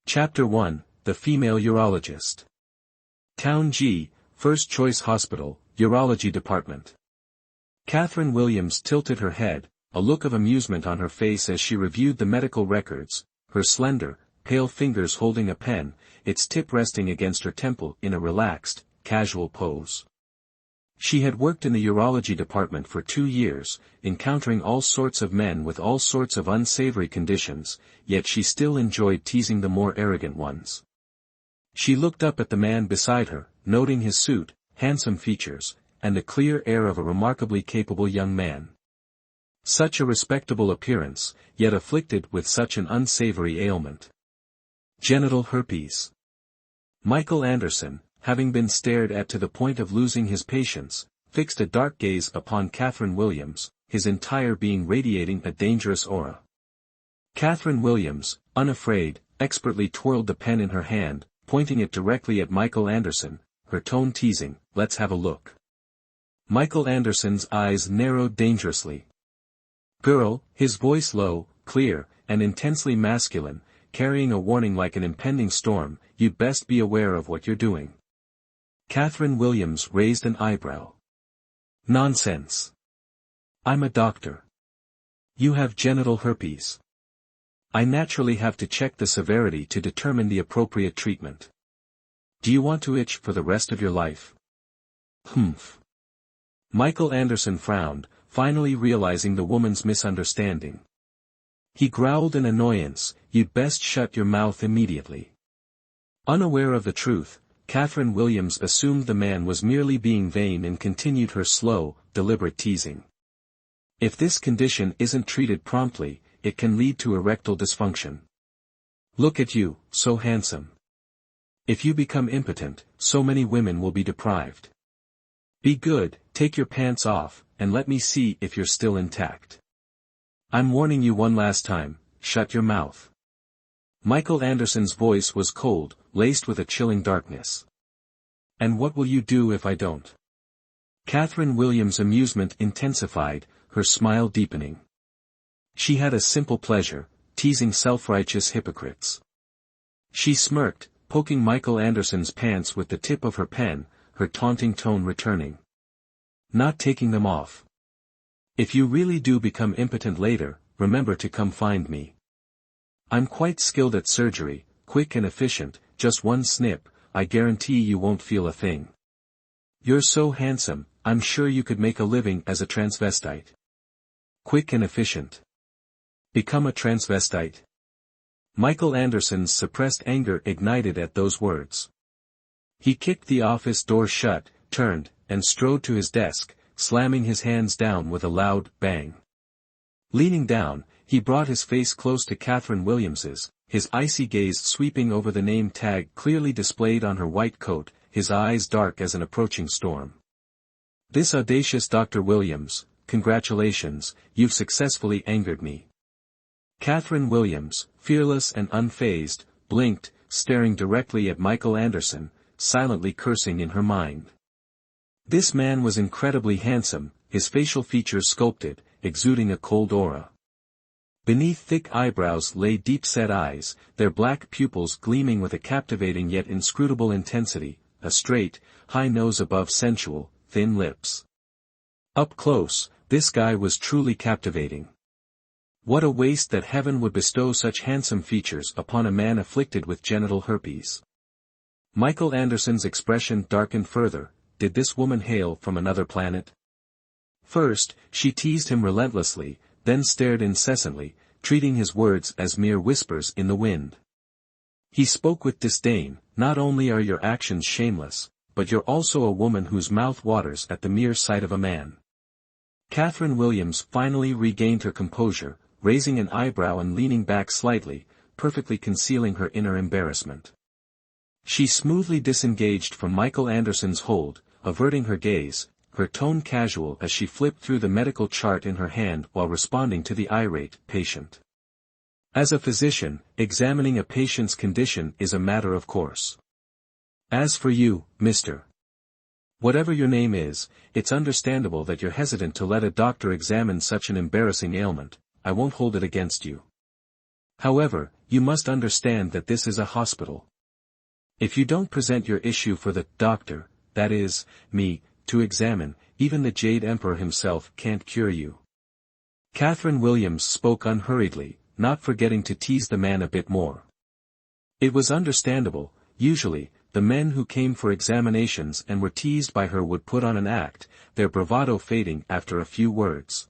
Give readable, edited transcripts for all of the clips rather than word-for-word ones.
Chapter 1, The Female Urologist. Town G, First Choice Hospital, Urology Department. Catherine Williams tilted her head, a look of amusement on her face as she reviewed the medical records, her slender, pale fingers holding a pen, its tip resting against her temple in a relaxed, casual pose. She had worked in the urology department for 2 years, encountering all sorts of men with all sorts of unsavory conditions, yet she still enjoyed teasing the more arrogant ones. She looked up at the man beside her, noting his suit, handsome features, and the clear air of a remarkably capable young man. Such a respectable appearance, yet afflicted with such an unsavory ailment. Genital herpes. Michael Anderson, having been stared at to the point of losing his patience, fixed a dark gaze upon Catherine Williams, his entire being radiating a dangerous aura. Catherine Williams, unafraid, expertly twirled the pen in her hand, pointing it directly at Michael Anderson, her tone teasing, "Let's have a look." Michael Anderson's eyes narrowed dangerously. "Girl," his voice low, clear, and intensely masculine, carrying a warning like an impending storm, "you'd best be aware of what you're doing." Catherine Williams raised an eyebrow. "Nonsense. I'm a doctor. You have genital herpes. I naturally have to check the severity to determine the appropriate treatment. Do you want to itch for the rest of your life?" "Humph." Michael Anderson frowned, finally realizing the woman's misunderstanding. He growled in annoyance, "You'd best shut your mouth immediately." Unaware of the truth, Catherine Williams assumed the man was merely being vain and continued her slow, deliberate teasing. "If this condition isn't treated promptly, it can lead to erectile dysfunction. Look at you, so handsome. If you become impotent, so many women will be deprived. Be good, take your pants off, and let me see if you're still intact. I'm warning you one last time, shut your mouth." Michael Anderson's voice was cold, laced with a chilling darkness. "And what will you do if I don't?" Catherine Williams' amusement intensified, her smile deepening. She had a simple pleasure, teasing self-righteous hypocrites. She smirked, poking Michael Anderson's pants with the tip of her pen, her taunting tone returning. "Not taking them off. If you really do become impotent later, remember to come find me. I'm quite skilled at surgery, quick and efficient, just one snip, I guarantee you won't feel a thing. You're so handsome, I'm sure you could make a living as a transvestite." Quick and efficient. Become a transvestite? Michael Anderson's suppressed anger ignited at those words. He kicked the office door shut, turned, and strode to his desk, slamming his hands down with a loud bang. Leaning down, he brought his face close to Catherine Williams's, his icy gaze sweeping over the name tag clearly displayed on her white coat, his eyes dark as an approaching storm. "This audacious Dr. Williams, congratulations, you've successfully angered me." Catherine Williams, fearless and unfazed, blinked, staring directly at Michael Anderson, silently cursing in her mind. This man was incredibly handsome, his facial features sculpted, exuding a cold aura. Beneath thick eyebrows lay deep-set eyes, their black pupils gleaming with a captivating yet inscrutable intensity, a straight, high nose above sensual, thin lips. Up close, this guy was truly captivating. What a waste that heaven would bestow such handsome features upon a man afflicted with genital herpes. Michael Anderson's expression darkened further. Did this woman hail from another planet? First, she teased him relentlessly, then stared incessantly, treating his words as mere whispers in the wind. He spoke with disdain, "Not only are your actions shameless, but you're also a woman whose mouth waters at the mere sight of a man." Catherine Williams finally regained her composure, raising an eyebrow and leaning back slightly, perfectly concealing her inner embarrassment. She smoothly disengaged from Michael Anderson's hold, averting her gaze, her tone casual as she flipped through the medical chart in her hand while responding to the irate patient. As a physician, examining a patient's condition is a matter of course. As for you, Mr. Whatever your name is, it's understandable that you're hesitant to let a doctor examine such an embarrassing ailment. I won't hold it against you. However, you must understand that this is a hospital. If you don't present your issue for the doctor, that is, me, to examine, even the Jade Emperor himself can't cure you." Catherine Williams spoke unhurriedly, not forgetting to tease the man a bit more. It was understandable. Usually, the men who came for examinations and were teased by her would put on an act, their bravado fading after a few words.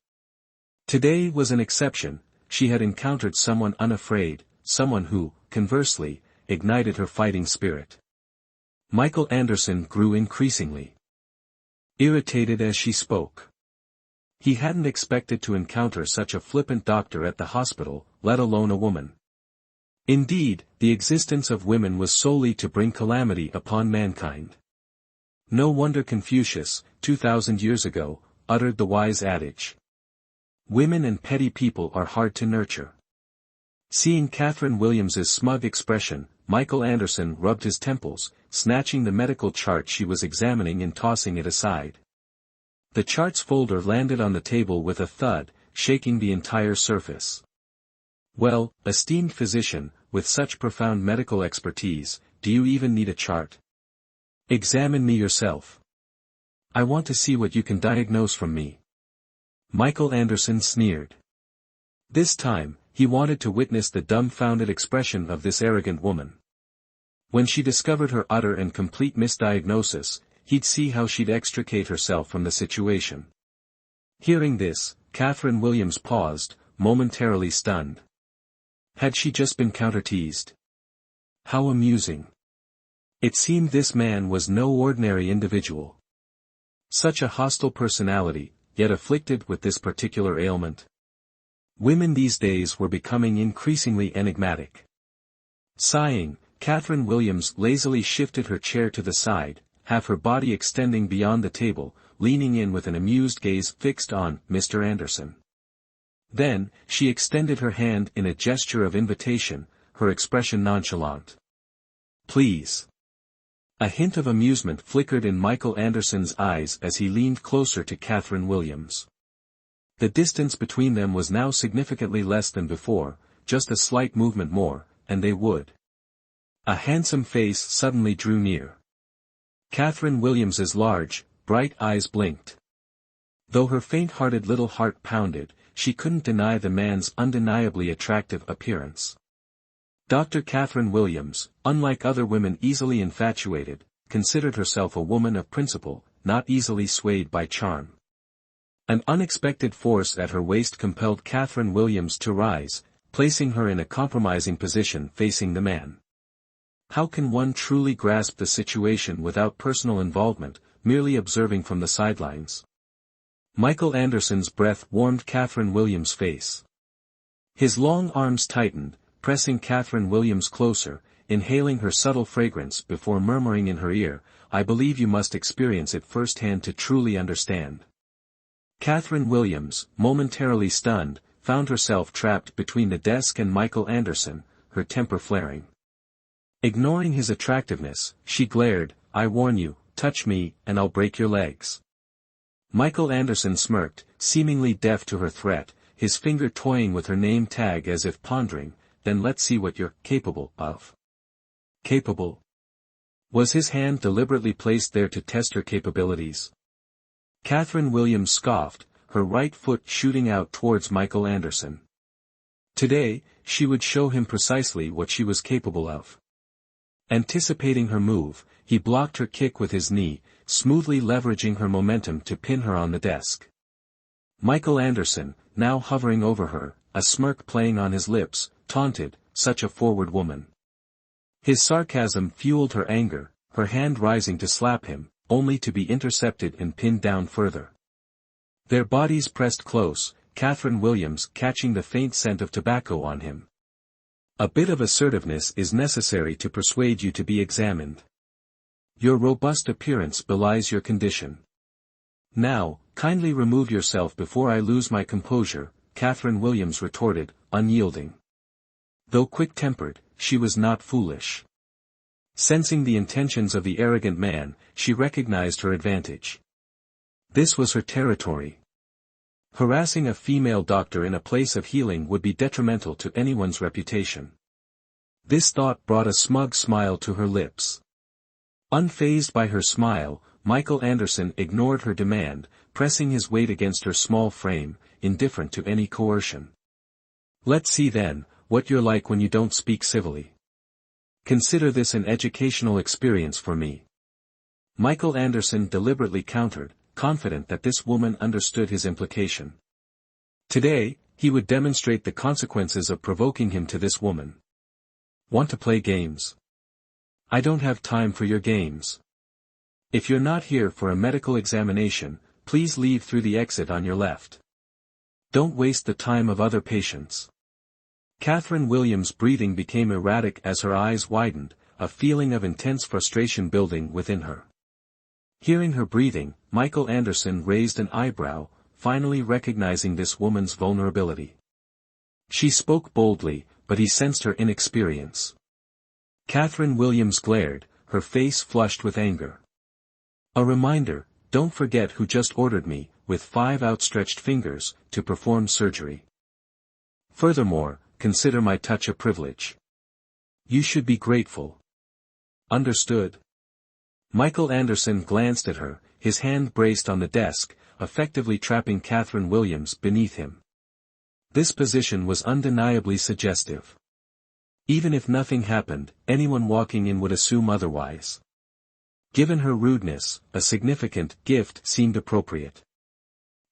Today was an exception. She had encountered someone unafraid, someone who, conversely, ignited her fighting spirit. Michael Anderson grew increasingly irritated as she spoke. He hadn't expected to encounter such a flippant doctor at the hospital, let alone a woman. Indeed, the existence of women was solely to bring calamity upon mankind. No wonder Confucius, 2,000 years ago, uttered the wise adage, "Women and petty people are hard to nurture." Seeing Catherine Williams's smug expression, Michael Anderson rubbed his temples, snatching the medical chart she was examining and tossing it aside. The chart's folder landed on the table with a thud, shaking the entire surface. "Well, esteemed physician, with such profound medical expertise, do you even need a chart? Examine me yourself. I want to see what you can diagnose from me." Michael Anderson sneered. This time, he wanted to witness the dumbfounded expression of this arrogant woman. When she discovered her utter and complete misdiagnosis, he'd see how she'd extricate herself from the situation. Hearing this, Catherine Williams paused, momentarily stunned. Had she just been counter-teased? How amusing. It seemed this man was no ordinary individual. Such a hostile personality, yet afflicted with this particular ailment. Women these days were becoming increasingly enigmatic. Sighing, Catherine Williams lazily shifted her chair to the side, half her body extending beyond the table, leaning in with an amused gaze fixed on Mr. Anderson. Then, she extended her hand in a gesture of invitation, her expression nonchalant. "Please." A hint of amusement flickered in Michael Anderson's eyes as he leaned closer to Catherine Williams. The distance between them was now significantly less than before, just a slight movement more, and they would. A handsome face suddenly drew near. Catherine Williams's large, bright eyes blinked. Though her faint-hearted little heart pounded, she couldn't deny the man's undeniably attractive appearance. Dr. Catherine Williams, unlike other women easily infatuated, considered herself a woman of principle, not easily swayed by charm. An unexpected force at her waist compelled Catherine Williams to rise, placing her in a compromising position facing the man. How can one truly grasp the situation without personal involvement, merely observing from the sidelines? Michael Anderson's breath warmed Catherine Williams' face. His long arms tightened, pressing Catherine Williams closer, inhaling her subtle fragrance before murmuring in her ear, "I believe you must experience it firsthand to truly understand." Catherine Williams, momentarily stunned, found herself trapped between the desk and Michael Anderson, her temper flaring. Ignoring his attractiveness, she glared, "I warn you, touch me, and I'll break your legs." Michael Anderson smirked, seemingly deaf to her threat, his finger toying with her name tag as if pondering, "Then let's see what you're capable of." Capable? Was his hand deliberately placed there to test her capabilities? Catherine Williams scoffed, her right foot shooting out towards Michael Anderson. Today, she would show him precisely what she was capable of. Anticipating her move, he blocked her kick with his knee, smoothly leveraging her momentum to pin her on the desk. Michael Anderson, now hovering over her, a smirk playing on his lips, taunted, "Such a forward woman." His sarcasm fueled her anger, her hand rising to slap him, only to be intercepted and pinned down further. Their bodies pressed close, Catherine Williams catching the faint scent of tobacco on him. "A bit of assertiveness is necessary to persuade you to be examined. Your robust appearance belies your condition. Now, kindly remove yourself before I lose my composure," Catherine Williams retorted, unyielding. Though quick-tempered, she was not foolish. Sensing the intentions of the arrogant man, she recognized her advantage. This was her territory. Harassing a female doctor in a place of healing would be detrimental to anyone's reputation. This thought brought a smug smile to her lips. Unfazed by her smile, Michael Anderson ignored her demand, pressing his weight against her small frame, indifferent to any coercion. Let's see then, what you're like when you don't speak civilly. Consider this an educational experience for me. Michael Anderson deliberately countered, confident that this woman understood his implication. Today, he would demonstrate the consequences of provoking him to this woman. Want to play games? I don't have time for your games. If you're not here for a medical examination, please leave through the exit on your left. Don't waste the time of other patients. Catherine Williams' breathing became erratic as her eyes widened, a feeling of intense frustration building within her. Hearing her breathing, Michael Anderson raised an eyebrow, finally recognizing this woman's vulnerability. She spoke boldly, but he sensed her inexperience. Catherine Williams glared, her face flushed with anger. A reminder, don't forget who just ordered me, with 5 outstretched fingers, to perform surgery. Furthermore, consider my touch a privilege. You should be grateful. Understood? Michael Anderson glanced at her, his hand braced on the desk, effectively trapping Catherine Williams beneath him. This position was undeniably suggestive. Even if nothing happened, anyone walking in would assume otherwise. Given her rudeness, a significant gift seemed appropriate.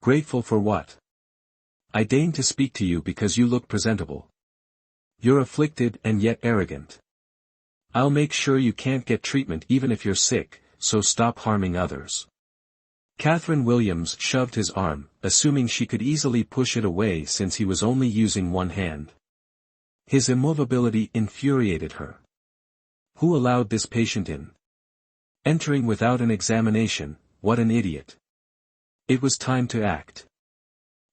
Grateful for what? I deign to speak to you because you look presentable. You're afflicted and yet arrogant. I'll make sure you can't get treatment even if you're sick, so stop harming others. Catherine Williams shoved his arm, assuming she could easily push it away since he was only using one hand. His immovability infuriated her. Who allowed this patient in? Entering without an examination, what an idiot. It was time to act.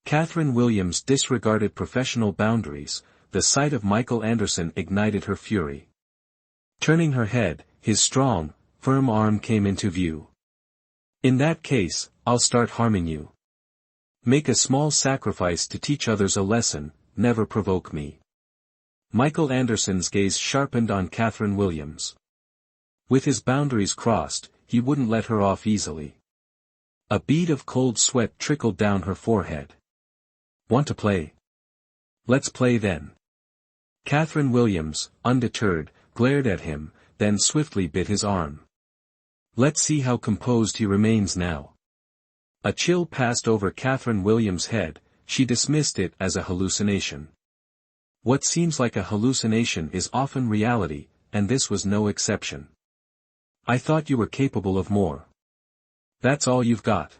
Catherine Williams disregarded professional boundaries, the sight of Michael Anderson ignited her fury. Turning her head, his strong, firm arm came into view. In that case, I'll start harming you. Make a small sacrifice to teach others a lesson, never provoke me. Michael Anderson's gaze sharpened on Catherine Williams. With his boundaries crossed, he wouldn't let her off easily. A bead of cold sweat trickled down her forehead. Want to play? Let's play then. Catherine Williams, undeterred, glared at him, then swiftly bit his arm. Let's see how composed he remains now. A chill passed over Catherine Williams' head, she dismissed it as a hallucination. What seems like a hallucination is often reality, and this was no exception. I thought you were capable of more. That's all you've got.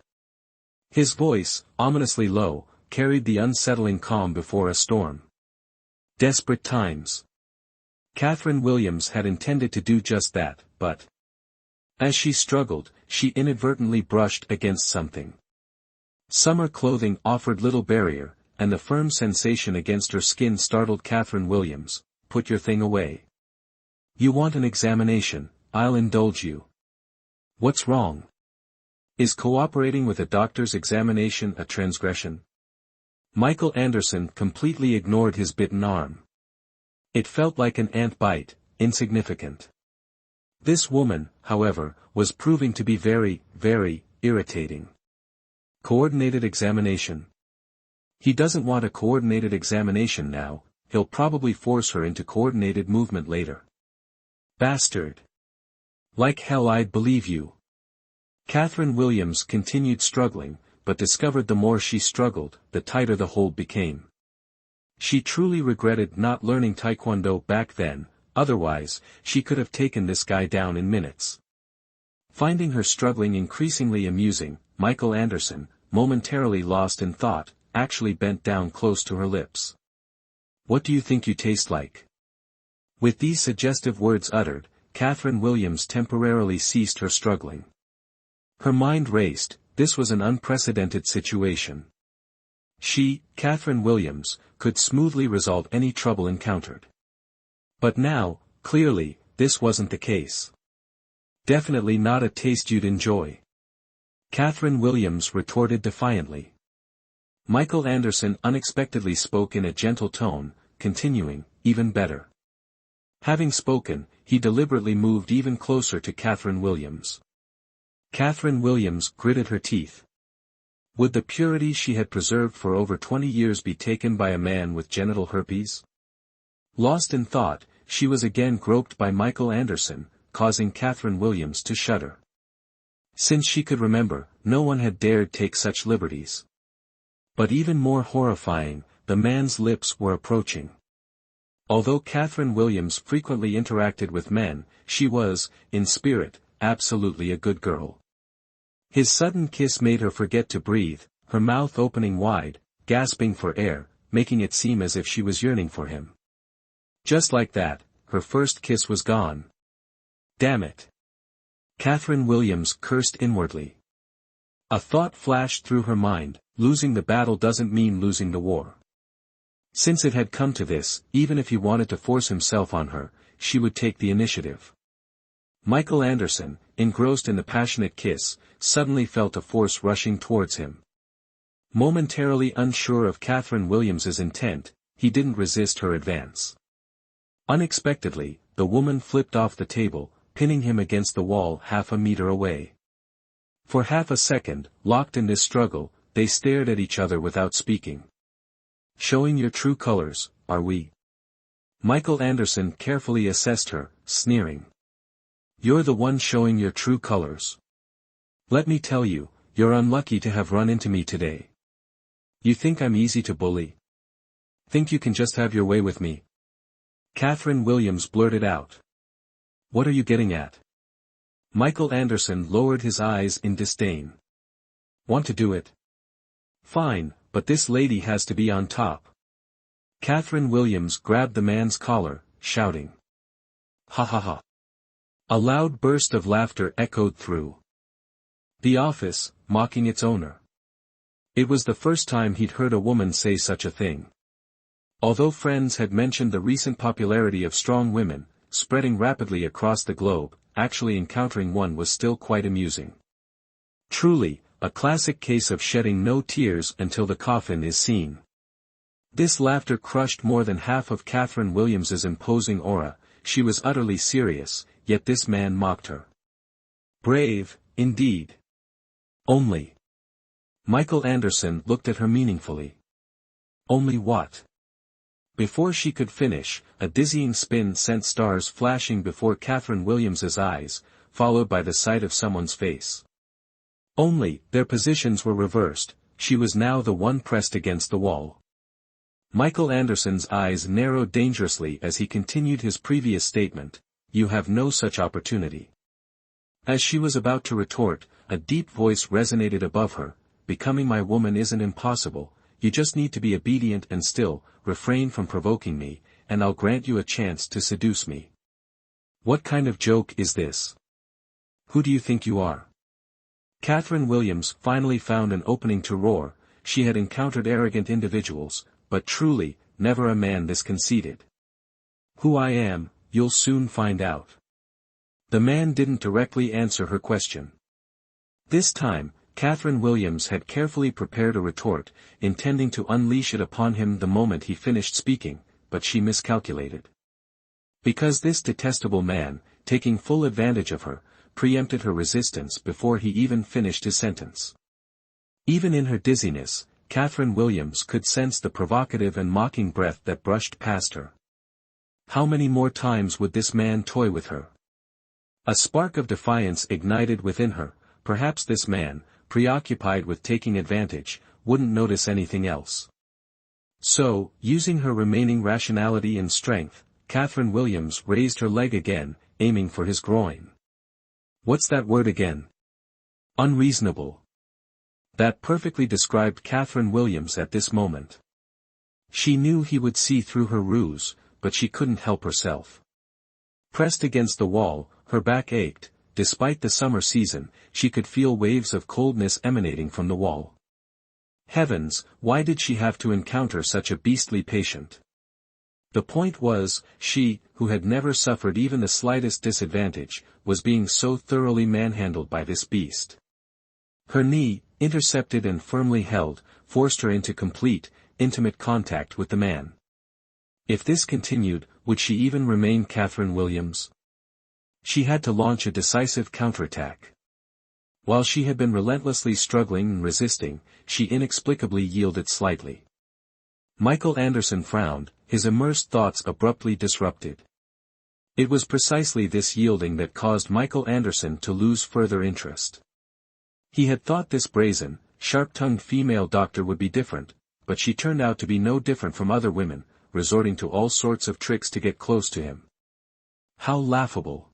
His voice, ominously low, carried the unsettling calm before a storm. Desperate times. Catherine Williams had intended to do just that, but as she struggled, she inadvertently brushed against something. Summer clothing offered little barrier, and the firm sensation against her skin startled Catherine Williams. Put your thing away. You want an examination, I'll indulge you. What's wrong? Is cooperating with a doctor's examination a transgression? Michael Anderson completely ignored his bitten arm. It felt like an ant bite, insignificant. This woman, however, was proving to be very, very irritating. Coordinated examination. He doesn't want a coordinated examination now, he'll probably force her into coordinated movement later. Bastard. Like hell I'd believe you. Catherine Williams continued struggling, but discovered the more she struggled, the tighter the hold became. She truly regretted not learning Taekwondo back then, otherwise, she could have taken this guy down in minutes. Finding her struggling increasingly amusing, Michael Anderson, momentarily lost in thought, actually bent down close to her lips. What do you think you taste like? With these suggestive words uttered, Catherine Williams temporarily ceased her struggling. Her mind raced, this was an unprecedented situation. She, Catherine Williams, could smoothly resolve any trouble encountered. But now, clearly, this wasn't the case. Definitely not a taste you'd enjoy. Catherine Williams retorted defiantly. Michael Anderson unexpectedly spoke in a gentle tone, continuing, even better. Having spoken, he deliberately moved even closer to Catherine Williams. Catherine Williams gritted her teeth. Would the purity she had preserved for over 20 years be taken by a man with genital herpes? Lost in thought, she was again groped by Michael Anderson, causing Catherine Williams to shudder. Since she could remember, no one had dared take such liberties. But even more horrifying, the man's lips were approaching. Although Catherine Williams frequently interacted with men, she was, in spirit, absolutely a good girl. His sudden kiss made her forget to breathe, her mouth opening wide, gasping for air, making it seem as if she was yearning for him. Just like that, her first kiss was gone. Damn it! Catherine Williams cursed inwardly. A thought flashed through her mind: losing the battle doesn't mean losing the war. Since it had come to this, even if he wanted to force himself on her, she would take the initiative. Michael Anderson, engrossed in the passionate kiss, suddenly felt a force rushing towards him. Momentarily unsure of Catherine Williams's intent, he didn't resist her advance. Unexpectedly, the woman flipped off the table, pinning him against the wall half a meter away. For half a second, locked in this struggle, they stared at each other without speaking. Showing your true colors, are we? Michael Anderson carefully assessed her, sneering. You're the one showing your true colors. Let me tell you, you're unlucky to have run into me today. You think I'm easy to bully? Think you can just have your way with me? Catherine Williams blurted out. What are you getting at? Michael Anderson lowered his eyes in disdain. Want to do it? Fine, but this lady has to be on top. Catherine Williams grabbed the man's collar, shouting. Ha ha ha. A loud burst of laughter echoed through the office, mocking its owner. It was the first time he'd heard a woman say such a thing. Although friends had mentioned the recent popularity of strong women, spreading rapidly across the globe, actually encountering one was still quite amusing. Truly, a classic case of shedding no tears until the coffin is seen. This laughter crushed more than half of Catherine Williams's imposing aura. She was utterly serious, yet this man mocked her. Brave, indeed. Only. Michael Anderson looked at her meaningfully. Only what? Before she could finish, a dizzying spin sent stars flashing before Catherine Williams's eyes, followed by the sight of someone's face. Only, their positions were reversed, she was now the one pressed against the wall. Michael Anderson's eyes narrowed dangerously as he continued his previous statement, you have no such opportunity. As she was about to retort, a deep voice resonated above her, becoming my woman isn't impossible, you just need to be obedient and still, refrain from provoking me, and I'll grant you a chance to seduce me. What kind of joke is this? Who do you think you are? Catherine Williams finally found an opening to roar. She had encountered arrogant individuals, but truly, never a man this conceited. Who I am, you'll soon find out. The man didn't directly answer her question. This time, Catherine Williams had carefully prepared a retort, intending to unleash it upon him the moment he finished speaking, but she miscalculated. Because this detestable man, taking full advantage of her, preempted her resistance before he even finished his sentence. Even in her dizziness, Catherine Williams could sense the provocative and mocking breath that brushed past her. How many more times would this man toy with her? A spark of defiance ignited within her. Perhaps this man, preoccupied with taking advantage, wouldn't notice anything else. So, using her remaining rationality and strength, Catherine Williams raised her leg again, aiming for his groin. What's that word again? Unreasonable. That perfectly described Catherine Williams at this moment. She knew he would see through her ruse, but she couldn't help herself. Pressed against the wall, her back ached. Despite the summer season, she could feel waves of coldness emanating from the wall. Heavens, why did she have to encounter such a beastly patient? The point was, she, who had never suffered even the slightest disadvantage, was being so thoroughly manhandled by this beast. Her knee, intercepted and firmly held, forced her into complete, intimate contact with the man. If this continued, Would she even remain Catherine Williams? She had to launch a decisive counterattack. While she had been relentlessly struggling and resisting, she inexplicably yielded slightly. Michael Anderson frowned, his immersed thoughts abruptly disrupted. It was precisely this yielding that caused Michael Anderson to lose further interest. He had thought this brazen, sharp-tongued female doctor would be different, but she turned out to be no different from other women, resorting to all sorts of tricks to get close to him. How laughable!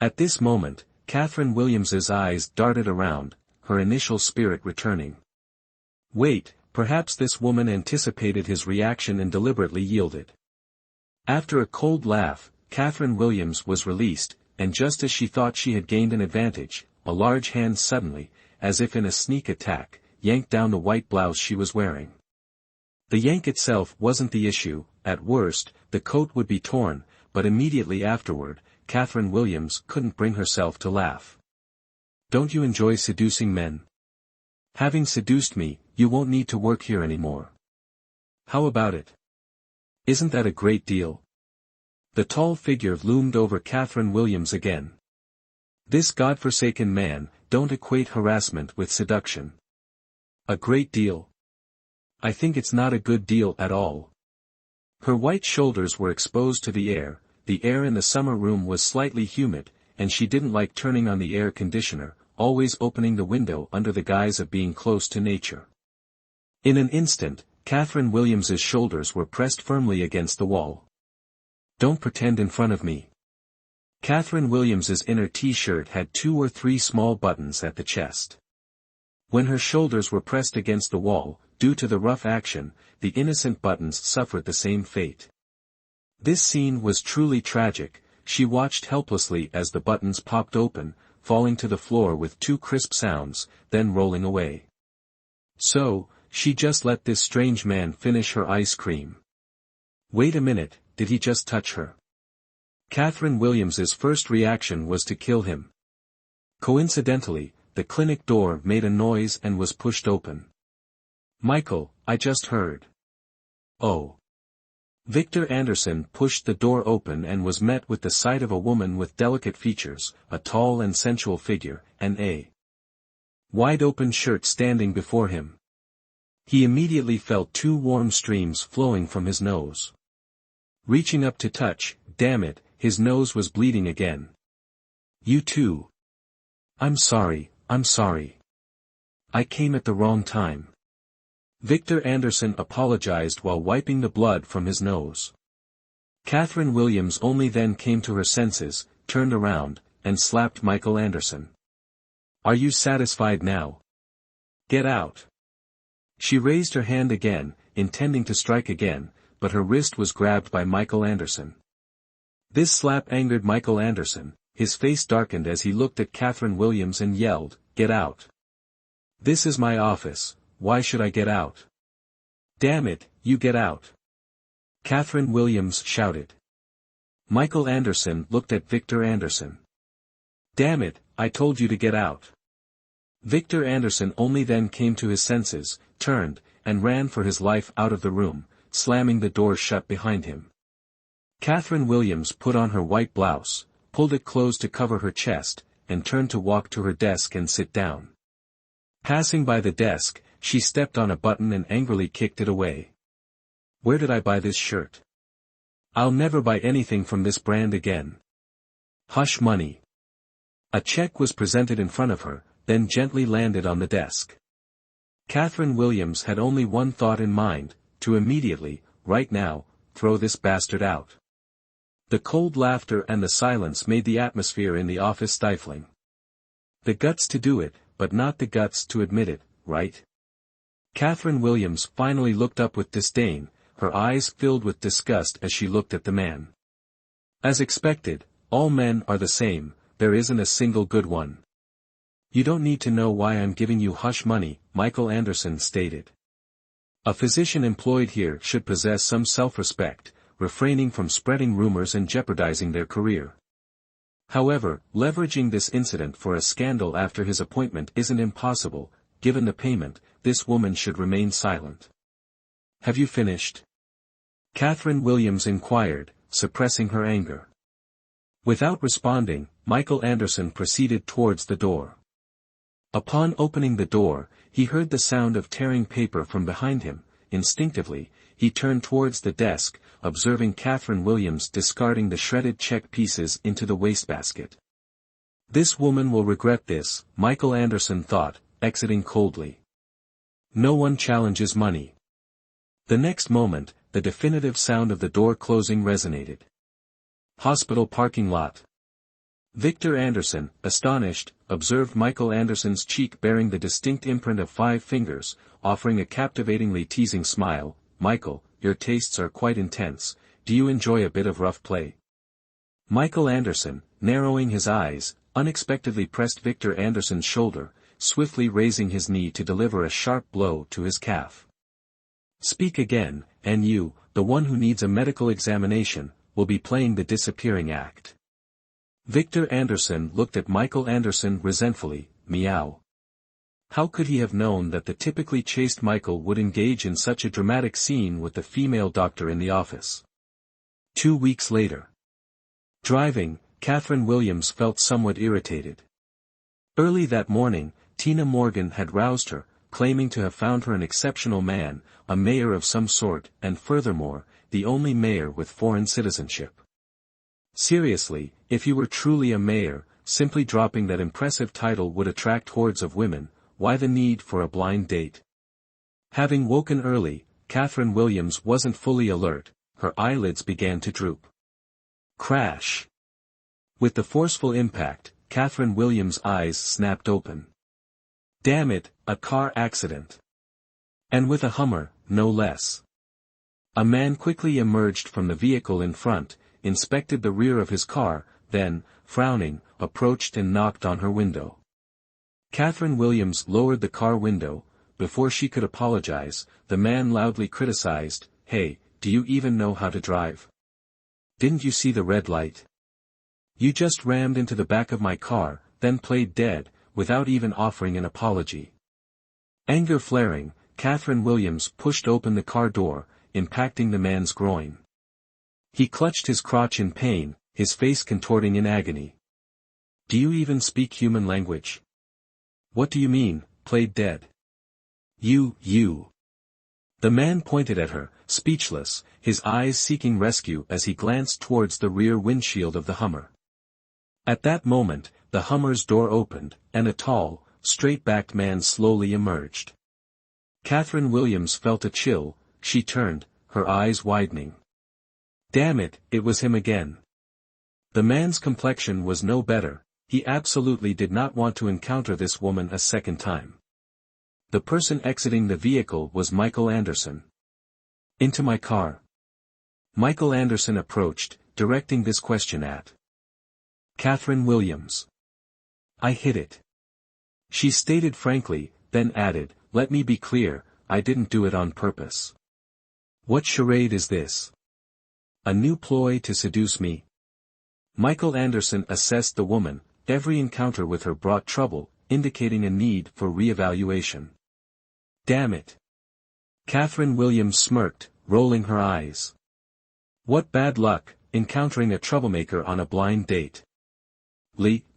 At this moment, Catherine Williams's eyes darted around, her initial spirit returning. Wait, perhaps this woman anticipated his reaction and deliberately yielded. After a cold laugh, Catherine Williams was released, and just as she thought she had gained an advantage, a large hand suddenly, as if in a sneak attack, yanked down the white blouse she was wearing. The yank itself wasn't the issue. At worst, the coat would be torn, but immediately afterward, Catherine Williams couldn't bring herself to laugh. Don't you enjoy seducing men? Having seduced me, you won't need to work here anymore. How about it? Isn't that a great deal? The tall figure loomed over Catherine Williams again. This godforsaken man, don't equate harassment with seduction. A great deal? I think it's not a good deal at all. Her white shoulders were exposed to the air in the summer room was slightly humid, and she didn't like turning on the air conditioner, always opening the window under the guise of being close to nature. In an instant, Catherine Williams's shoulders were pressed firmly against the wall. Don't pretend in front of me. Catherine Williams's inner t-shirt had 2 or 3 small buttons at the chest. When her shoulders were pressed against the wall, due to the rough action, the innocent buttons suffered the same fate. This scene was truly tragic. She watched helplessly as the buttons popped open, falling to the floor with 2 crisp sounds, then rolling away. So, she just let this strange man finish her ice cream. Wait a minute, did he just touch her? Catherine Williams's first reaction was to kill him. Coincidentally, the clinic door made a noise and was pushed open. Michael, I just heard. Oh. Victor Anderson pushed the door open and was met with the sight of a woman with delicate features, a tall and sensual figure, and a wide-open shirt standing before him. He immediately felt 2 warm streams flowing from his nose. Reaching up to touch, damn it, his nose was bleeding again. You too. I'm sorry. I came at the wrong time. Victor Anderson apologized while wiping the blood from his nose. Catherine Williams only then came to her senses, turned around, and slapped Michael Anderson. Are you satisfied now? Get out. She raised her hand again, intending to strike again, but her wrist was grabbed by Michael Anderson. This slap angered Michael Anderson, his face darkened as he looked at Catherine Williams and yelled, Get out. This is my office, why should I get out? Damn it, you get out. Catherine Williams shouted. Michael Anderson looked at Victor Anderson. Damn it, I told you to get out. Victor Anderson only then came to his senses, turned, and ran for his life out of the room, slamming the door shut behind him. Catherine Williams put on her white blouse, pulled it close to cover her chest, and turned to walk to her desk and sit down. Passing by the desk, she stepped on a button and angrily kicked it away. Where did I buy this shirt? I'll never buy anything from this brand again. Hush money. A check was presented in front of her, then gently landed on the desk. Catherine Williams had only one thought in mind, to immediately, right now, throw this bastard out. The cold laughter and the silence made the atmosphere in the office stifling. The guts to do it, but not the guts to admit it, right? Catherine Williams finally looked up with disdain, her eyes filled with disgust as she looked at the man. As expected, all men are the same, there isn't a single good one. You don't need to know why I'm giving you hush money, Michael Anderson stated. A physician employed here should possess some self-respect, refraining from spreading rumors and jeopardizing their career. However, leveraging this incident for a scandal after his appointment isn't impossible. Given the payment, this woman should remain silent. Have you finished? Catherine Williams inquired, suppressing her anger. Without responding, Michael Anderson proceeded towards the door. Upon opening the door, he heard the sound of tearing paper from behind him. Instinctively, he turned towards the desk, observing Catherine Williams discarding the shredded check pieces into the wastebasket. This woman will regret this, Michael Anderson thought, exiting coldly. No one challenges money. The next moment, the definitive sound of the door closing resonated. Hospital parking lot. Victor Anderson, astonished, observed Michael Anderson's cheek bearing the distinct imprint of 5 fingers, offering a captivatingly teasing smile. Michael, your tastes are quite intense, do you enjoy a bit of rough play? Michael Anderson, narrowing his eyes, unexpectedly pressed Victor Anderson's shoulder, swiftly raising his knee to deliver a sharp blow to his calf. Speak again, and you, the one who needs a medical examination, will be playing the disappearing act. Victor Anderson looked at Michael Anderson resentfully. Meow. How could he have known that the typically chaste Michael would engage in such a dramatic scene with the female doctor in the office? 2 weeks later. Driving, Catherine Williams felt somewhat irritated. Early that morning, Tina Morgan had roused her, claiming to have found her an exceptional man, a mayor of some sort, and furthermore, the only mayor with foreign citizenship. Seriously, if you were truly a mayor, simply dropping that impressive title would attract hordes of women, why the need for a blind date? Having woken early, Catherine Williams wasn't fully alert, her eyelids began to droop. Crash! With the forceful impact, Catherine Williams' eyes snapped open. Damn it, a car accident. And with a Hummer, no less. A man quickly emerged from the vehicle in front, inspected the rear of his car, then, frowning, approached and knocked on her window. Catherine Williams lowered the car window. Before she could apologize, the man loudly criticized, "Hey, do you even know how to drive? Didn't you see the red light? You just rammed into the back of my car, then played dead, without even offering an apology." Anger flaring, Catherine Williams pushed open the car door, impacting the man's groin. He clutched his crotch in pain, his face contorting in agony. Do you even speak human language? What do you mean, played dead? You. The man pointed at her, speechless, his eyes seeking rescue as he glanced towards the rear windshield of the Hummer. At that moment, the Hummer's door opened, and a tall, straight-backed man slowly emerged. Catherine Williams felt a chill. She turned, her eyes widening. Damn it, it was him again. The man's complexion was no better, he absolutely did not want to encounter this woman a second time. The person exiting the vehicle was Michael Anderson. Into my car. Michael Anderson approached, directing this question at Catherine Williams. I hit it. She stated frankly, then added, let me be clear, I didn't do it on purpose. What charade is this? A new ploy to seduce me? Michael Anderson assessed the woman. Every encounter with her brought trouble, indicating a need for re-evaluation. Damn it. Catherine Williams smirked, rolling her eyes. What bad luck, encountering a troublemaker on a blind date.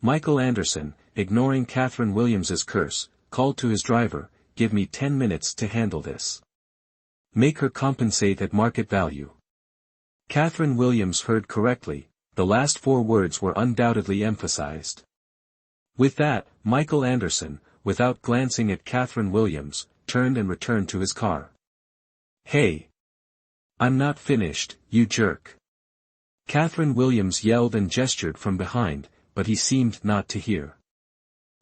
Michael Anderson, ignoring Catherine Williams's curse, called to his driver, give me 10 minutes to handle this. Make her compensate at market value. Catherine Williams heard correctly, the last 4 words were undoubtedly emphasized. With that, Michael Anderson, without glancing at Catherine Williams, turned and returned to his car. Hey! I'm not finished, you jerk! Catherine Williams yelled and gestured from behind, but he seemed not to hear.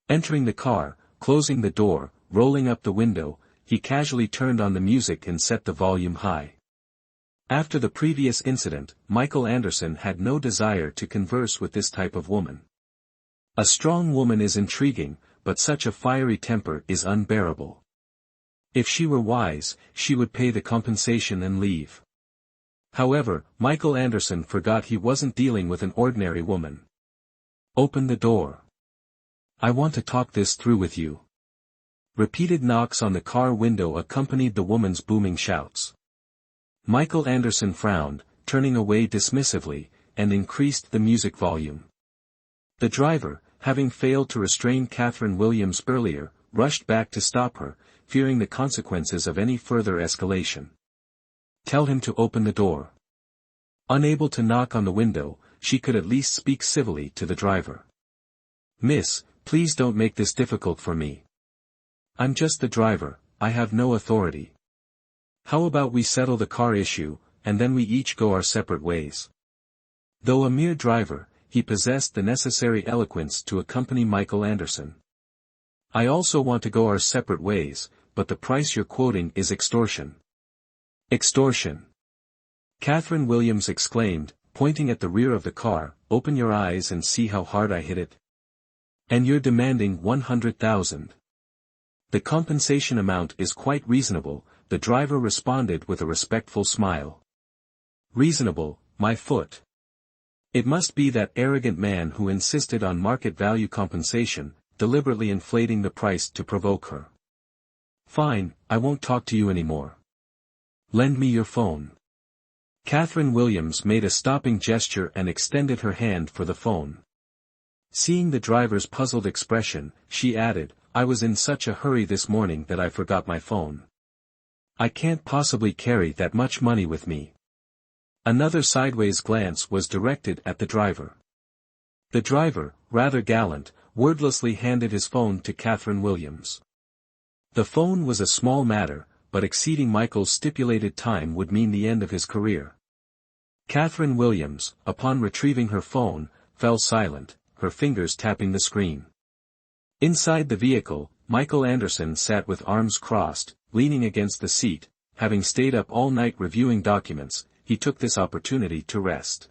Entering the car, closing the door, rolling up the window, he casually turned on the music and set the volume high. After the previous incident, Michael Anderson had no desire to converse with this type of woman. A strong woman is intriguing, but such a fiery temper is unbearable. If she were wise, she would pay the compensation and leave. However, Michael Anderson forgot he wasn't dealing with an ordinary woman. Open the door. I want to talk this through with you. Repeated knocks on the car window accompanied the woman's booming shouts. Michael Anderson frowned, turning away dismissively, and increased the music volume. The driver, having failed to restrain Catherine Williams earlier, rushed back to stop her, fearing the consequences of any further escalation. "Tell him to open the door." Unable to knock on the window, she could at least speak civilly to the driver. "Miss, please don't make this difficult for me. I'm just the driver, I have no authority. How about we settle the car issue, and then we each go our separate ways?" Though a mere driver, he possessed the necessary eloquence to accompany Michael Anderson. "I also want to go our separate ways, but the price you're quoting is extortion." "Extortion!" Catherine Williams exclaimed, pointing at the rear of the car. "Open your eyes and see how hard I hit it. And you're demanding 100,000. The compensation amount is quite reasonable," the driver responded with a respectful smile. "Reasonable, my foot. It must be that arrogant man who insisted on market value compensation, deliberately inflating the price to provoke her. Fine, I won't talk to you anymore. Lend me your phone." Catherine Williams made a stopping gesture and extended her hand for the phone. Seeing the driver's puzzled expression, she added, "I was in such a hurry this morning that I forgot my phone. I can't possibly carry that much money with me." Another sideways glance was directed at the driver. The driver, rather gallant, wordlessly handed his phone to Catherine Williams. The phone was a small matter, but exceeding Michael's stipulated time would mean the end of his career. Catherine Williams, upon retrieving her phone, fell silent, her fingers tapping the screen. Inside the vehicle, Michael Anderson sat with arms crossed, leaning against the seat. Having stayed up all night reviewing documents, he took this opportunity to rest.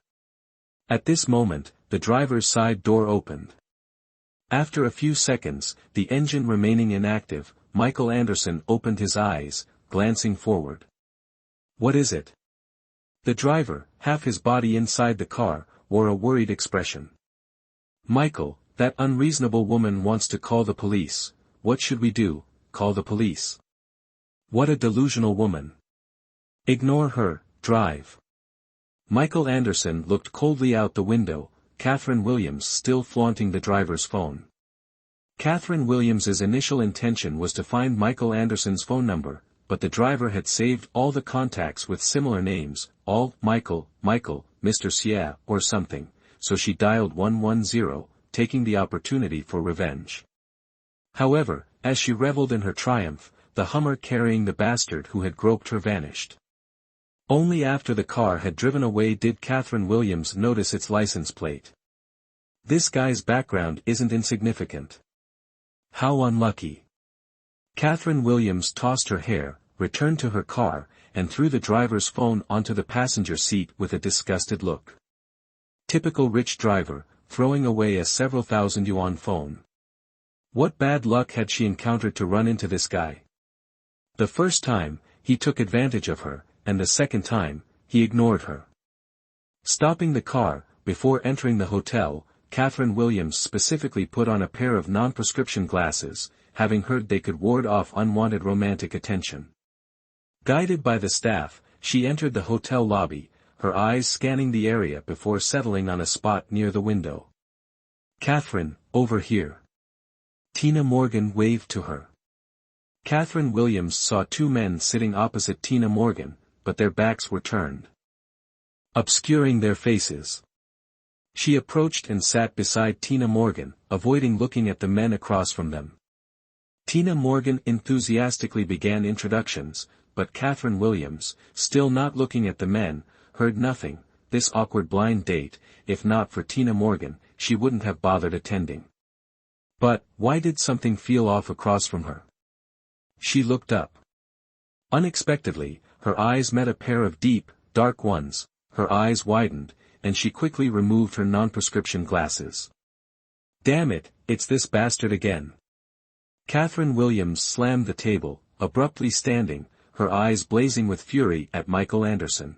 At this moment, the driver's side door opened. After a few seconds, the engine remaining inactive, Michael Anderson opened his eyes, glancing forward. "What is it?" The driver, half his body inside the car, wore a worried expression. "Michael, that unreasonable woman wants to call the police. What should we do? Call the police?" "What a delusional woman. Ignore her, drive." Michael Anderson looked coldly out the window, Catherine Williams still flaunting the driver's phone. Catherine Williams's initial intention was to find Michael Anderson's phone number, but the driver had saved all the contacts with similar names, all Michael, Mr. Xia, or something, so she dialed 110, taking the opportunity for revenge. However, as she reveled in her triumph, the Hummer carrying the bastard who had groped her vanished. Only after the car had driven away did Catherine Williams notice its license plate. This guy's background isn't insignificant. How unlucky. Catherine Williams tossed her hair, returned to her car, and threw the driver's phone onto the passenger seat with a disgusted look. Typical rich driver, throwing away a several thousand yuan phone. What bad luck had she encountered to run into this guy? The first time, he took advantage of her, and the second time, he ignored her. Stopping the car, before entering the hotel, Catherine Williams specifically put on a pair of non-prescription glasses, having heard they could ward off unwanted romantic attention. Guided by the staff, she entered the hotel lobby, her eyes scanning the area before settling on a spot near the window. "Catherine, over here." Tina Morgan waved to her. Catherine Williams saw two men sitting opposite Tina Morgan, but their backs were turned, obscuring their faces. She approached and sat beside Tina Morgan, avoiding looking at the men across from them. Tina Morgan enthusiastically began introductions, but Catherine Williams, still not looking at the men, heard nothing. This awkward blind date, if not for Tina Morgan, she wouldn't have bothered attending. But, why did something feel off across from her? She looked up. Unexpectedly, her eyes met a pair of deep, dark ones, her eyes widened, and she quickly removed her non-prescription glasses. "Damn it, it's this bastard again." Catherine Williams slammed the table, abruptly standing, her eyes blazing with fury at Michael Anderson.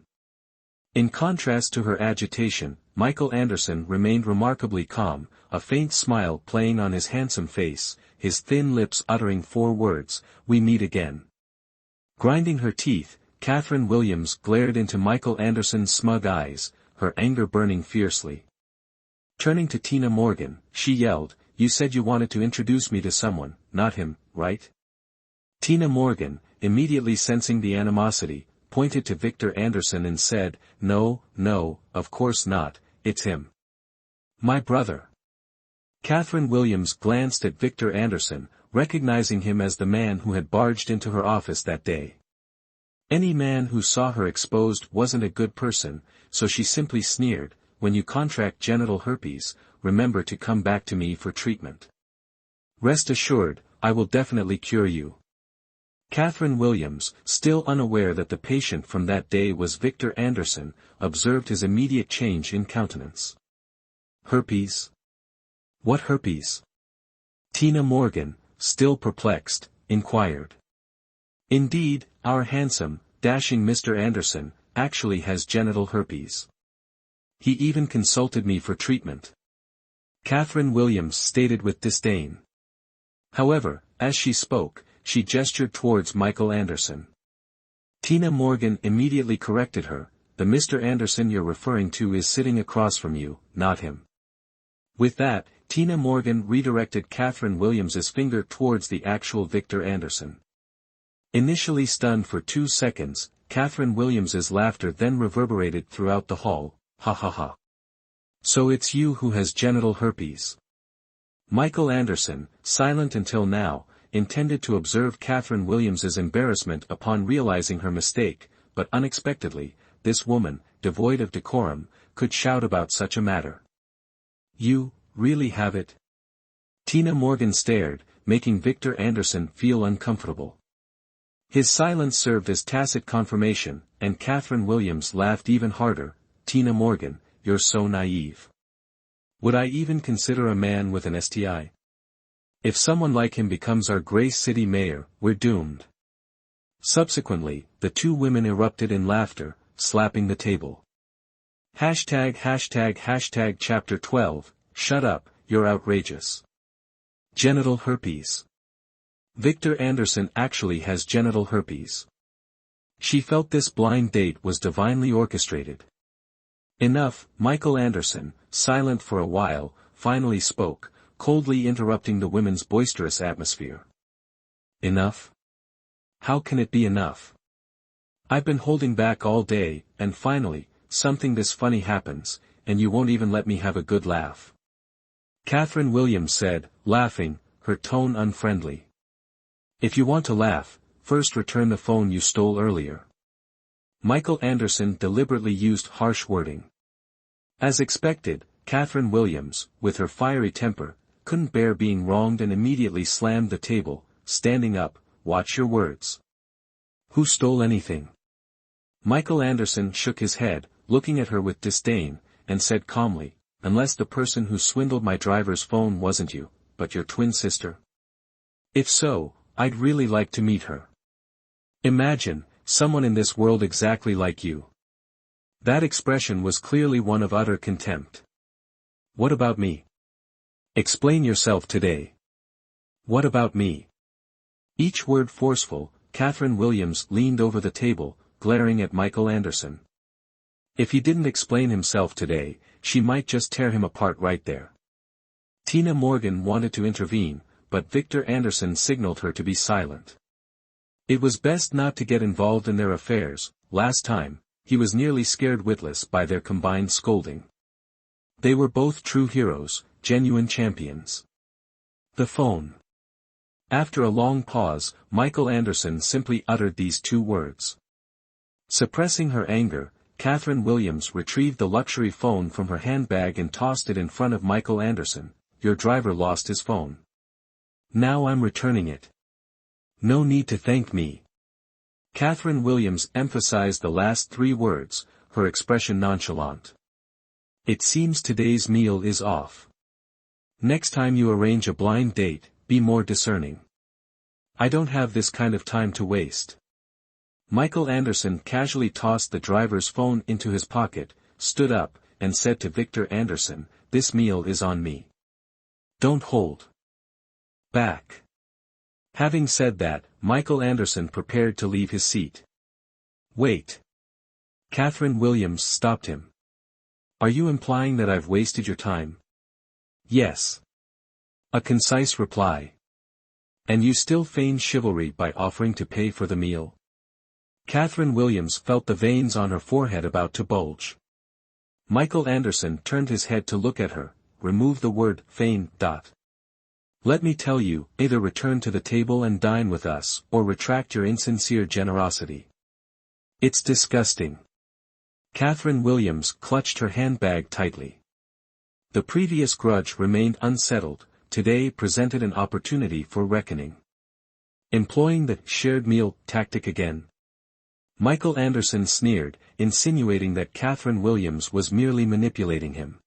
In contrast to her agitation, Michael Anderson remained remarkably calm, a faint smile playing on his handsome face, his thin lips uttering 4 words, "We meet again." Grinding her teeth, Catherine Williams glared into Michael Anderson's smug eyes, her anger burning fiercely. Turning to Tina Morgan, she yelled, "You said you wanted to introduce me to someone, not him, right?" Tina Morgan, immediately sensing the animosity, pointed to Victor Anderson and said, "No, no, of course not, it's him. My brother." Catherine Williams glanced at Victor Anderson, recognizing him as the man who had barged into her office that day. Any man who saw her exposed wasn't a good person, so she simply sneered, "When you contract genital herpes, remember to come back to me for treatment. Rest assured, I will definitely cure you." Catherine Williams, still unaware that the patient from that day was Victor Anderson, observed his immediate change in countenance. "Herpes? What herpes?" Tina Morgan, still perplexed, inquired. "Indeed, our handsome, dashing Mr. Anderson, actually has genital herpes. He even consulted me for treatment," Catherine Williams stated with disdain. However, as she spoke, she gestured towards Michael Anderson. Tina Morgan immediately corrected her, "The Mr. Anderson you're referring to is sitting across from you, not him." With that, Tina Morgan redirected Catherine Williams's finger towards the actual Victor Anderson. Initially stunned for 2 seconds, Catherine Williams's laughter then reverberated throughout the hall, "Ha ha ha. So it's you who has genital herpes." Michael Anderson, silent until now, intended to observe Catherine Williams's embarrassment upon realizing her mistake, but unexpectedly, this woman, devoid of decorum, could shout about such a matter. "You, really have it?" Tina Morgan stared, making Victor Anderson feel uncomfortable. His silence served as tacit confirmation, and Catherine Williams laughed even harder. "Tina Morgan, you're so naive. Would I even consider a man with an STI? If someone like him becomes our Grace City mayor, we're doomed." Subsequently, the two women erupted in laughter, slapping the table. ####Chapter 12, Shut up, you're outrageous. Genital herpes. Victor Anderson actually has genital herpes. She felt this blind date was divinely orchestrated. "Enough," Michael Anderson, silent for a while, finally spoke, coldly interrupting the women's boisterous atmosphere. "Enough? How can it be enough? I've been holding back all day, and finally, something this funny happens, and you won't even let me have a good laugh." Catherine Williams said, laughing, her tone unfriendly. "If you want to laugh, first return the phone you stole earlier." Michael Anderson deliberately used harsh wording. As expected, Catherine Williams, with her fiery temper, couldn't bear being wronged and immediately slammed the table, standing up, "Watch your words. Who stole anything?" Michael Anderson shook his head, looking at her with disdain, and said calmly, "Unless the person who swindled my driver's phone wasn't you, but your twin sister. If so, I'd really like to meet her. Imagine, someone in this world exactly like you." That expression was clearly one of utter contempt. "What about me? Explain yourself today. What about me?" Each word forceful, Catherine Williams leaned over the table, glaring at Michael Anderson. If he didn't explain himself today, she might just tear him apart right there. Tina Morgan wanted to intervene, but Victor Anderson signaled her to be silent. It was best not to get involved in their affairs. Last time, he was nearly scared witless by their combined scolding. They were both true heroes, genuine champions. The phone. After a long pause, Michael Anderson simply uttered these 2 words. Suppressing her anger, Catherine Williams retrieved the luxury phone from her handbag and tossed it in front of Michael Anderson. "Your driver lost his phone. Now I'm returning it. No need to thank me." Catherine Williams emphasized the last 3 words, her expression nonchalant. "It seems today's meal is off. Next time you arrange a blind date, be more discerning. I don't have this kind of time to waste." Michael Anderson casually tossed the driver's phone into his pocket, stood up, and said to Victor Anderson, "This meal is on me. Don't hold back." Having said that, Michael Anderson prepared to leave his seat. Wait. Catherine Williams stopped him. Are you implying that I've wasted your time? Yes. A concise reply. And you still feign chivalry by offering to pay for the meal? Catherine Williams felt the veins on her forehead about to bulge. Michael Anderson turned his head to look at her, remove the word feign. Let me tell you, either return to the table and dine with us, or retract your insincere generosity. It's disgusting. Catherine Williams clutched her handbag tightly. The previous grudge remained unsettled, today presented an opportunity for reckoning. Employing the shared meal tactic again. Michael Anderson sneered, insinuating that Catherine Williams was merely manipulating him.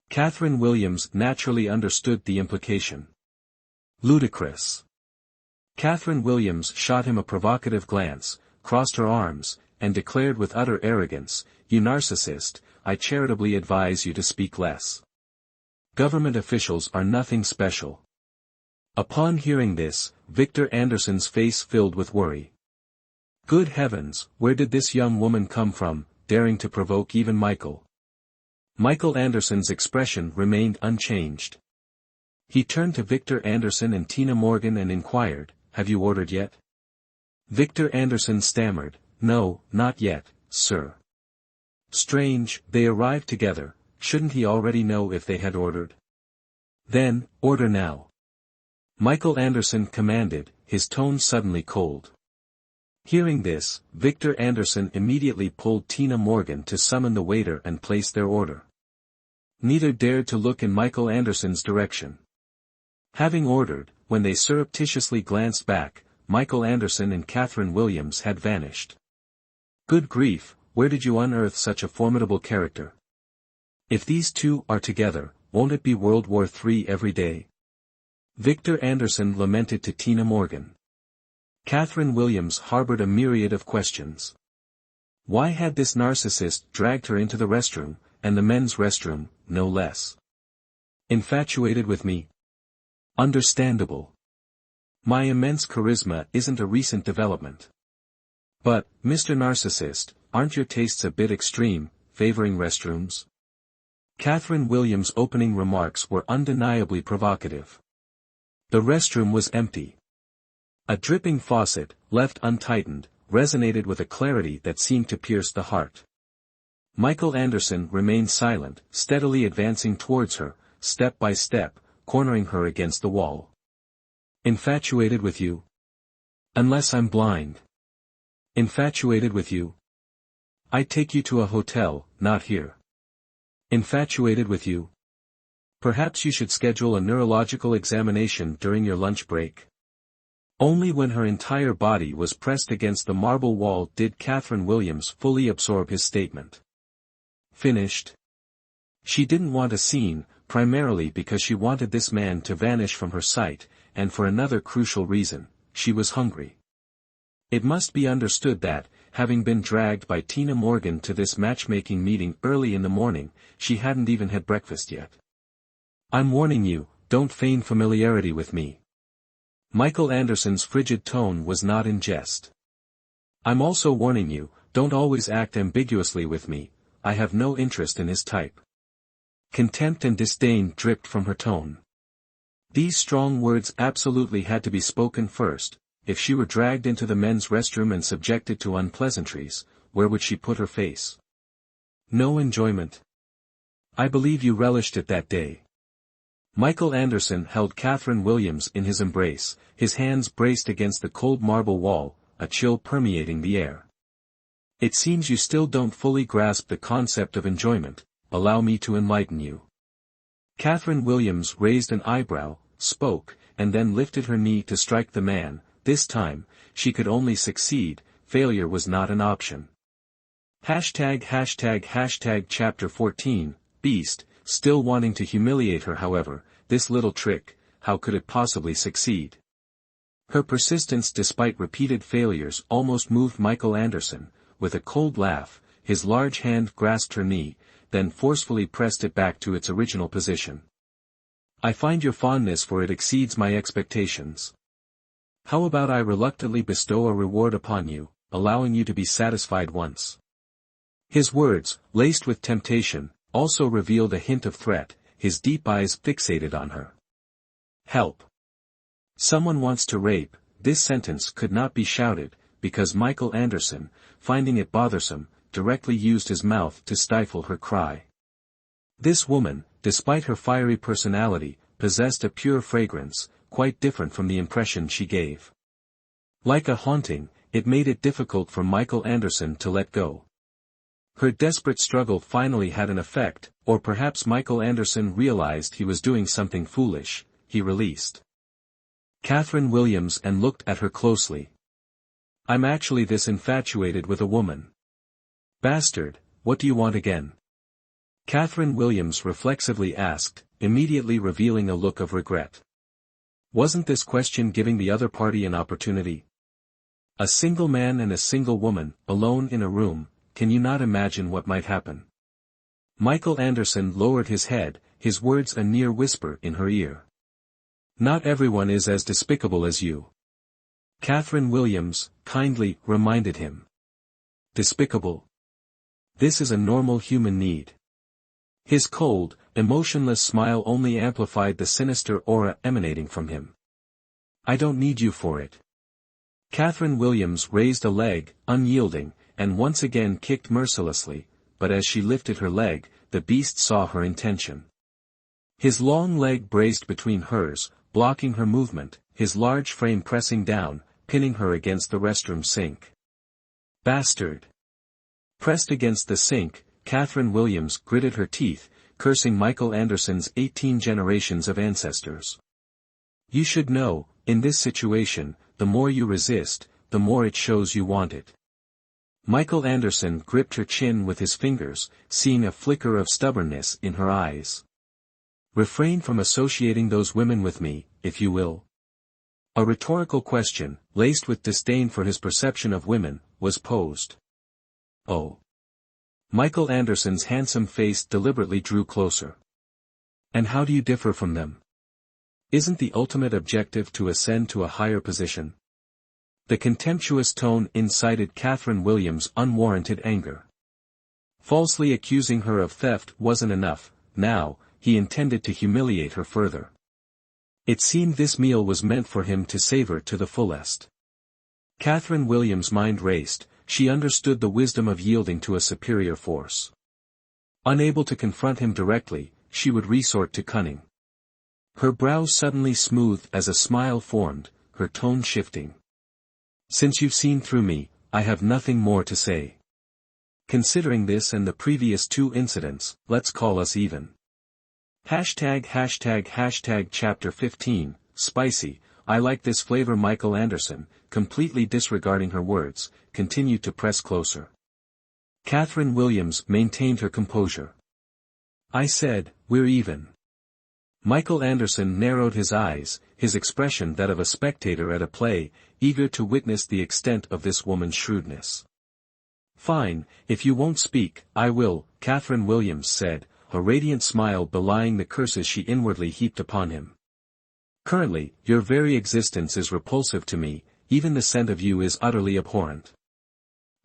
Catherine Williams naturally understood the implication. Ludicrous. Catherine Williams shot him a provocative glance, crossed her arms, and declared with utter arrogance, "You narcissist, I charitably advise you to speak less. Government officials are nothing special." Upon hearing this, Victor Anderson's face filled with worry. Good heavens, where did this young woman come from, daring to provoke even Michael? Michael Anderson's expression remained unchanged. He turned to Victor Anderson and Tina Morgan and inquired, "Have you ordered yet?" Victor Anderson stammered, "No, not yet, sir." Strange, they arrived together, shouldn't he already know if they had ordered? Then, order now. Michael Anderson commanded, his tone suddenly cold. Hearing this, Victor Anderson immediately pulled Tina Morgan to summon the waiter and place their order. Neither dared to look in Michael Anderson's direction. Having ordered, when they surreptitiously glanced back, Michael Anderson and Catherine Williams had vanished. Good grief, where did you unearth such a formidable character? If these two are together, won't it be World War III every day? Victor Anderson lamented to Tina Morgan. Catherine Williams harbored a myriad of questions. Why had this narcissist dragged her into the restroom, and the men's restroom, no less? Infatuated with me? Understandable. My immense charisma isn't a recent development. But, Mr. Narcissist, aren't your tastes a bit extreme, favoring restrooms? Catherine Williams' opening remarks were undeniably provocative. The restroom was empty. A dripping faucet, left untightened, resonated with a clarity that seemed to pierce the heart. Michael Anderson remained silent, steadily advancing towards her, step by step, cornering her against the wall. Infatuated with you? Unless I'm blind. Infatuated with you? I'd take you to a hotel, not here. Infatuated with you? Perhaps you should schedule a neurological examination during your lunch break. Only when her entire body was pressed against the marble wall did Catherine Williams fully absorb his statement. Finished? She didn't want a scene, primarily because she wanted this man to vanish from her sight, and for another crucial reason, she was hungry. It must be understood that, having been dragged by Tina Morgan to this matchmaking meeting early in the morning, she hadn't even had breakfast yet. I'm warning you, don't feign familiarity with me. Michael Anderson's frigid tone was not in jest. I'm also warning you, don't always act ambiguously with me, I have no interest in his type. Contempt and disdain dripped from her tone. These strong words absolutely had to be spoken first. If she were dragged into the men's restroom and subjected to unpleasantries, where would she put her face? No enjoyment. I believe you relished it that day. Michael Anderson held Catherine Williams in his embrace, his hands braced against the cold marble wall, a chill permeating the air. It seems you still don't fully grasp the concept of enjoyment, allow me to enlighten you. Catherine Williams raised an eyebrow, spoke, and then lifted her knee to strike the man. This time, she could only succeed, failure was not an option. Chapter 14, Beast, still wanting to humiliate her however, this little trick, how could it possibly succeed? Her persistence despite repeated failures almost moved Michael Anderson. With a cold laugh, his large hand grasped her knee, then forcefully pressed it back to its original position. I find your fondness for it exceeds my expectations. How about I reluctantly bestow a reward upon you, allowing you to be satisfied once. His words, laced with temptation, also revealed a hint of threat, his deep eyes fixated on her. Help! Someone wants to rape. This sentence could not be shouted, because Michael Anderson, finding it bothersome, directly used his mouth to stifle her cry. This woman, despite her fiery personality, possessed a pure fragrance, quite different from the impression she gave. Like a haunting, it made it difficult for Michael Anderson to let go. Her desperate struggle finally had an effect, or perhaps Michael Anderson realized he was doing something foolish. He released Catherine Williams and looked at her closely. I'm actually this infatuated with a woman. Bastard, what do you want again? Catherine Williams reflexively asked, immediately revealing a look of regret. Wasn't this question giving the other party an opportunity? A single man and a single woman, alone in a room, can you not imagine what might happen? Michael Anderson lowered his head, his words a near whisper in her ear. Not everyone is as despicable as you. Catherine Williams, kindly, reminded him. Despicable? This is a normal human need. His cold, emotionless smile only amplified the sinister aura emanating from him. I don't need you for it. Catherine Williams raised a leg, unyielding, and once again kicked mercilessly, but as she lifted her leg, the beast saw her intention. His long leg braced between hers, blocking her movement, his large frame pressing down, pinning her against the restroom sink. Bastard! Pressed against the sink, Catherine Williams gritted her teeth, cursing Michael Anderson's 18 generations of ancestors. You should know, in this situation, the more you resist, the more it shows you want it. Michael Anderson gripped her chin with his fingers, seeing a flicker of stubbornness in her eyes. Refrain from associating those women with me, if you will. A rhetorical question, laced with disdain for his perception of women, was posed. Oh. Michael Anderson's handsome face deliberately drew closer. And how do you differ from them? Isn't the ultimate objective to ascend to a higher position? The contemptuous tone incited Catherine Williams' unwarranted anger. Falsely accusing her of theft wasn't enough, now, he intended to humiliate her further. It seemed this meal was meant for him to savor to the fullest. Catherine Williams' mind raced, she understood the wisdom of yielding to a superior force. Unable to confront him directly, she would resort to cunning. Her brow suddenly smoothed as a smile formed, her tone shifting. Since you've seen through me, I have nothing more to say. Considering this and the previous 2 incidents, let's call us even. Chapter 15, Spicy, I like this flavor. Michael Anderson, completely disregarding her words, continued to press closer. Catherine Williams maintained her composure. I said, we're even. Michael Anderson narrowed his eyes, his expression that of a spectator at a play, eager to witness the extent of this woman's shrewdness. Fine, if you won't speak, I will, Catherine Williams said, a radiant smile belying the curses she inwardly heaped upon him. Currently, your very existence is repulsive to me, even the scent of you is utterly abhorrent.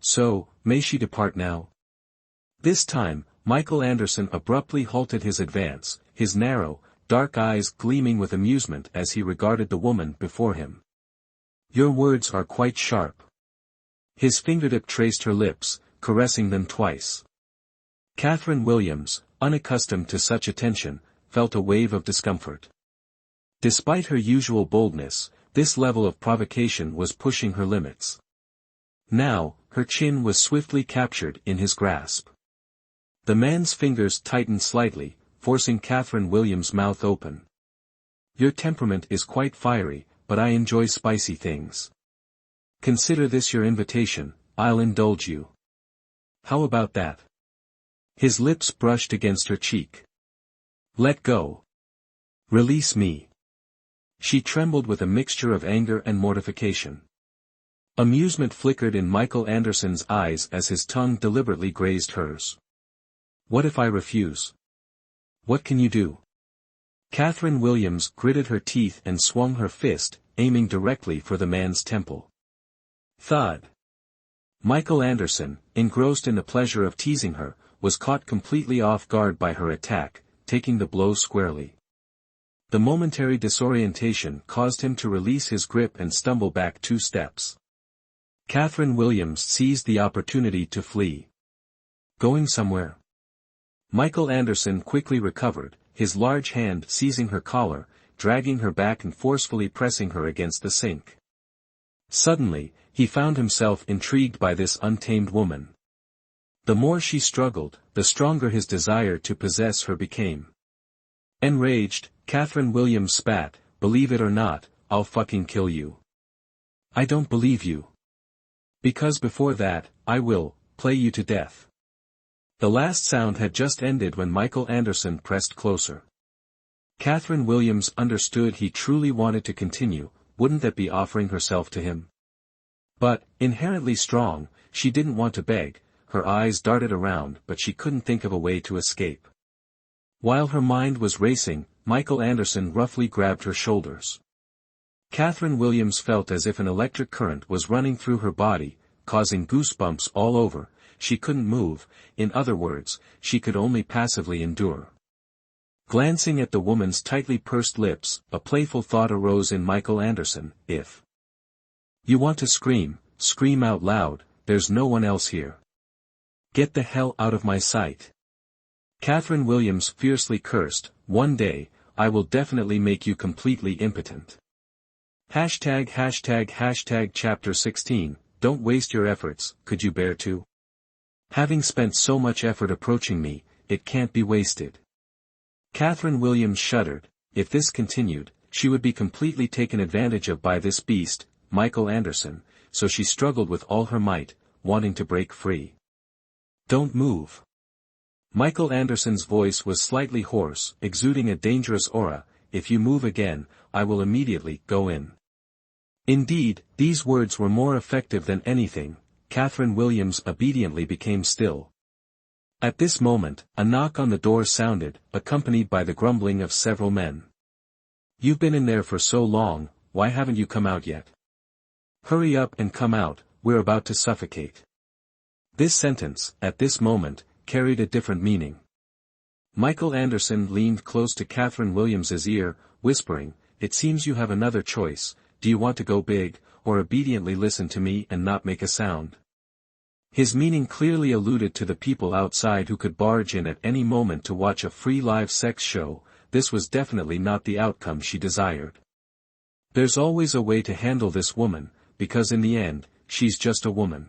So, may she depart now? This time, Michael Anderson abruptly halted his advance, his narrow, dark eyes gleaming with amusement as he regarded the woman before him. Your words are quite sharp. His fingertip traced her lips, caressing them twice. Catherine Williams, unaccustomed to such attention, felt a wave of discomfort. Despite her usual boldness, this level of provocation was pushing her limits. Now, her chin was swiftly captured in his grasp. The man's fingers tightened slightly, forcing Catherine Williams' mouth open. Your temperament is quite fiery, but I enjoy spicy things. Consider this your invitation, I'll indulge you. How about that? His lips brushed against her cheek. Let go. Release me. She trembled with a mixture of anger and mortification. Amusement flickered in Michael Anderson's eyes as his tongue deliberately grazed hers. What if I refuse? What can you do? Catherine Williams gritted her teeth and swung her fist, aiming directly for the man's temple. Thud. Michael Anderson, engrossed in the pleasure of teasing her, was caught completely off guard by her attack, taking the blow squarely. The momentary disorientation caused him to release his grip and stumble back 2 steps. Catherine Williams seized the opportunity to flee. Going somewhere? Michael Anderson quickly recovered, his large hand seizing her collar, dragging her back and forcefully pressing her against the sink. Suddenly, he found himself intrigued by this untamed woman. The more she struggled, the stronger his desire to possess her became. Enraged, Catherine Williams spat, "Believe it or not, I'll fucking kill you." "I don't believe you." "Because before that, I will play you to death." The last sound had just ended when Michael Anderson pressed closer. Catherine Williams understood he truly wanted to continue, wouldn't that be offering herself to him? But, inherently strong, she didn't want to beg, her eyes darted around but she couldn't think of a way to escape. While her mind was racing, Michael Anderson roughly grabbed her shoulders. Catherine Williams felt as if an electric current was running through her body, causing goosebumps all over. She couldn't move, in other words, she could only passively endure. Glancing at the woman's tightly pursed lips, a playful thought arose in Michael Anderson: if you want to scream, scream out loud, there's no one else here. Get the hell out of my sight. Catherine Williams fiercely cursed, "One day, I will definitely make you completely impotent." #### Chapter 16, Don't waste your efforts, could you bear to? Having spent so much effort approaching me, it can't be wasted. Catherine Williams shuddered. If this continued, she would be completely taken advantage of by this beast, Michael Anderson, so she struggled with all her might, wanting to break free. "Don't move." Michael Anderson's voice was slightly hoarse, exuding a dangerous aura. "If you move again, I will immediately go in." Indeed, these words were more effective than anything. Catherine Williams obediently became still. At this moment, a knock on the door sounded, accompanied by the grumbling of several men. "You've been in there for so long, why haven't you come out yet? Hurry up and come out, we're about to suffocate." This sentence, at this moment, carried a different meaning. Michael Anderson leaned close to Catherine Williams's ear, whispering, "It seems you have another choice. Do you want to go big, or obediently listen to me and not make a sound?" His meaning clearly alluded to the people outside who could barge in at any moment to watch a free live sex show. This was definitely not the outcome she desired. There's always a way to handle this woman, because in the end, she's just a woman.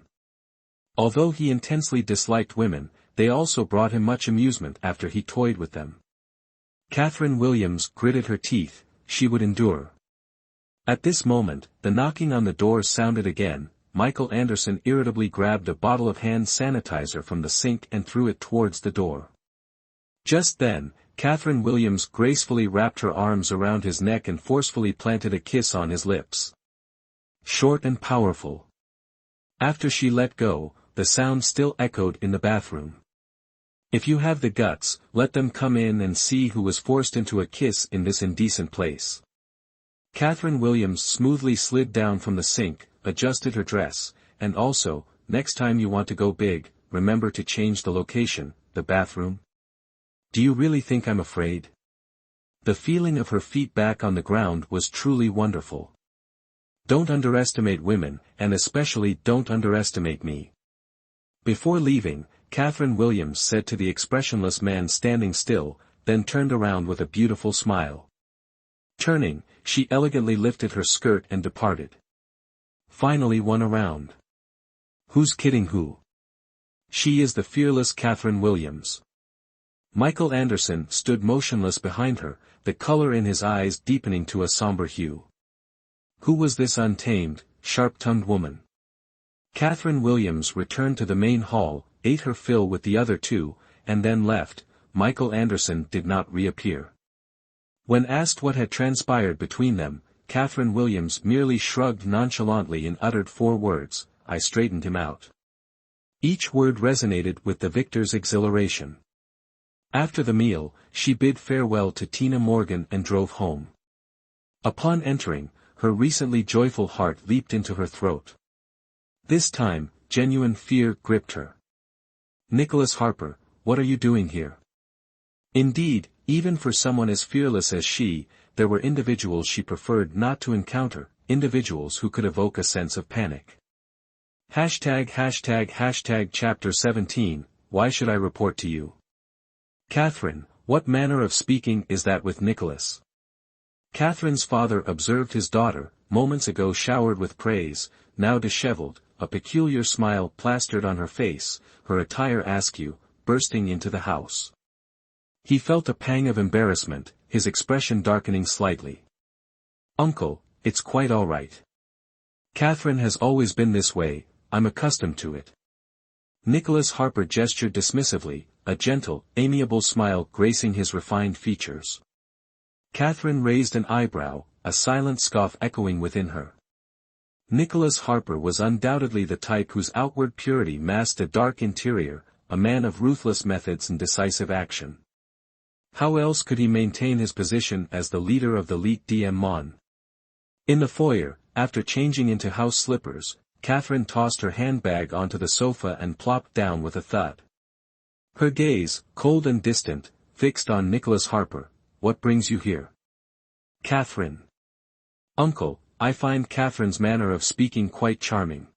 Although he intensely disliked women, they also brought him much amusement after he toyed with them. Catherine Williams gritted her teeth, she would endure. At this moment, the knocking on the door sounded again. Michael Anderson irritably grabbed a bottle of hand sanitizer from the sink and threw it towards the door. Just then, Catherine Williams gracefully wrapped her arms around his neck and forcefully planted a kiss on his lips. Short and powerful. After she let go, the sound still echoed in the bathroom. "If you have the guts, let them come in and see who was forced into a kiss in this indecent place." Catherine Williams smoothly slid down from the sink, adjusted her dress, and also, "Next time you want to go big, remember to change the location, the bathroom." "Do you really think I'm afraid?" The feeling of her feet back on the ground was truly wonderful. "Don't underestimate women, and especially don't underestimate me." Before leaving, Catherine Williams said to the expressionless man standing still, then turned around with a beautiful smile. Turning, she elegantly lifted her skirt and departed. Finally one around. Who's kidding who? She is the fearless Catherine Williams. Michael Anderson stood motionless behind her, the color in his eyes deepening to a somber hue. Who was this untamed, sharp-tongued woman? Catherine Williams returned to the main hall, ate her fill with the other two, and then left. Michael Anderson did not reappear. When asked what had transpired between them, Catherine Williams merely shrugged nonchalantly and uttered 4 words, "I straightened him out." Each word resonated with the victor's exhilaration. After the meal, she bid farewell to Tina Morgan and drove home. Upon entering, her recently joyful heart leaped into her throat. This time, genuine fear gripped her. Nicholas Harper, what are you doing here? Indeed, even for someone as fearless as she, there were individuals she preferred not to encounter, individuals who could evoke a sense of panic. Chapter 17, Why should I report to you? Catherine, what manner of speaking is that with Nicholas? Catherine's father observed his daughter, moments ago showered with praise, now disheveled, a peculiar smile plastered on her face, her attire askew, bursting into the house. He felt a pang of embarrassment, his expression darkening slightly. Uncle, it's quite all right. Catherine has always been this way, I'm accustomed to it. Nicholas Harper gestured dismissively, a gentle, amiable smile gracing his refined features. Catherine raised an eyebrow, a silent scoff echoing within her. Nicholas Harper was undoubtedly the type whose outward purity masked a dark interior, a man of ruthless methods and decisive action. How else could he maintain his position as the leader of the Lite Diem Mon? In the foyer, after changing into house slippers, Catherine tossed her handbag onto the sofa and plopped down with a thud. Her gaze, cold and distant, fixed on Nicholas Harper. What brings you here? Catherine. Uncle, I find Catherine's manner of speaking quite charming.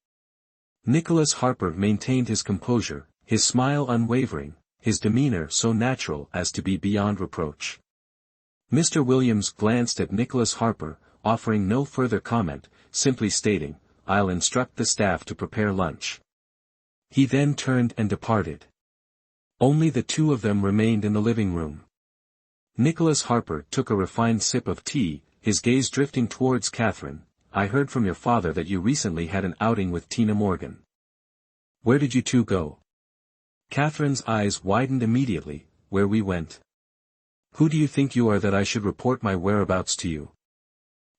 Nicholas Harper maintained his composure, his smile unwavering, his demeanor so natural as to be beyond reproach. Mr. Williams glanced at Nicholas Harper, offering no further comment, simply stating, I'll instruct the staff to prepare lunch. He then turned and departed. Only the two of them remained in the living room. Nicholas Harper took a refined sip of tea, his gaze drifting towards Catherine. I heard from your father that you recently had an outing with Tina Morgan. Where did you two go? Catherine's eyes widened immediately. Where we went. Who do you think you are that I should report my whereabouts to you?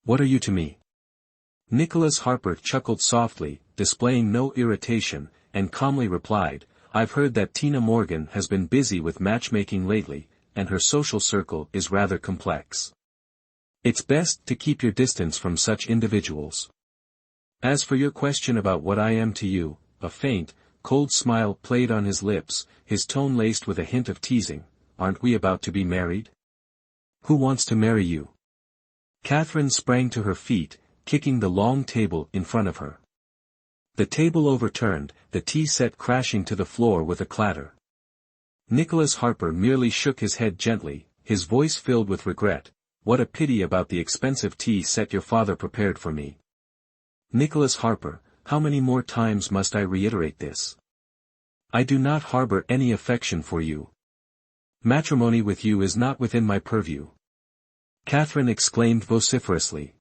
What are you to me? Nicholas Harper chuckled softly, displaying no irritation, and calmly replied, I've heard that Tina Morgan has been busy with matchmaking lately, and her social circle is rather complex. It's best to keep your distance from such individuals. As for your question about what I am to you, a faint, cold smile played on his lips, his tone laced with a hint of teasing. Aren't we about to be married? Who wants to marry you? Catherine sprang to her feet, kicking the long table in front of her. The table overturned, the tea set crashing to the floor with a clatter. Nicholas Harper merely shook his head gently, his voice filled with regret. What a pity about the expensive tea set your father prepared for me. Nicholas Harper, how many more times must I reiterate this? I do not harbor any affection for you. Matrimony with you is not within my purview. Catherine exclaimed vociferously.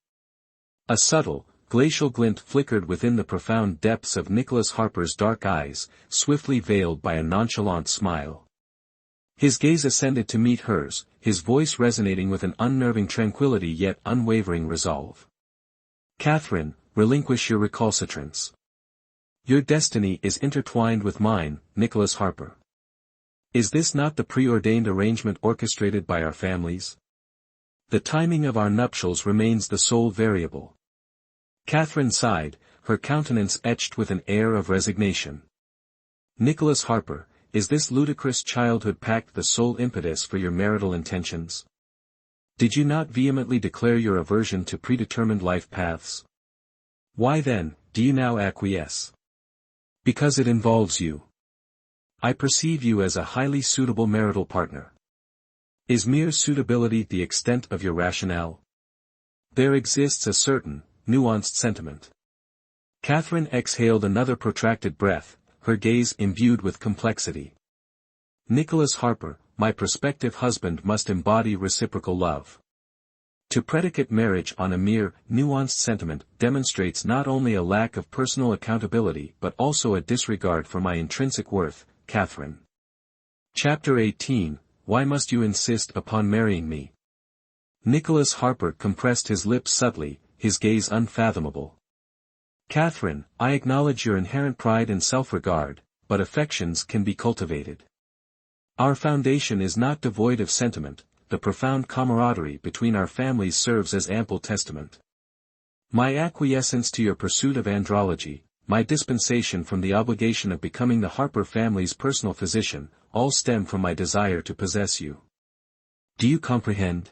A subtle, glacial glint flickered within the profound depths of Nicholas Harper's dark eyes, swiftly veiled by a nonchalant smile. His gaze ascended to meet hers, his voice resonating with an unnerving tranquility yet unwavering resolve. Catherine, relinquish your recalcitrance. Your destiny is intertwined with mine, Nicholas Harper. Is this not the preordained arrangement orchestrated by our families? The timing of our nuptials remains the sole variable. Catherine sighed, her countenance etched with an air of resignation. Nicholas Harper, is this ludicrous childhood pact the sole impetus for your marital intentions? Did you not vehemently declare your aversion to predetermined life paths? Why then, do you now acquiesce? Because it involves you. I perceive you as a highly suitable marital partner. Is mere suitability the extent of your rationale? There exists a certain, nuanced sentiment. Catherine exhaled another protracted breath, her gaze imbued with complexity. Nicholas Harper, my prospective husband must embody reciprocal love. To predicate marriage on a mere, nuanced sentiment demonstrates not only a lack of personal accountability but also a disregard for my intrinsic worth, Catherine. Chapter 18, Why must you insist upon marrying me? Nicholas Harper compressed his lips subtly, his gaze unfathomable. Catherine, I acknowledge your inherent pride and self-regard, but affections can be cultivated. Our foundation is not devoid of sentiment, the profound camaraderie between our families serves as ample testament. My acquiescence to your pursuit of andrology, my dispensation from the obligation of becoming the Harper family's personal physician, all stem from my desire to possess you. Do you comprehend?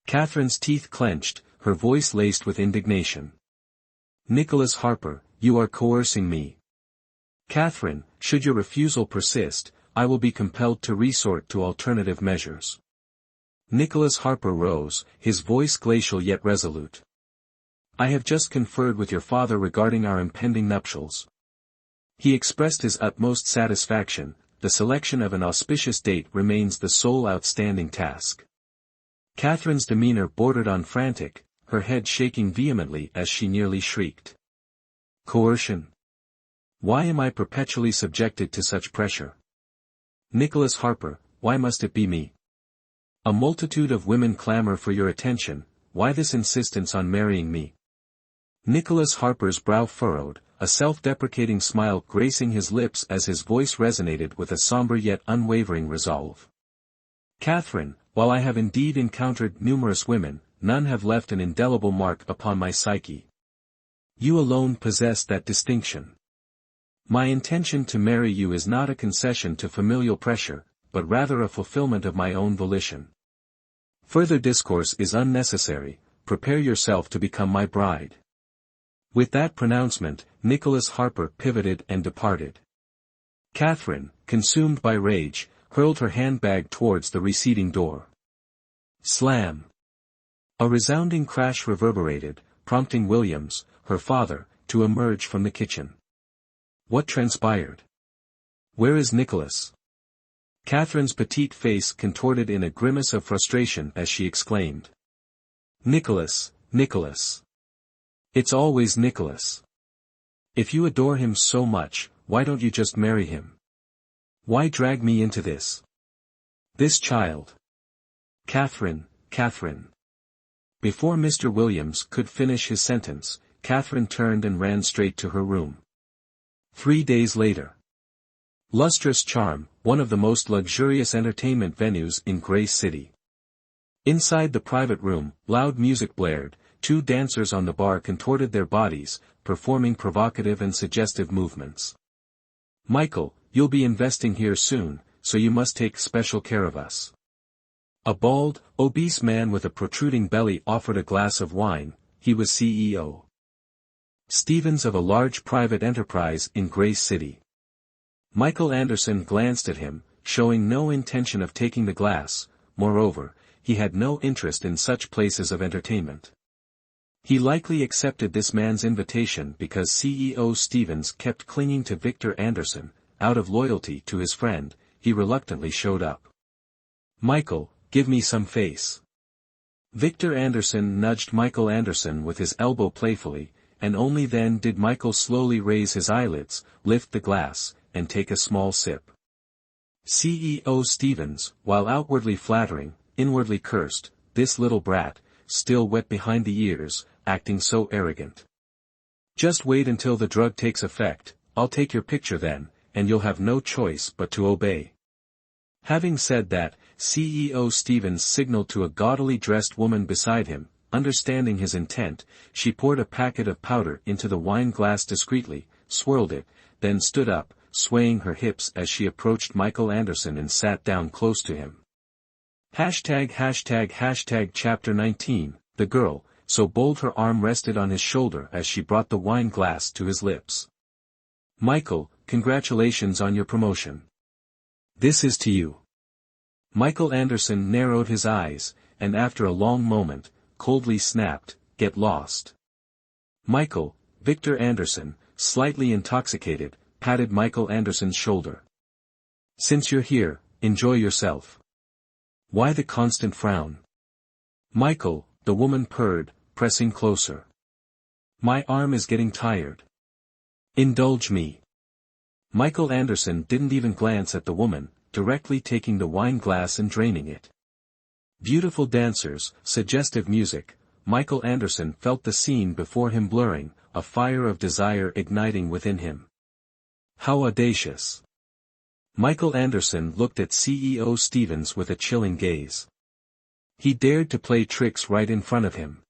Catherine's teeth clenched, her voice laced with indignation. Nicholas Harper, you are coercing me. Catherine, should your refusal persist, I will be compelled to resort to alternative measures. Nicholas Harper rose, his voice glacial yet resolute. I have just conferred with your father regarding our impending nuptials. He expressed his utmost satisfaction. The selection of an auspicious date remains the sole outstanding task. Catherine's demeanor bordered on frantic, her head shaking vehemently as she nearly shrieked. Coercion? Why am I perpetually subjected to such pressure? Nicholas Harper, why must it be me? A multitude of women clamor for your attention, why this insistence on marrying me? Nicholas Harper's brow furrowed, a self-deprecating smile gracing his lips as his voice resonated with a somber yet unwavering resolve. Catherine, while I have indeed encountered numerous women, none have left an indelible mark upon my psyche. You alone possess that distinction. My intention to marry you is not a concession to familial pressure, but rather a fulfillment of my own volition. Further discourse is unnecessary, prepare yourself to become my bride. With that pronouncement, Nicholas Harper pivoted and departed. Catherine, consumed by rage, hurled her handbag towards the receding door. Slam! A resounding crash reverberated, prompting Williams, her father, to emerge from the kitchen. What transpired? Where is Nicholas? Catherine's petite face contorted in a grimace of frustration as she exclaimed. Nicholas, Nicholas. It's always Nicholas. If you adore him so much, why don't you just marry him? Why drag me into this? This child. Catherine, Catherine. Before Mr. Williams could finish his sentence, Catherine turned and ran straight to her room. 3 days later. Lustrous Charm, one of the most luxurious entertainment venues in Grace City. Inside the private room, loud music blared, 2 dancers on the bar contorted their bodies, performing provocative and suggestive movements. Michael, you'll be investing here soon, so you must take special care of us. A bald, obese man with a protruding belly offered a glass of wine. He was CEO Stevens of a large private enterprise in Grace City. Michael Anderson glanced at him, showing no intention of taking the glass. Moreover, he had no interest in such places of entertainment. He likely accepted this man's invitation because CEO Stevens kept clinging to Victor Anderson. Out of loyalty to his friend, he reluctantly showed up. Michael, give me some face. Victor Anderson nudged Michael Anderson with his elbow playfully, and only then did Michael slowly raise his eyelids, lift the glass, and take a small sip. CEO Stevens, while outwardly flattering, inwardly cursed, this little brat, still wet behind the ears, acting so arrogant. Just wait until the drug takes effect, I'll take your picture then, and you'll have no choice but to obey. Having said that, CEO Stevens signaled to a gaudily dressed woman beside him. Understanding his intent, she poured a packet of powder into the wine glass discreetly, swirled it, then stood up, swaying her hips as she approached Michael Anderson and sat down close to him. ####Chapter 19, the girl, so bold her arm rested on his shoulder as she brought the wine glass to his lips. Michael, congratulations on your promotion. This is to you. Michael Anderson narrowed his eyes, and after a long moment, coldly snapped, get lost. Michael, Victor Anderson, slightly intoxicated, patted Michael Anderson's shoulder. Since you're here, enjoy yourself. Why the constant frown? Michael, the woman purred, pressing closer. My arm is getting tired. Indulge me. Michael Anderson didn't even glance at the woman, directly taking the wine glass and draining it. Beautiful dancers, suggestive music, Michael Anderson felt the scene before him blurring, a fire of desire igniting within him. How audacious. Michael Anderson looked at CEO Stevens with a chilling gaze. He dared to play tricks right in front of him.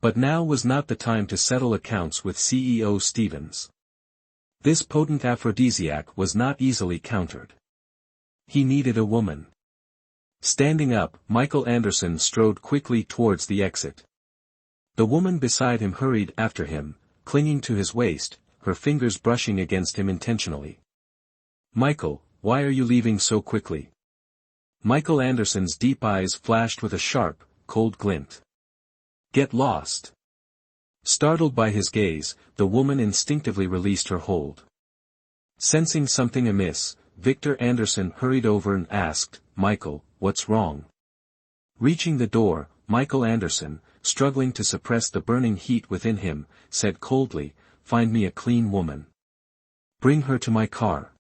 But now was not the time to settle accounts with CEO Stevens. This potent aphrodisiac was not easily countered. He needed a woman. Standing up, Michael Anderson strode quickly towards the exit. The woman beside him hurried after him, clinging to his waist, her fingers brushing against him intentionally. "Michael, why are you leaving so quickly?" Michael Anderson's deep eyes flashed with a sharp, cold glint. "Get lost." Startled by his gaze, the woman instinctively released her hold. Sensing something amiss, Victor Anderson hurried over and asked, "Michael, what's wrong?" Reaching the door, Michael Anderson, struggling to suppress the burning heat within him, said coldly, "Find me a clean woman. Bring her to my car.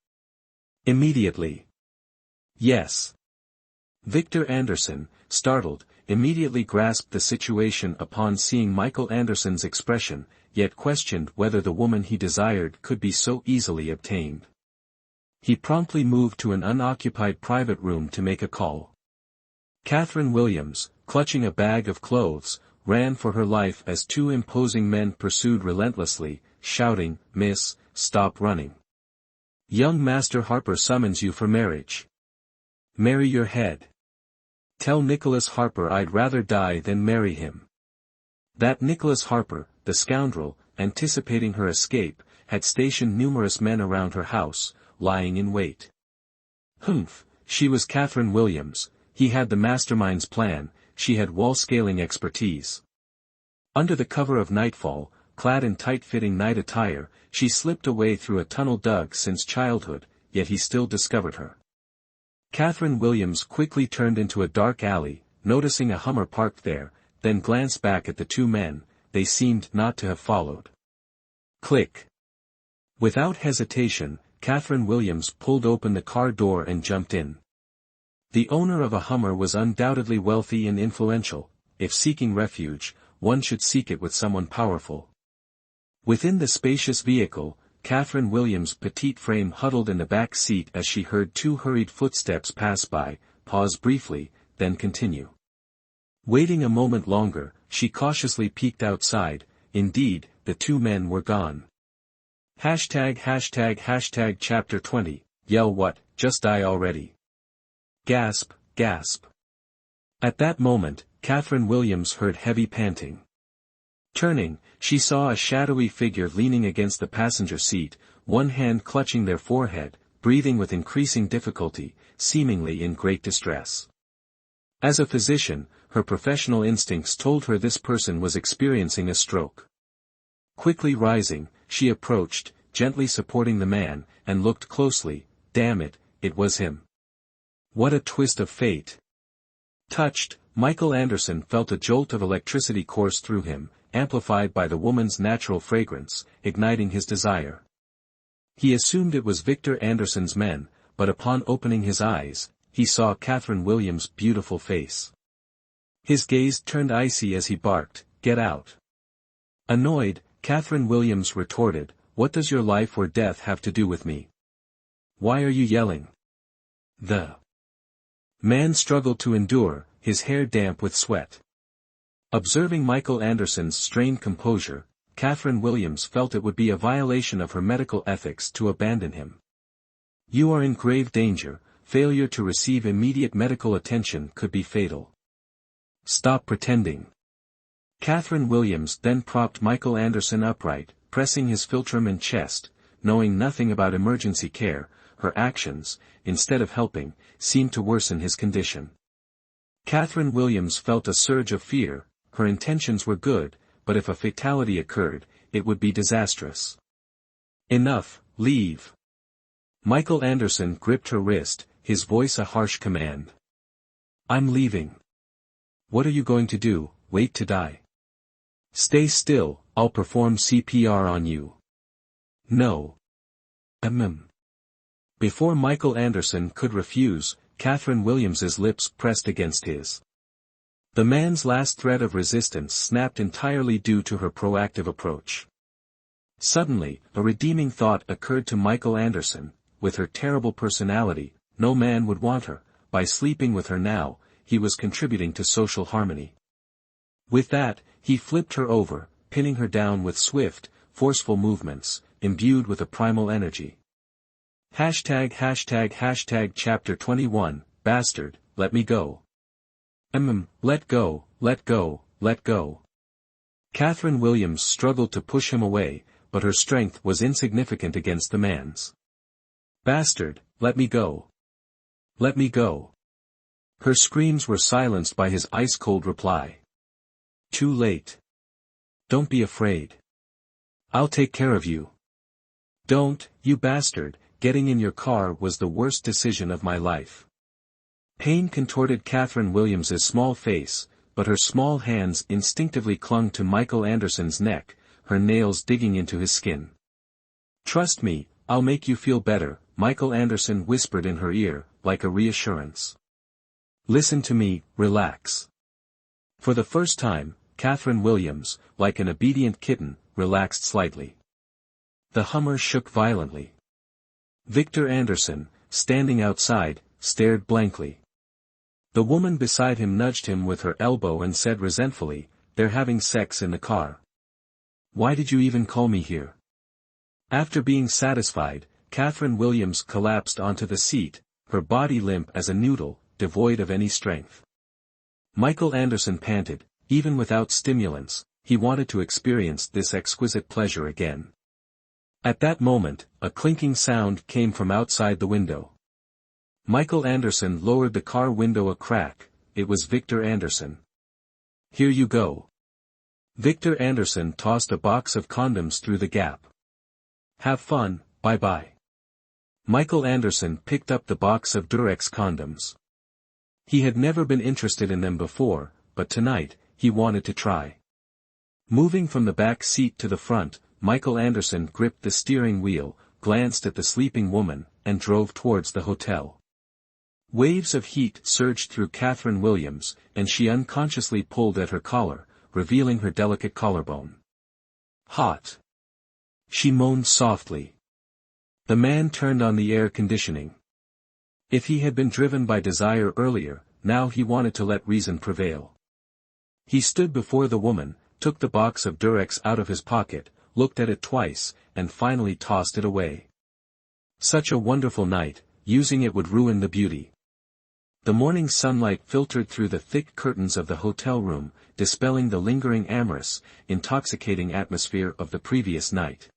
Immediately." "Yes." Victor Anderson, startled, immediately grasped the situation upon seeing Michael Anderson's expression, yet questioned whether the woman he desired could be so easily obtained. He promptly moved to an unoccupied private room to make a call. Catherine Williams, clutching a bag of clothes, ran for her life as two imposing men pursued relentlessly, shouting, "Miss, stop running. Young Master Harper summons you for marriage. Marry your head. Tell Nicholas Harper I'd rather die than marry him." That Nicholas Harper, the scoundrel, anticipating her escape, had stationed numerous men around her house, lying in wait. Humph, she was Catherine Williams, he had the mastermind's plan, she had wall-scaling expertise. Under the cover of nightfall, clad in tight-fitting night attire, she slipped away through a tunnel dug since childhood, yet he still discovered her. Catherine Williams quickly turned into a dark alley, noticing a Hummer parked there, then glanced back at the two men, they seemed not to have followed. Click. Without hesitation, Catherine Williams pulled open the car door and jumped in. The owner of a Hummer was undoubtedly wealthy and influential. If seeking refuge, one should seek it with someone powerful. Within the spacious vehicle, Catherine Williams' petite frame huddled in the back seat as she heard two hurried footsteps pass by, pause briefly, then continue. Waiting a moment longer, she cautiously peeked outside. Indeed, the two men were gone. #### Chapter 20, Yell what, just die already. Gasp, gasp. At that moment, Catherine Williams heard heavy panting. Turning, she saw a shadowy figure leaning against the passenger seat, one hand clutching their forehead, breathing with increasing difficulty, seemingly in great distress. As a physician, her professional instincts told her this person was experiencing a stroke. Quickly rising, she approached, gently supporting the man, and looked closely. Damn it, it was him. What a twist of fate. Touched, Michael Anderson felt a jolt of electricity course through him, amplified by the woman's natural fragrance, igniting his desire. He assumed it was Victor Anderson's men, but upon opening his eyes, he saw Catherine Williams' beautiful face. His gaze turned icy as he barked, "Get out." Annoyed, Catherine Williams retorted, "What does your life or death have to do with me? Why are you yelling?" The man struggled to endure, his hair damp with sweat. Observing Michael Anderson's strained composure, Catherine Williams felt it would be a violation of her medical ethics to abandon him. "You are in grave danger, failure to receive immediate medical attention could be fatal. Stop pretending." Catherine Williams then propped Michael Anderson upright, pressing his philtrum and chest. Knowing nothing about emergency care, her actions, instead of helping, seemed to worsen his condition. Catherine Williams felt a surge of fear. Her intentions were good, but if a fatality occurred, it would be disastrous. "Enough, leave." Michael Anderson gripped her wrist, his voice a harsh command. "I'm leaving." "What are you going to do, wait to die?" "Stay still, I'll perform CPR on you." "No." Before Michael Anderson could refuse, Catherine Williams's lips pressed against his. The man's last thread of resistance snapped entirely due to her proactive approach. Suddenly, a redeeming thought occurred to Michael Anderson. With her terrible personality, no man would want her. By sleeping with her now, he was contributing to social harmony. With that, he flipped her over, pinning her down with swift, forceful movements, imbued with a primal energy. #### Chapter 21, Bastard, Let Me Go. Let go, let go, let go. Catherine Williams struggled to push him away, but her strength was insignificant against the man's. Bastard, let me go. Let me go. Her screams were silenced by his ice-cold reply. Too late. Don't be afraid. I'll take care of you. Don't, you bastard, getting in your car was the worst decision of my life. Pain contorted Catherine Williams's small face, but her small hands instinctively clung to Michael Anderson's neck, her nails digging into his skin. Trust me, I'll make you feel better, Michael Anderson whispered in her ear, like a reassurance. Listen to me, relax. For the first time, Catherine Williams, like an obedient kitten, relaxed slightly. The Hummer shook violently. Victor Anderson, standing outside, stared blankly. The woman beside him nudged him with her elbow and said resentfully, "They're having sex in the car. Why did you even call me here?" After being satisfied, Catherine Williams collapsed onto the seat, her body limp as a noodle, devoid of any strength. Michael Anderson panted, even without stimulants, he wanted to experience this exquisite pleasure again. At that moment, a clinking sound came from outside the window. Michael Anderson lowered the car window a crack. It was Victor Anderson. Here you go. Victor Anderson tossed a box of condoms through the gap. Have fun, bye-bye. Michael Anderson picked up the box of Durex condoms. He had never been interested in them before, but tonight, he wanted to try. Moving from the back seat to the front, Michael Anderson gripped the steering wheel, glanced at the sleeping woman, and drove towards the hotel. Waves of heat surged through Catherine Williams, and she unconsciously pulled at her collar, revealing her delicate collarbone. Hot. She moaned softly. The man turned on the air conditioning. If he had been driven by desire earlier, now he wanted to let reason prevail. He stood before the woman, took the box of Durex out of his pocket, looked at it twice, and finally tossed it away. Such a wonderful night, using it would ruin the beauty. The morning sunlight filtered through the thick curtains of the hotel room, dispelling the lingering amorous, intoxicating atmosphere of the previous night.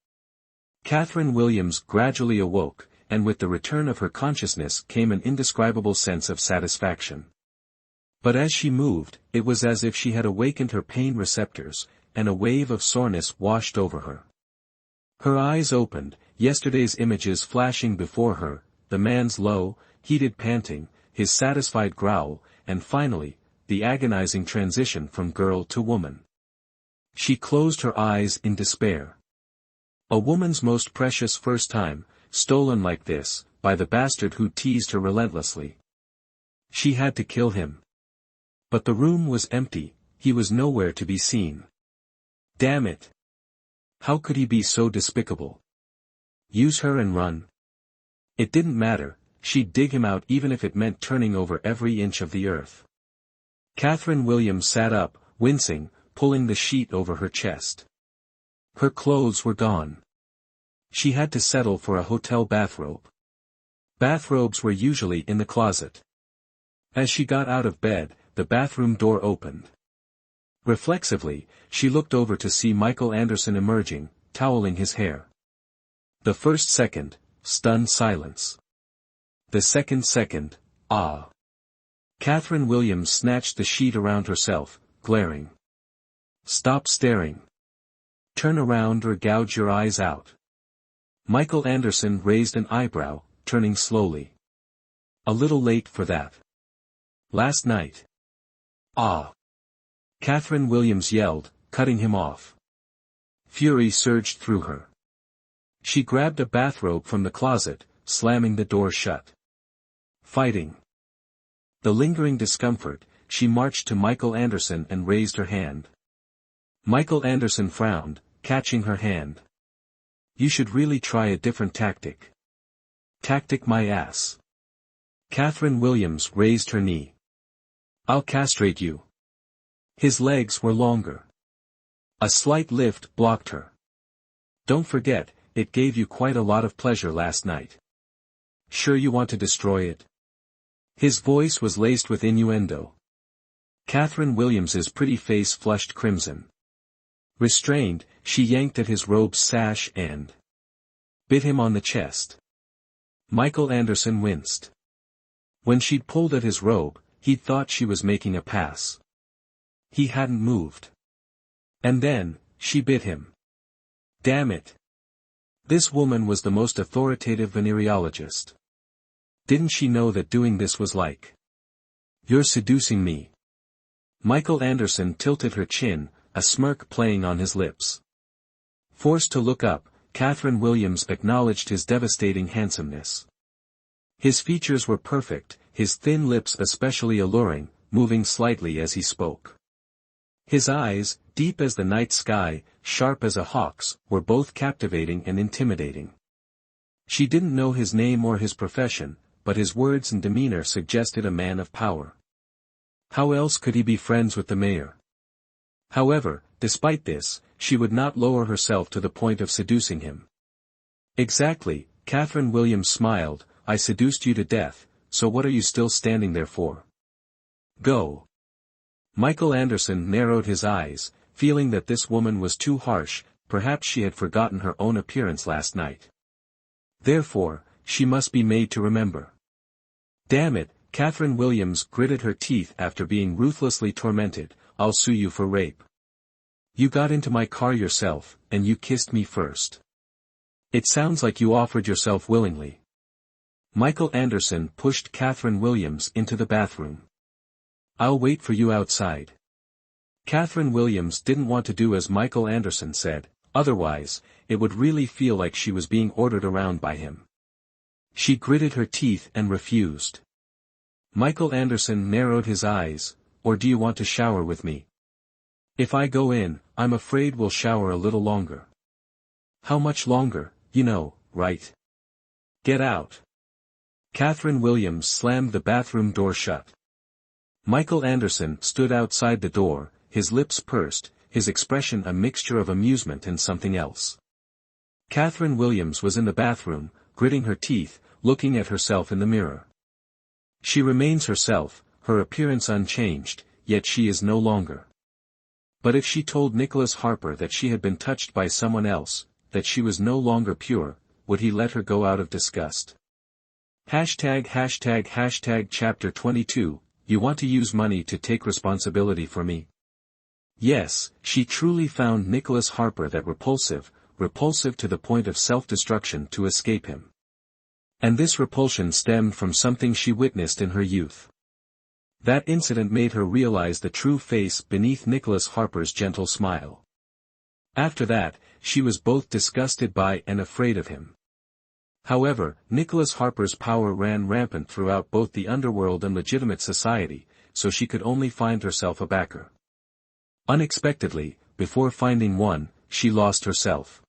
Catherine Williams gradually awoke, and with the return of her consciousness came an indescribable sense of satisfaction. But as she moved, it was as if she had awakened her pain receptors, and a wave of soreness washed over her. Her eyes opened, yesterday's images flashing before her, the man's low, heated panting, his satisfied growl, and finally, the agonizing transition from girl to woman. She closed her eyes in despair. A woman's most precious first time, stolen like this, by the bastard who teased her relentlessly. She had to kill him. But the room was empty, he was nowhere to be seen. Damn it! How could he be so despicable? Use her and run? It didn't matter, she'd dig him out even if it meant turning over every inch of the earth. Catherine Williams sat up, wincing, pulling the sheet over her chest. Her clothes were gone. She had to settle for a hotel bathrobe. Bathrobes were usually in the closet. As she got out of bed, the bathroom door opened. Reflexively, she looked over to see Michael Anderson emerging, toweling his hair. The first second, stunned silence. The second, ah. Catherine Williams snatched the sheet around herself, glaring. Stop staring. Turn around or gouge your eyes out. Michael Anderson raised an eyebrow, turning slowly. A little late for that. Last night. Ah. Catherine Williams yelled, cutting him off. Fury surged through her. She grabbed a bathrobe from the closet, slamming the door shut. Fighting. The lingering discomfort, she marched to Michael Anderson and raised her hand. Michael Anderson frowned, catching her hand. You should really try a different tactic. Tactic my ass. Catherine Williams raised her knee. I'll castrate you. His legs were longer. A slight lift blocked her. Don't forget, it gave you quite a lot of pleasure last night. Sure you want to destroy it? His voice was laced with innuendo. Catherine Williams's pretty face flushed crimson. Restrained, she yanked at his robe's sash and bit him on the chest. Michael Anderson winced. When she'd pulled at his robe, he'd thought she was making a pass. He hadn't moved. And then, she bit him. Damn it. This woman was the most authoritative venereologist. Didn't she know that doing this was like? You're seducing me. Michael Anderson tilted her chin, a smirk playing on his lips. Forced to look up, Catherine Williams acknowledged his devastating handsomeness. His features were perfect, his thin lips especially alluring, moving slightly as he spoke. His eyes, deep as the night sky, sharp as a hawk's, were both captivating and intimidating. She didn't know his name or his profession, but his words and demeanor suggested a man of power. How else could he be friends with the mayor? However, despite this, she would not lower herself to the point of seducing him. Exactly, Catherine Williams smiled, I seduced you to death, so what are you still standing there for? Go. Michael Anderson narrowed his eyes, feeling that this woman was too harsh, perhaps she had forgotten her own appearance last night. Therefore, she must be made to remember. Damn it, Catherine Williams gritted her teeth after being ruthlessly tormented, I'll sue you for rape. You got into my car yourself, and you kissed me first. It sounds like you offered yourself willingly. Michael Anderson pushed Catherine Williams into the bathroom. I'll wait for you outside. Catherine Williams didn't want to do as Michael Anderson said, otherwise, it would really feel like she was being ordered around by him. She gritted her teeth and refused. Michael Anderson narrowed his eyes, or do you want to shower with me? If I go in, I'm afraid we'll shower a little longer. How much longer, you know, right? Get out. Catherine Williams slammed the bathroom door shut. Michael Anderson stood outside the door, his lips pursed, his expression a mixture of amusement and something else. Catherine Williams was in the bathroom, gritting her teeth, looking at herself in the mirror. She remains herself, her appearance unchanged, yet she is no longer. But if she told Nicholas Harper that she had been touched by someone else, that she was no longer pure, would he let her go out of disgust? Chapter 22, You want to use money to take responsibility for me? Yes, she truly found Nicholas Harper that repulsive to the point of self-destruction to escape him. And this repulsion stemmed from something she witnessed in her youth. That incident made her realize the true face beneath Nicholas Harper's gentle smile. After that, she was both disgusted by and afraid of him. However, Nicholas Harper's power ran rampant throughout both the underworld and legitimate society, so she could only find herself a backer. Unexpectedly, before finding one, she lost herself.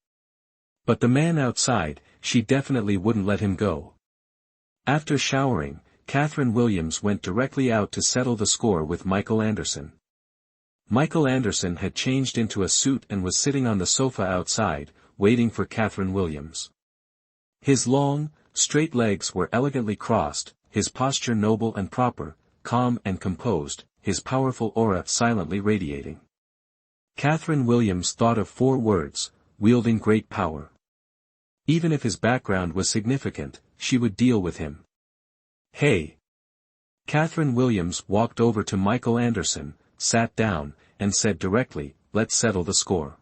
But the man outside, she definitely wouldn't let him go. After showering, Catherine Williams went directly out to settle the score with Michael Anderson. Michael Anderson had changed into a suit and was sitting on the sofa outside, waiting for Catherine Williams. His long, straight legs were elegantly crossed, his posture noble and proper, calm and composed, his powerful aura silently radiating. Catherine Williams thought of 4 words, wielding great power. Even if his background was significant, she would deal with him. Hey! Catherine Williams walked over to Michael Anderson, sat down, and said directly, let's settle the score.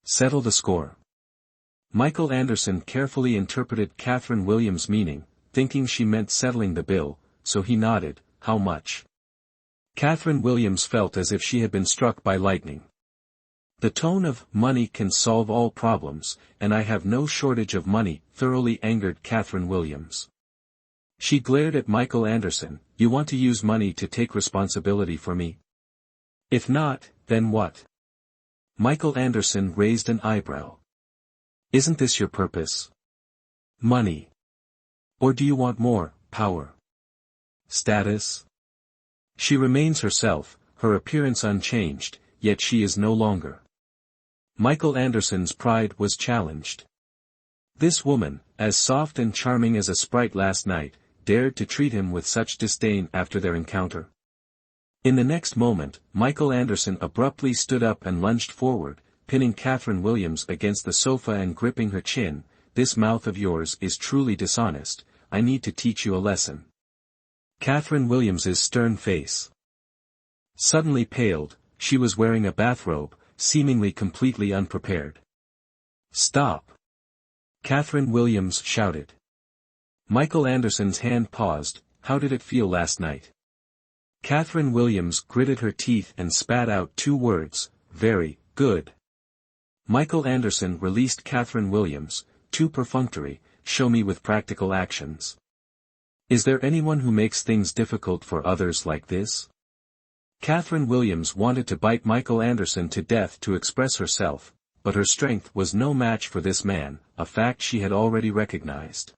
Settle the score. Michael Anderson carefully interpreted Catherine Williams' meaning, thinking she meant settling the bill, so he nodded, how much? Catherine Williams felt as if she had been struck by lightning. The tone of, money can solve all problems, and I have no shortage of money, thoroughly angered Catherine Williams. She glared at Michael Anderson, you want to use money to take responsibility for me? If not, then what? Michael Anderson raised an eyebrow. Isn't this your purpose? Money. Or do you want more, power? Status? She remains herself, her appearance unchanged, yet she is no longer. Michael Anderson's pride was challenged. This woman, as soft and charming as a sprite last night, dared to treat him with such disdain after their encounter. In the next moment, Michael Anderson abruptly stood up and lunged forward, pinning Catherine Williams against the sofa and gripping her chin. "This mouth of yours is truly dishonest, I need to teach you a lesson." Catherine Williams's stern face suddenly paled. She was wearing a bathrobe, seemingly completely unprepared. "Stop!" Catherine Williams shouted. Michael Anderson's hand paused. "How did it feel last night?" Catherine Williams gritted her teeth and spat out 2 words, "Very good." Michael Anderson released Catherine Williams, too perfunctory, "Show me with practical actions. Is there anyone who makes things difficult for others like this?" Catherine Williams wanted to bite Michael Anderson to death to express herself, but her strength was no match for this man, a fact she had already recognized.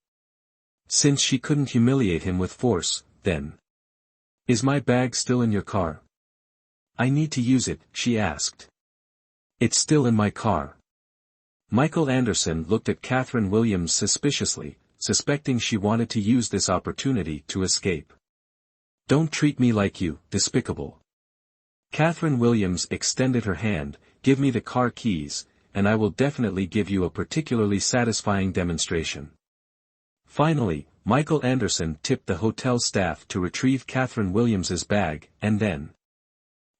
Since she couldn't humiliate him with force, then. "Is my bag still in your car?" "I need to use it," she asked. "It's still in my car." Michael Anderson looked at Catherine Williams suspiciously, suspecting she wanted to use this opportunity to escape. "Don't treat me like you, despicable." Catherine Williams extended her hand. "Give me the car keys, and I will definitely give you a particularly satisfying demonstration." Finally, Michael Anderson tipped the hotel staff to retrieve Catherine Williams's bag, and then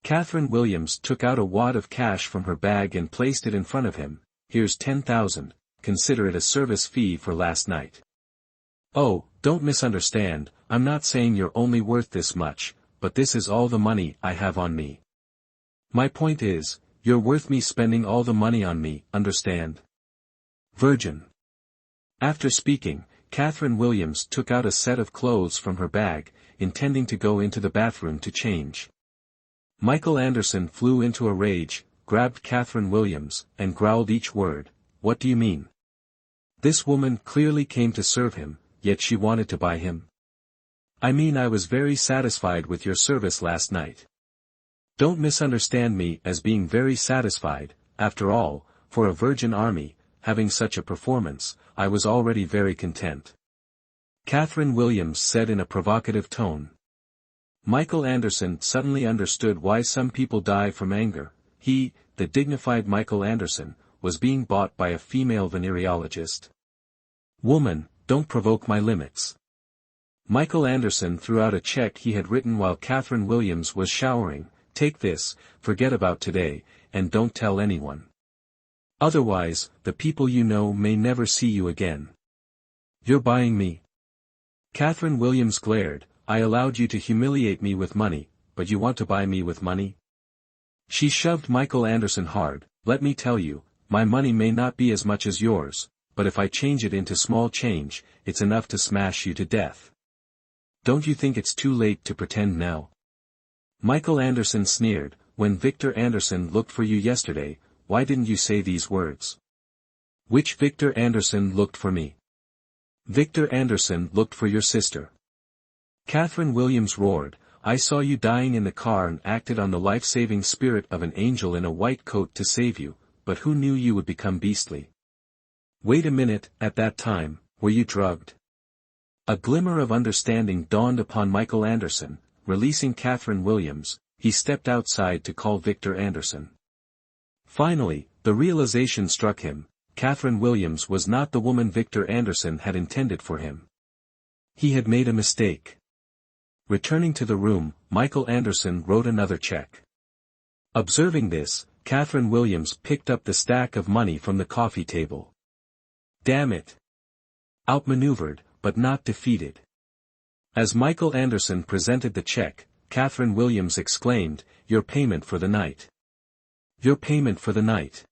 Catherine Williams took out a wad of cash from her bag and placed it in front of him. "Here's 10,000, consider it a service fee for last night." "Oh, don't misunderstand, I'm not saying you're only worth this much, but this is all the money I have on me. My point is, you're worth me spending all the money on me, understand? Virgin." After speaking, Catherine Williams took out a set of clothes from her bag, intending to go into the bathroom to change. Michael Anderson flew into a rage, grabbed Catherine Williams, and growled each word. "What do you mean? This woman clearly came to serve him, yet she wanted to buy him." "I mean, I was very satisfied with your service last night." "Don't misunderstand me as being very satisfied. After all, for a virgin army, having such a performance, I was already very content," Catherine Williams said in a provocative tone. Michael Anderson suddenly understood why some people die from anger. He, the dignified Michael Anderson, was being bought by a female venereologist. "Woman, don't provoke my limits." Michael Anderson threw out a check he had written while Catherine Williams was showering. "Take this, forget about today, and don't tell anyone. Otherwise, the people you know may never see you again." "You're buying me?" Catherine Williams glared. "I allowed you to humiliate me with money, but you want to buy me with money?" She shoved Michael Anderson hard. "Let me tell you, my money may not be as much as yours, but if I change it into small change, it's enough to smash you to death. Don't you think it's too late to pretend now?" Michael Anderson sneered. "When Victor Anderson looked for you yesterday, why didn't you say these words?" "Which Victor Anderson looked for me?" "Victor Anderson looked for your sister." Catherine Williams roared. "I saw you dying in the car and acted on the life-saving spirit of an angel in a white coat to save you, but who knew you would become beastly?" "Wait a minute, at that time, were you drugged?" A glimmer of understanding dawned upon Michael Anderson. Releasing Catherine Williams, he stepped outside to call Victor Anderson. Finally, the realization struck him. Catherine Williams was not the woman Victor Anderson had intended for him. He had made a mistake. Returning to the room, Michael Anderson wrote another check. Observing this, Catherine Williams picked up the stack of money from the coffee table. "Damn it!" Outmaneuvered, but not defeated. As Michael Anderson presented the check, Catherine Williams exclaimed, "Your payment for the night. Your payment for the night."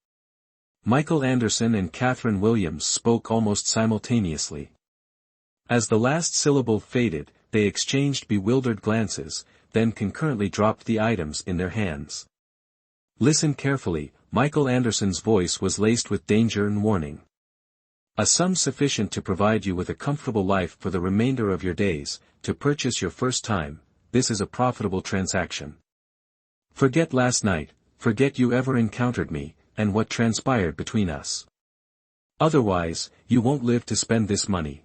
Michael Anderson and Catherine Williams spoke almost simultaneously. As the last syllable faded, they exchanged bewildered glances, then concurrently dropped the items in their hands. "Listen carefully," Michael Anderson's voice was laced with danger and warning. "A sum sufficient to provide you with a comfortable life for the remainder of your days, to purchase your first time, this is a profitable transaction. Forget last night, forget you ever encountered me, and what transpired between us. Otherwise, you won't live to spend this money."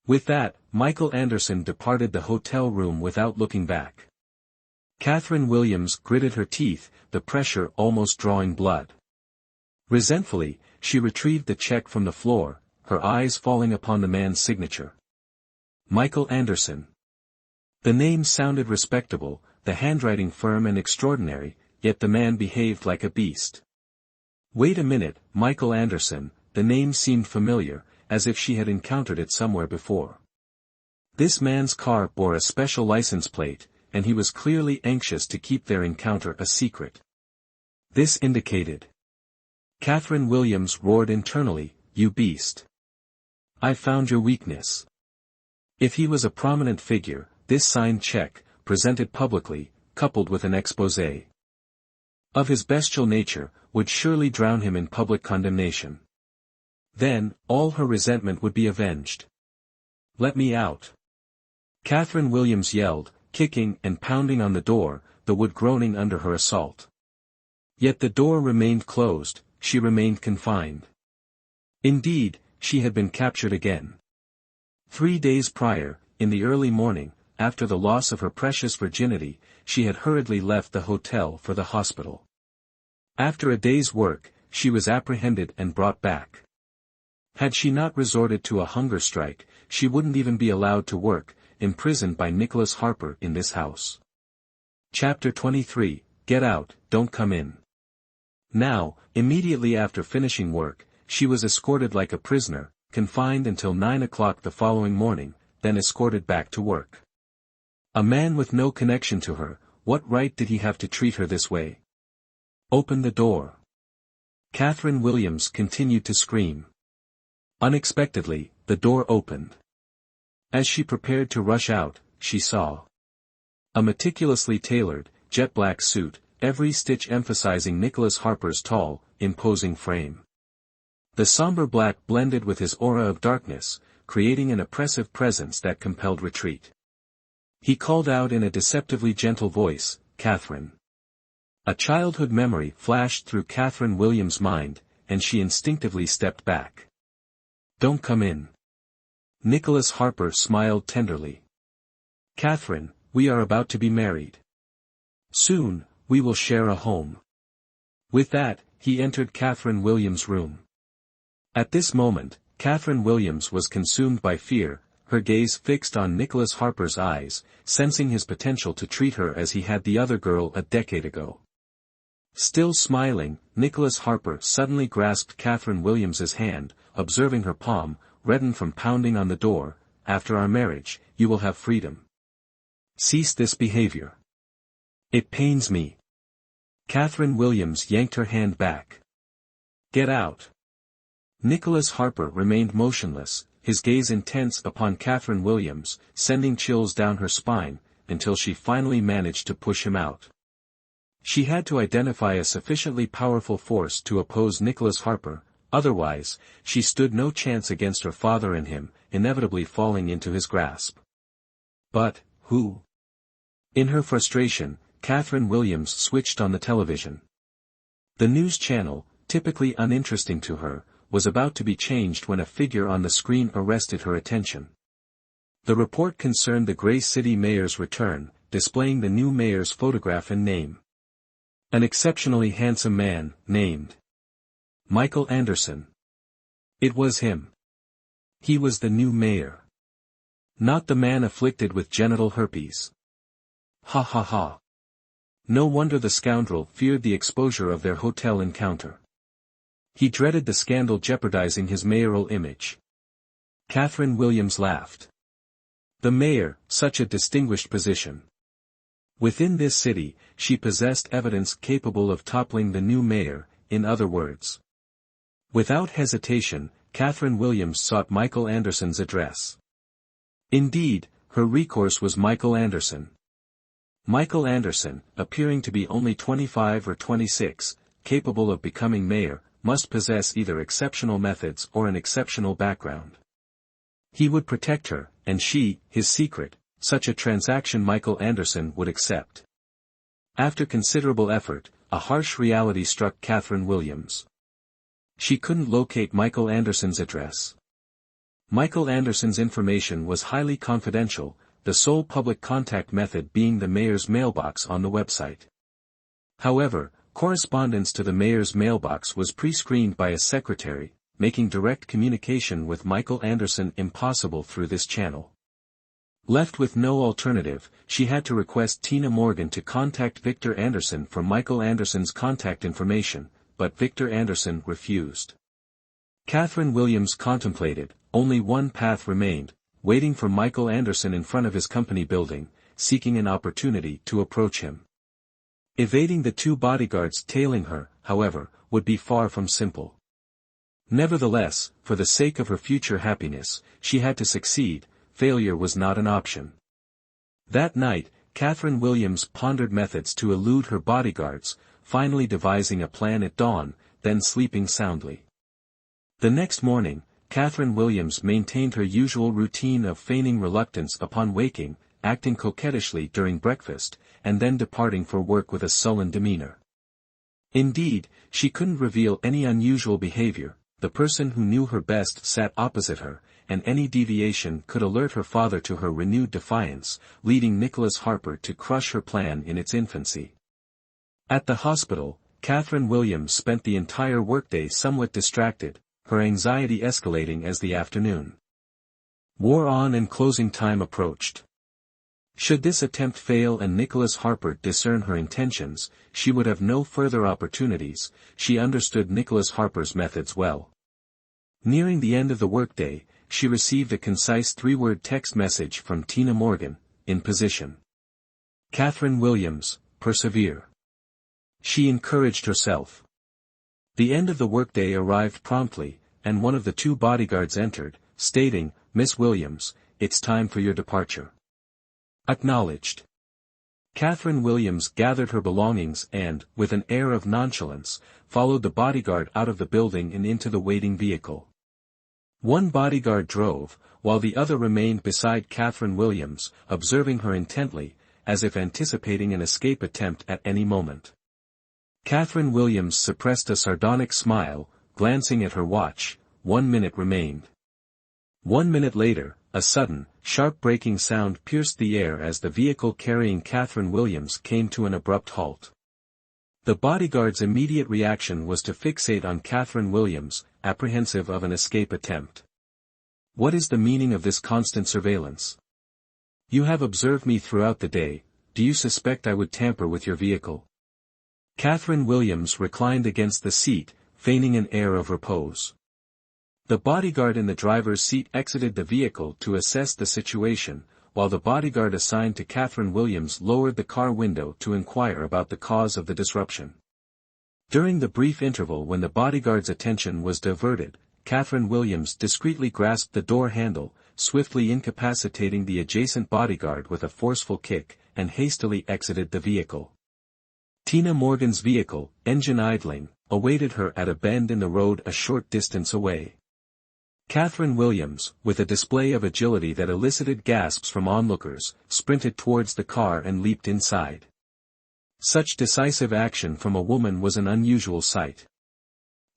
With that, Michael Anderson departed the hotel room without looking back. Catherine Williams gritted her teeth, the pressure almost drawing blood. Resentfully, she retrieved the check from the floor, her eyes falling upon the man's signature. Michael Anderson. The name sounded respectable, the handwriting firm and extraordinary, yet the man behaved like a beast. Wait a minute, Michael Anderson, the name seemed familiar, as if she had encountered it somewhere before. This man's car bore a special license plate, and he was clearly anxious to keep their encounter a secret. This indicated. Catherine Williams roared internally, "You beast! I found your weakness." If he was a prominent figure, this signed check, presented publicly, coupled with an exposé of his bestial nature, would surely drown him in public condemnation. Then, all her resentment would be avenged. "Let me out!" Catherine Williams yelled, kicking and pounding on the door, the wood groaning under her assault. Yet the door remained closed, she remained confined. Indeed, she had been captured again. 3 days prior, in the early morning, after the loss of her precious virginity, she had hurriedly left the hotel for the hospital. After a day's work, she was apprehended and brought back. Had she not resorted to a hunger strike, she wouldn't even be allowed to work, imprisoned by Nicholas Harper in this house. Chapter 23, Get Out, Don't Come In. Now, immediately after finishing work, she was escorted like a prisoner, confined until 9 o'clock the following morning, then escorted back to work. A man with no connection to her, what right did he have to treat her this way? "Open the door." Catherine Williams continued to scream. Unexpectedly, the door opened. As she prepared to rush out, she saw a meticulously tailored, jet-black suit, every stitch emphasizing Nicholas Harper's tall, imposing frame. The somber black blended with his aura of darkness, creating an oppressive presence that compelled retreat. He called out in a deceptively gentle voice, "Catherine." A childhood memory flashed through Catherine Williams' mind, and she instinctively stepped back. "Don't come in." Nicholas Harper smiled tenderly. "Catherine, we are about to be married. Soon, we will share a home." With that, he entered Catherine Williams' room. At this moment, Catherine Williams was consumed by fear, her gaze fixed on Nicholas Harper's eyes, sensing his potential to treat her as he had the other girl a decade ago. Still smiling, Nicholas Harper suddenly grasped Catherine Williams's hand, observing her palm, reddened from pounding on the door. "After our marriage, you will have freedom. Cease this behavior. It pains me." Catherine Williams yanked her hand back. "Get out." Nicholas Harper remained motionless, his gaze intense upon Catherine Williams, sending chills down her spine, until she finally managed to push him out. She had to identify a sufficiently powerful force to oppose Nicholas Harper, otherwise, she stood no chance against her father and him, inevitably falling into his grasp. But, who? In her frustration, Catherine Williams switched on the television. The news channel, typically uninteresting to her, was about to be changed when a figure on the screen arrested her attention. The report concerned the Gray City mayor's return, displaying the new mayor's photograph and name. An exceptionally handsome man, named Michael Anderson. It was him. He was the new mayor. Not the man afflicted with genital herpes. Ha ha ha. No wonder the scoundrel feared the exposure of their hotel encounter. He dreaded the scandal jeopardizing his mayoral image. Catherine Williams laughed. The mayor, such a distinguished position. Within this city, she possessed evidence capable of toppling the new mayor, in other words. Without hesitation, Catherine Williams sought Michael Anderson's address. Indeed, her recourse was Michael Anderson. Michael Anderson, appearing to be only 25 or 26, capable of becoming mayor, must possess either exceptional methods or an exceptional background. He would protect her, and she, his secret. Such a transaction Michael Anderson would accept. After considerable effort, a harsh reality struck Catherine Williams. She couldn't locate Michael Anderson's address. Michael Anderson's information was highly confidential, the sole public contact method being the mayor's mailbox on the website. However, correspondence to the mayor's mailbox was pre-screened by a secretary, making direct communication with Michael Anderson impossible through this channel. Left with no alternative, she had to request Tina Morgan to contact Victor Anderson for Michael Anderson's contact information, but Victor Anderson refused. Catherine Williams contemplated, only one path remained, waiting for Michael Anderson in front of his company building, seeking an opportunity to approach him. Evading the two bodyguards tailing her, however, would be far from simple. Nevertheless, for the sake of her future happiness, she had to succeed. Failure was not an option. That night, Catherine Williams pondered methods to elude her bodyguards, finally devising a plan at dawn, then sleeping soundly. The next morning, Catherine Williams maintained her usual routine of feigning reluctance upon waking, acting coquettishly during breakfast, and then departing for work with a sullen demeanor. Indeed, she couldn't reveal any unusual behavior. The person who knew her best sat opposite her, and any deviation could alert her father to her renewed defiance, leading Nicholas Harper to crush her plan in its infancy. At the hospital, Catherine Williams spent the entire workday somewhat distracted, her anxiety escalating as the afternoon wore on and closing time approached. Should this attempt fail and Nicholas Harper discern her intentions, she would have no further opportunities. She understood Nicholas Harper's methods well. Nearing the end of the workday, she received a concise 3-word text message from Tina Morgan, in position. Catherine Williams, persevere. She encouraged herself. The end of the workday arrived promptly, and one of the two bodyguards entered, stating, "Miss Williams, it's time for your departure." Acknowledged. Catherine Williams gathered her belongings and, with an air of nonchalance, followed the bodyguard out of the building and into the waiting vehicle. One bodyguard drove, while the other remained beside Catherine Williams, observing her intently, as if anticipating an escape attempt at any moment. Catherine Williams suppressed a sardonic smile, glancing at her watch. 1 minute remained. 1 minute later, a sudden, sharp braking sound pierced the air as the vehicle carrying Catherine Williams came to an abrupt halt. The bodyguard's immediate reaction was to fixate on Catherine Williams, apprehensive of an escape attempt. "What is the meaning of this constant surveillance? You have observed me throughout the day. Do you suspect I would tamper with your vehicle?" Catherine Williams reclined against the seat, feigning an air of repose. The bodyguard in the driver's seat exited the vehicle to assess the situation, while the bodyguard assigned to Catherine Williams lowered the car window to inquire about the cause of the disruption. During the brief interval when the bodyguard's attention was diverted, Catherine Williams discreetly grasped the door handle, swiftly incapacitating the adjacent bodyguard with a forceful kick, and hastily exited the vehicle. Tina Morgan's vehicle, engine idling, awaited her at a bend in the road a short distance away. Catherine Williams, with a display of agility that elicited gasps from onlookers, sprinted towards the car and leaped inside. Such decisive action from a woman was an unusual sight.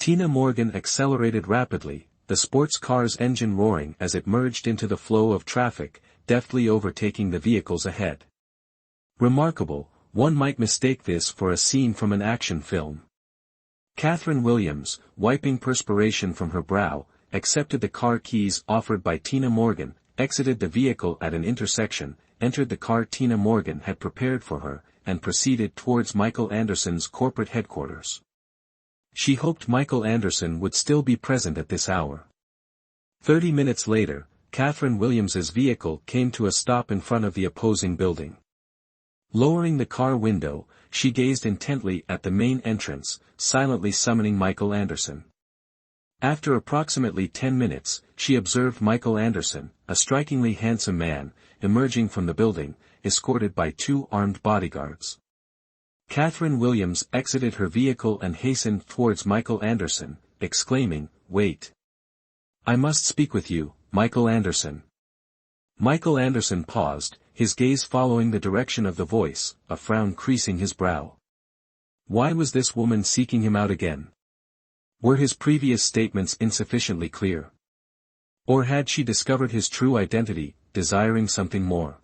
Tina Morgan accelerated rapidly, the sports car's engine roaring as it merged into the flow of traffic, deftly overtaking the vehicles ahead. Remarkable, one might mistake this for a scene from an action film. Catherine Williams, wiping perspiration from her brow, accepted the car keys offered by Tina Morgan, exited the vehicle at an intersection, entered the car Tina Morgan had prepared for her, and proceeded towards Michael Anderson's corporate headquarters. She hoped Michael Anderson would still be present at this hour. 30 minutes later, Catherine Williams's vehicle came to a stop in front of the opposing building. Lowering the car window, she gazed intently at the main entrance, silently summoning Michael Anderson. After approximately 10 minutes, she observed Michael Anderson, a strikingly handsome man, emerging from the building, escorted by 2 armed bodyguards. Catherine Williams exited her vehicle and hastened towards Michael Anderson, exclaiming, "Wait. I must speak with you, Michael Anderson." Michael Anderson paused, his gaze following the direction of the voice, a frown creasing his brow. Why was this woman seeking him out again? Were his previous statements insufficiently clear? Or had she discovered his true identity, desiring something more?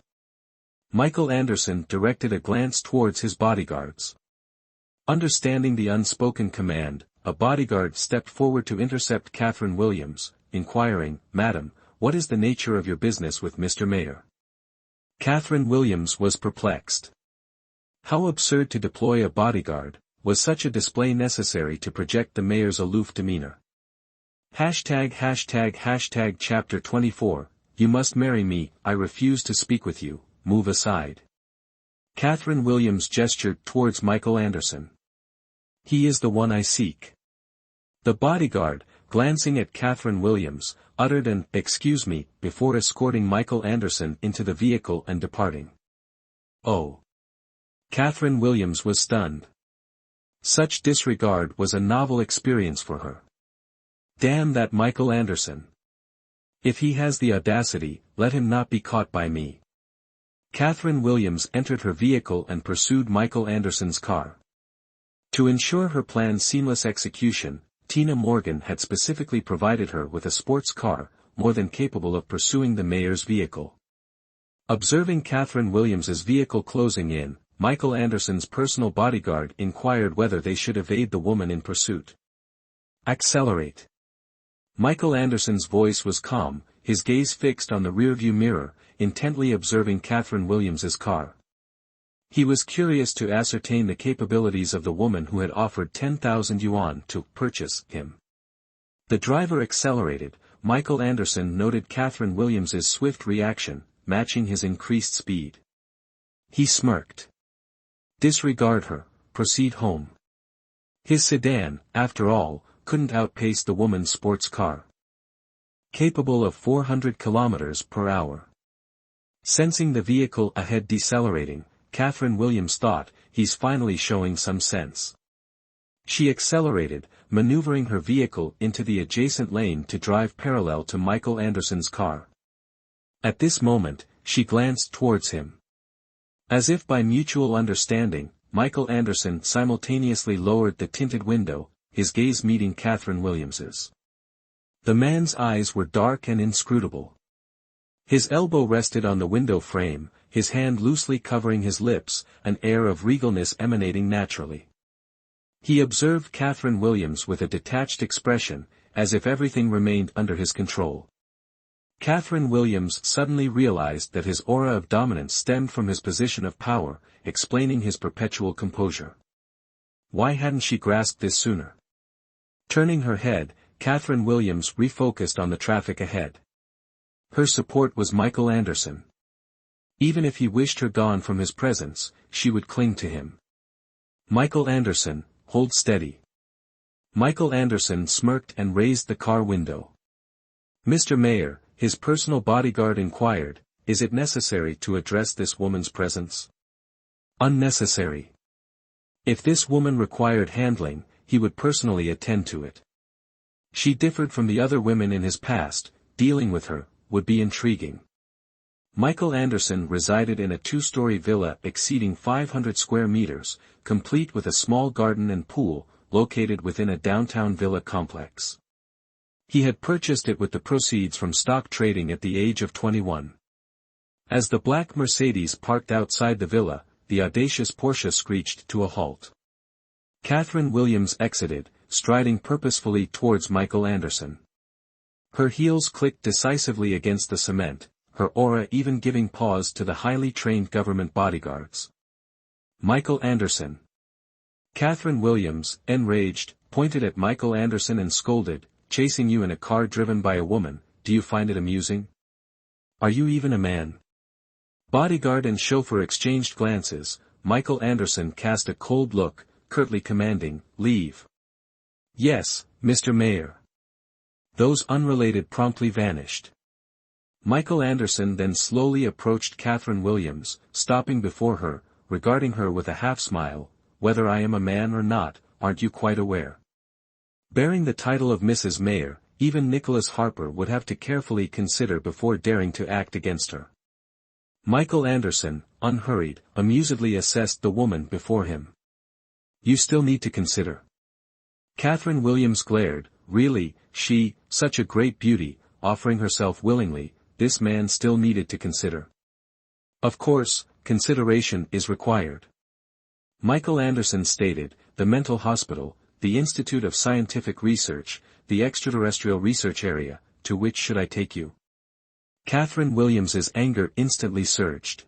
Michael Anderson directed a glance towards his bodyguards. Understanding the unspoken command, a bodyguard stepped forward to intercept Catherine Williams, inquiring, "Madam, what is the nature of your business with Mr. Mayor?" Catherine Williams was perplexed. How absurd to deploy a bodyguard, was such a display necessary to project the mayor's aloof demeanor? Chapter 24, You must marry me, I refuse to speak with you, move aside. Catherine Williams gestured towards Michael Anderson. He is the one I seek. The bodyguard, glancing at Catherine Williams, uttered an "excuse me" before escorting Michael Anderson into the vehicle and departing. Oh! Catherine Williams was stunned. Such disregard was a novel experience for her. Damn that Michael Anderson. If he has the audacity, let him not be caught by me. Catherine Williams entered her vehicle and pursued Michael Anderson's car. To ensure her plan's seamless execution, Tina Morgan had specifically provided her with a sports car, more than capable of pursuing the mayor's vehicle. Observing Catherine Williams's vehicle closing in, Michael Anderson's personal bodyguard inquired whether they should evade the woman in pursuit. Accelerate. Michael Anderson's voice was calm, his gaze fixed on the rearview mirror, intently observing Catherine Williams's car. He was curious to ascertain the capabilities of the woman who had offered 10,000 yuan to purchase him. The driver accelerated. Michael Anderson noted Catherine Williams's swift reaction, matching his increased speed. He smirked. Disregard her, proceed home. His sedan, after all, couldn't outpace the woman's sports car. Capable of 400 kilometers per hour. Sensing the vehicle ahead decelerating, Catherine Williams thought, he's finally showing some sense. She accelerated, maneuvering her vehicle into the adjacent lane to drive parallel to Michael Anderson's car. At this moment, she glanced towards him. As if by mutual understanding, Michael Anderson simultaneously lowered the tinted window, his gaze meeting Catherine Williams's. The man's eyes were dark and inscrutable. His elbow rested on the window frame, his hand loosely covering his lips, an air of regalness emanating naturally. He observed Catherine Williams with a detached expression, as if everything remained under his control. Catherine Williams suddenly realized that his aura of dominance stemmed from his position of power, explaining his perpetual composure. Why hadn't she grasped this sooner? Turning her head, Catherine Williams refocused on the traffic ahead. Her support was Michael Anderson. Even if he wished her gone from his presence, she would cling to him. Michael Anderson, hold steady. Michael Anderson smirked and raised the car window. Mr. Mayor, his personal bodyguard inquired, is it necessary to address this woman's presence? Unnecessary. If this woman required handling, he would personally attend to it. She differed from the other women in his past, dealing with her would be intriguing. Michael Anderson resided in a two-story villa exceeding 500 square meters, complete with a small garden and pool, located within a downtown villa complex. He had purchased it with the proceeds from stock trading at the age of 21. As the black Mercedes parked outside the villa, the audacious Porsche screeched to a halt. Catherine Williams exited, striding purposefully towards Michael Anderson. Her heels clicked decisively against the cement, her aura even giving pause to the highly trained government bodyguards. Michael Anderson. Catherine Williams, enraged, pointed at Michael Anderson and scolded, chasing you in a car driven by a woman, do you find it amusing? Are you even a man? Bodyguard and chauffeur exchanged glances, Michael Anderson cast a cold look, curtly commanding, leave. Yes, Mr. Mayor. Those unrelated promptly vanished. Michael Anderson then slowly approached Catherine Williams, stopping before her, regarding her with a half-smile, whether I am a man or not, aren't you quite aware? Bearing the title of Mrs. Mayor, even Nicholas Harper would have to carefully consider before daring to act against her. Michael Anderson, unhurried, amusedly assessed the woman before him. You still need to consider. Catherine Williams glared. Really, she, such a great beauty, offering herself willingly, this man still needed to consider. Of course, consideration is required. Michael Anderson stated, the mental hospital, the Institute of Scientific Research, the extraterrestrial research area, to which should I take you? Catherine Williams's anger instantly surged.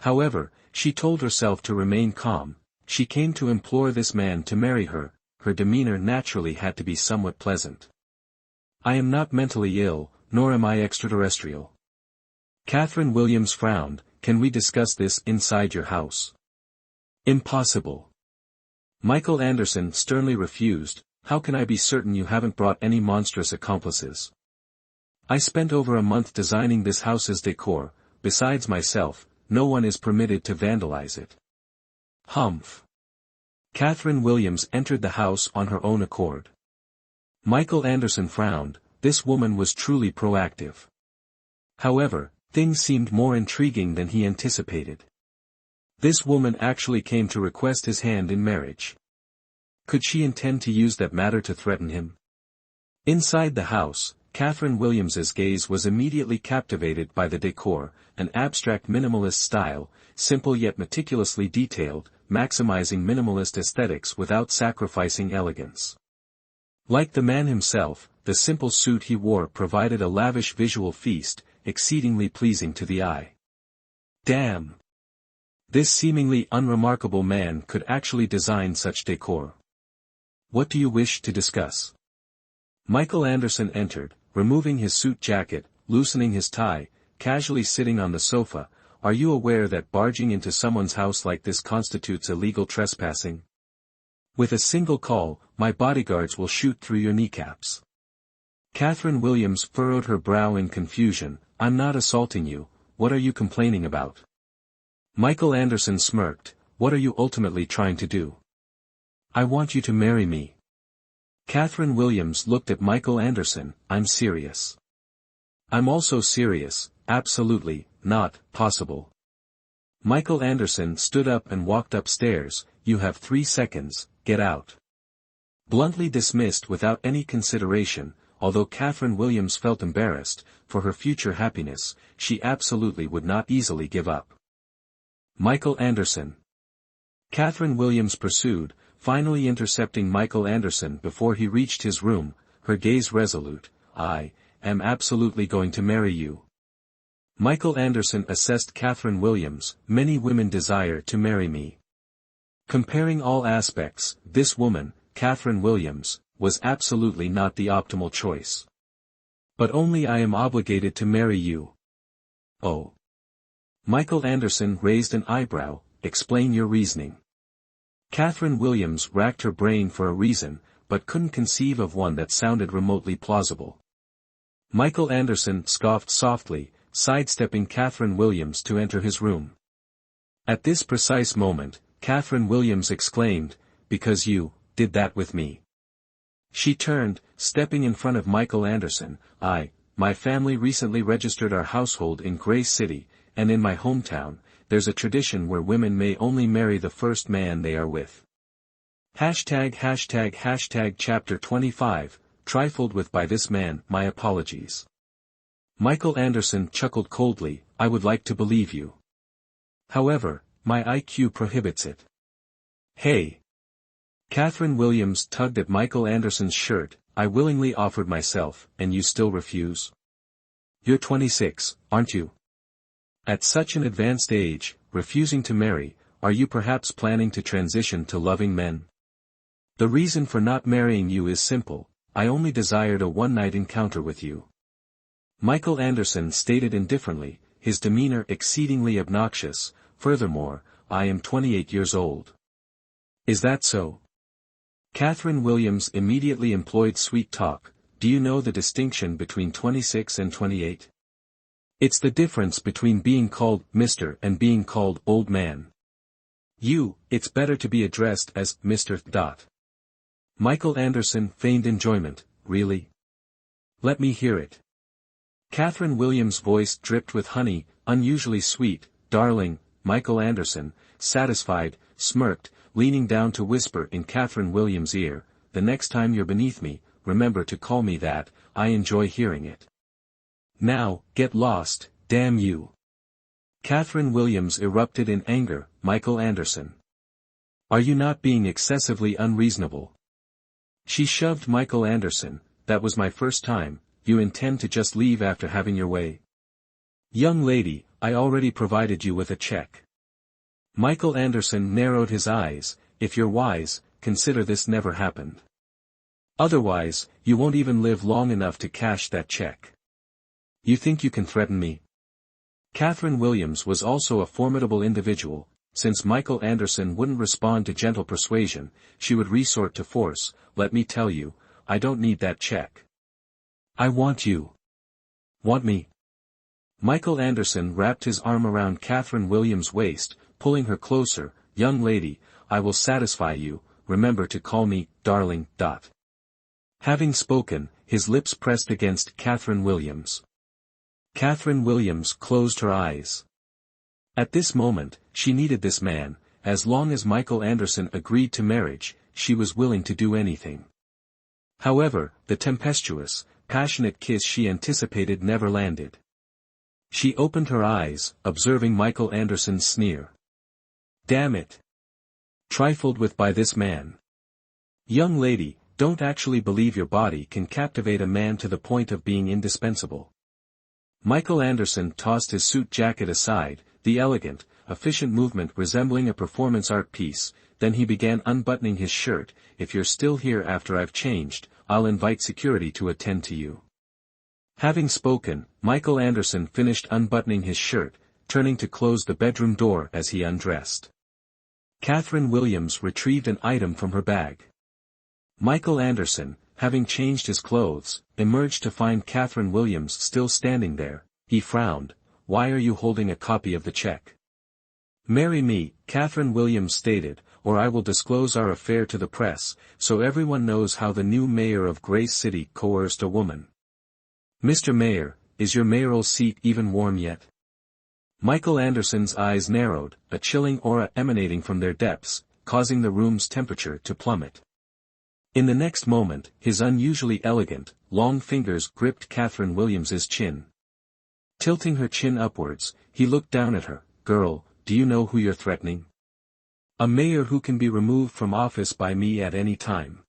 However, she told herself to remain calm. She came to implore this man to marry her. Her demeanor naturally had to be somewhat pleasant. I am not mentally ill, nor am I extraterrestrial. Catherine Williams frowned. Can we discuss this inside your house? Impossible. Michael Anderson sternly refused. How can I be certain you haven't brought any monstrous accomplices? I spent over a month designing this house's decor. Besides myself, no one is permitted to vandalize it. Humph. Catherine Williams entered the house on her own accord. Michael Anderson frowned. This woman was truly proactive. However, things seemed more intriguing than he anticipated. This woman actually came to request his hand in marriage. Could she intend to use that matter to threaten him? Inside the house, Catherine Williams's gaze was immediately captivated by the decor, an abstract minimalist style, simple yet meticulously detailed, maximizing minimalist aesthetics without sacrificing elegance. Like the man himself, the simple suit he wore provided a lavish visual feast, exceedingly pleasing to the eye. Damn! This seemingly unremarkable man could actually design such decor. What do you wish to discuss? Michael Anderson entered, removing his suit jacket, loosening his tie, casually sitting on the sofa. Are you aware that barging into someone's house like this constitutes illegal trespassing? With a single call, my bodyguards will shoot through your kneecaps. Catherine Williams furrowed her brow in confusion. I'm not assaulting you, what are you complaining about? Michael Anderson smirked. What are you ultimately trying to do? I want you to marry me. Catherine Williams looked at Michael Anderson. I'm serious. I'm also serious. Absolutely, not possible. Michael Anderson stood up and walked upstairs. You have 3 seconds, get out. Bluntly dismissed without any consideration, although Catherine Williams felt embarrassed, for her future happiness, she absolutely would not easily give up. Michael Anderson. Catherine Williams pursued, finally intercepting Michael Anderson before he reached his room, her gaze resolute. I am absolutely going to marry you. Michael Anderson assessed Catherine Williams. Many women desire to marry me. Comparing all aspects, this woman, Catherine Williams, was absolutely not the optimal choice. But only I am obligated to marry you. Oh. Michael Anderson raised an eyebrow. Explain your reasoning. Catherine Williams racked her brain for a reason, but couldn't conceive of one that sounded remotely plausible. Michael Anderson scoffed softly, sidestepping Catherine Williams to enter his room. At this precise moment, Catherine Williams exclaimed, because you did that with me. She turned, stepping in front of Michael Anderson. My family recently registered our household in Grace City, and in my hometown, there's a tradition where women may only marry the first man they are with. Hashtag chapter 25, trifled with by this man. My apologies. Michael Anderson chuckled coldly. I would like to believe you. However, my IQ prohibits it. Hey. Catherine Williams tugged at Michael Anderson's shirt. I willingly offered myself, and you still refuse? You're 26, aren't you? At such an advanced age, refusing to marry, are you perhaps planning to transition to loving men? The reason for not marrying you is simple. I only desired a one-night encounter with you. Michael Anderson stated indifferently, his demeanor exceedingly obnoxious. Furthermore, I am 28 years old. Is that so? Catherine Williams immediately employed sweet talk. Do you know the distinction between 26 and 28? It's the difference between being called Mr. and being called old man. It's better to be addressed as Mr. Michael Anderson feigned enjoyment. Really? Let me hear it. Catherine Williams' voice dripped with honey, unusually sweet. Darling, Michael Anderson, satisfied, smirked, leaning down to whisper in Catherine Williams' ear, the next time you're beneath me, remember to call me that, I enjoy hearing it. Now, get lost, damn you. Catherine Williams erupted in anger. Michael Anderson. Are you not being excessively unreasonable? She shoved Michael Anderson. That was my first time. You intend to just leave after having your way? Young lady, I already provided you with a check. Michael Anderson narrowed his eyes. If you're wise, consider this never happened. Otherwise, you won't even live long enough to cash that check. You think you can threaten me? Catherine Williams was also a formidable individual. Since Michael Anderson wouldn't respond to gentle persuasion, she would resort to force. Let me tell you, I don't need that check. I want you. Want me? Michael Anderson wrapped his arm around Catherine Williams' waist, pulling her closer. Young lady, I will satisfy you, remember to call me, darling. Having spoken, his lips pressed against Catherine Williams. Catherine Williams closed her eyes. At this moment, she needed this man. As long as Michael Anderson agreed to marriage, she was willing to do anything. However, the tempestuous, passionate kiss she anticipated never landed. She opened her eyes, observing Michael Anderson's sneer. Damn it! Trifled with by this man. Young lady, don't actually believe your body can captivate a man to the point of being indispensable. Michael Anderson tossed his suit jacket aside, the elegant, efficient movement resembling a performance art piece. Then he began unbuttoning his shirt. If you're still here after I've changed, I'll invite security to attend to you. Having spoken, Michael Anderson finished unbuttoning his shirt, turning to close the bedroom door as he undressed. Catherine Williams retrieved an item from her bag. Michael Anderson, having changed his clothes, emerged to find Catherine Williams still standing there. He frowned. Why are you holding a copy of the check? Marry me, Catherine Williams stated, or I will disclose our affair to the press, so everyone knows how the new mayor of Grace City coerced a woman. Mr. Mayor, is your mayoral seat even warm yet? Michael Anderson's eyes narrowed, a chilling aura emanating from their depths, causing the room's temperature to plummet. In the next moment, his unusually elegant, long fingers gripped Catherine Williams's chin. Tilting her chin upwards, he looked down at her. Girl, do you know who you're threatening? A mayor who can be removed from office by me at any time.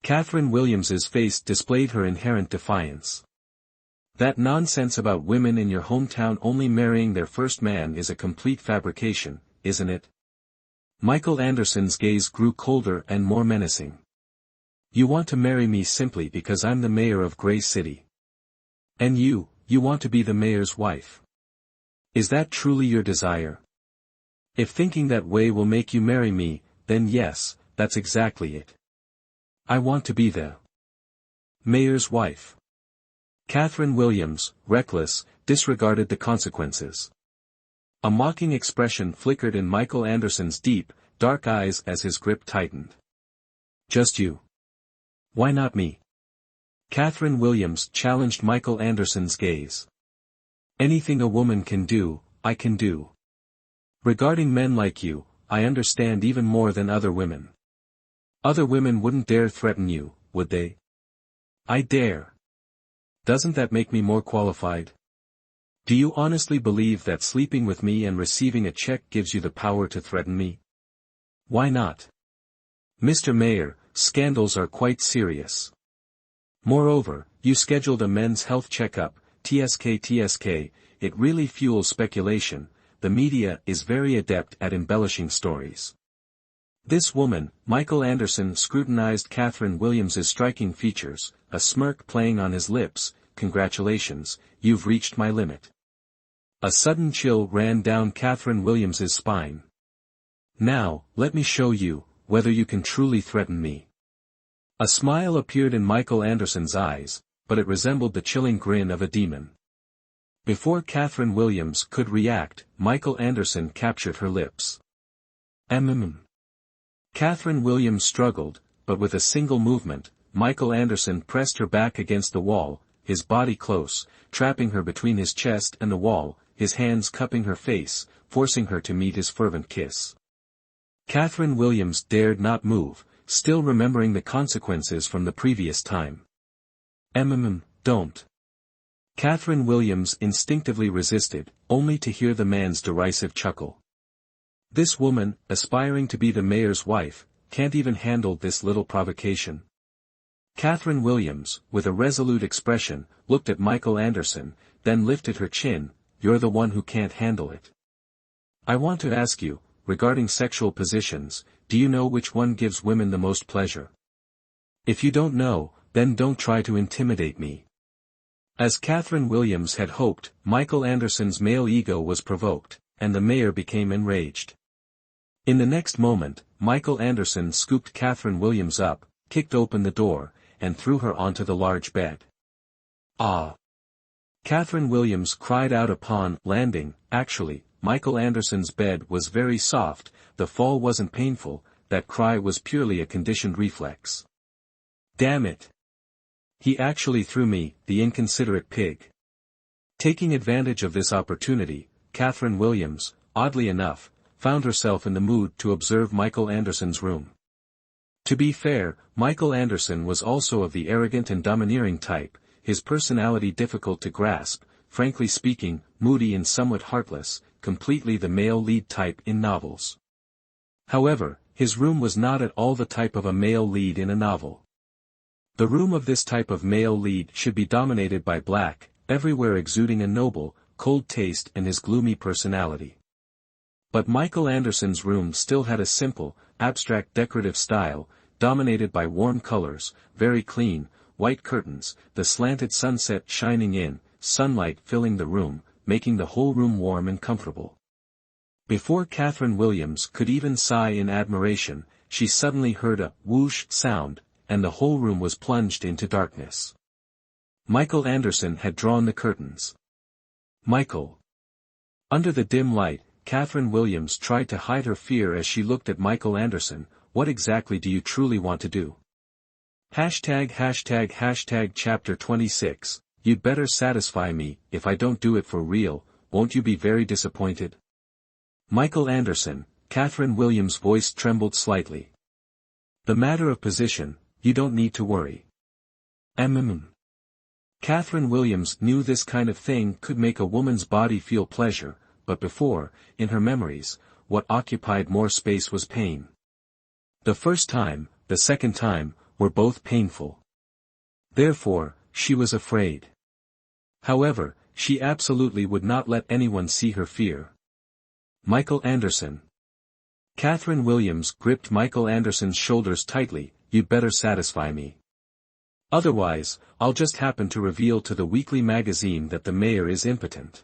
Catherine Williams's face displayed her inherent defiance. That nonsense about women in your hometown only marrying their first man is a complete fabrication, isn't it? Michael Anderson's gaze grew colder and more menacing. You want to marry me simply because I'm the mayor of Grace City. And you want to be the mayor's wife. Is that truly your desire? If thinking that way will make you marry me, then yes, that's exactly it. I want to be the mayor's wife. Catherine Williams, reckless, disregarded the consequences. A mocking expression flickered in Michael Anderson's deep, dark eyes as his grip tightened. Just you. Why not me? Catherine Williams challenged Michael Anderson's gaze. Anything a woman can do, I can do. Regarding men like you, I understand even more than other women. Other women wouldn't dare threaten you, would they? I dare. Doesn't that make me more qualified? Do you honestly believe that sleeping with me and receiving a check gives you the power to threaten me? Why not? Mr. Mayor, scandals are quite serious. Moreover, you scheduled a men's health checkup, TSK, it really fuels speculation. The media is very adept at embellishing stories. This woman, Michael Anderson scrutinized Catherine Williams's striking features, a smirk playing on his lips. Congratulations, you've reached my limit. A sudden chill ran down Catherine Williams's spine. Now, let me show you, whether you can truly threaten me. A smile appeared in Michael Anderson's eyes, but it resembled the chilling grin of a demon. Before Catherine Williams could react, Michael Anderson captured her lips. Catherine Williams struggled, but with a single movement, Michael Anderson pressed her back against the wall, his body close, trapping her between his chest and the wall, his hands cupping her face, forcing her to meet his fervent kiss. Catherine Williams dared not move, still remembering the consequences from the previous time. Don't. Catherine Williams instinctively resisted, only to hear the man's derisive chuckle. This woman, aspiring to be the mayor's wife, can't even handle this little provocation. Catherine Williams, with a resolute expression, looked at Michael Anderson, then lifted her chin. You're the one who can't handle it. I want to ask you, regarding sexual positions, do you know which one gives women the most pleasure? If you don't know, then don't try to intimidate me. As Catherine Williams had hoped, Michael Anderson's male ego was provoked, and the mayor became enraged. In the next moment, Michael Anderson scooped Catherine Williams up, kicked open the door, and threw her onto the large bed. Ah! Catherine Williams cried out upon landing. Actually, Michael Anderson's bed was very soft, the fall wasn't painful, that cry was purely a conditioned reflex. Damn it! He actually threw me, the inconsiderate pig. Taking advantage of this opportunity, Catherine Williams, oddly enough, found herself in the mood to observe Michael Anderson's room. To be fair, Michael Anderson was also of the arrogant and domineering type, his personality difficult to grasp, frankly speaking, moody and somewhat heartless, completely the male lead type in novels. However, his room was not at all the type of a male lead in a novel. The room of this type of male lead should be dominated by black, everywhere exuding a noble, cold taste and his gloomy personality. But Michael Anderson's room still had a simple, abstract decorative style, dominated by warm colors, very clean, white curtains, the slanted sunset shining in, sunlight filling the room, making the whole room warm and comfortable. Before Catherine Williams could even sigh in admiration, she suddenly heard a whoosh sound, and the whole room was plunged into darkness. Michael Anderson had drawn the curtains. Michael. Under the dim light, Catherine Williams tried to hide her fear as she looked at Michael Anderson. What exactly do you truly want to do? Chapter 26, You'd better satisfy me. If I don't do it for real, won't you be very disappointed? Michael Anderson, Catherine Williams' voice trembled slightly. The matter of position, you don't need to worry. Catherine Williams knew this kind of thing could make a woman's body feel pleasure, but before, in her memories, what occupied more space was pain. The first time, the second time, were both painful. Therefore, she was afraid. However, she absolutely would not let anyone see her fear. Michael Anderson. Catherine Williams gripped Michael Anderson's shoulders tightly. You'd better satisfy me. Otherwise, I'll just happen to reveal to the weekly magazine that the mayor is impotent.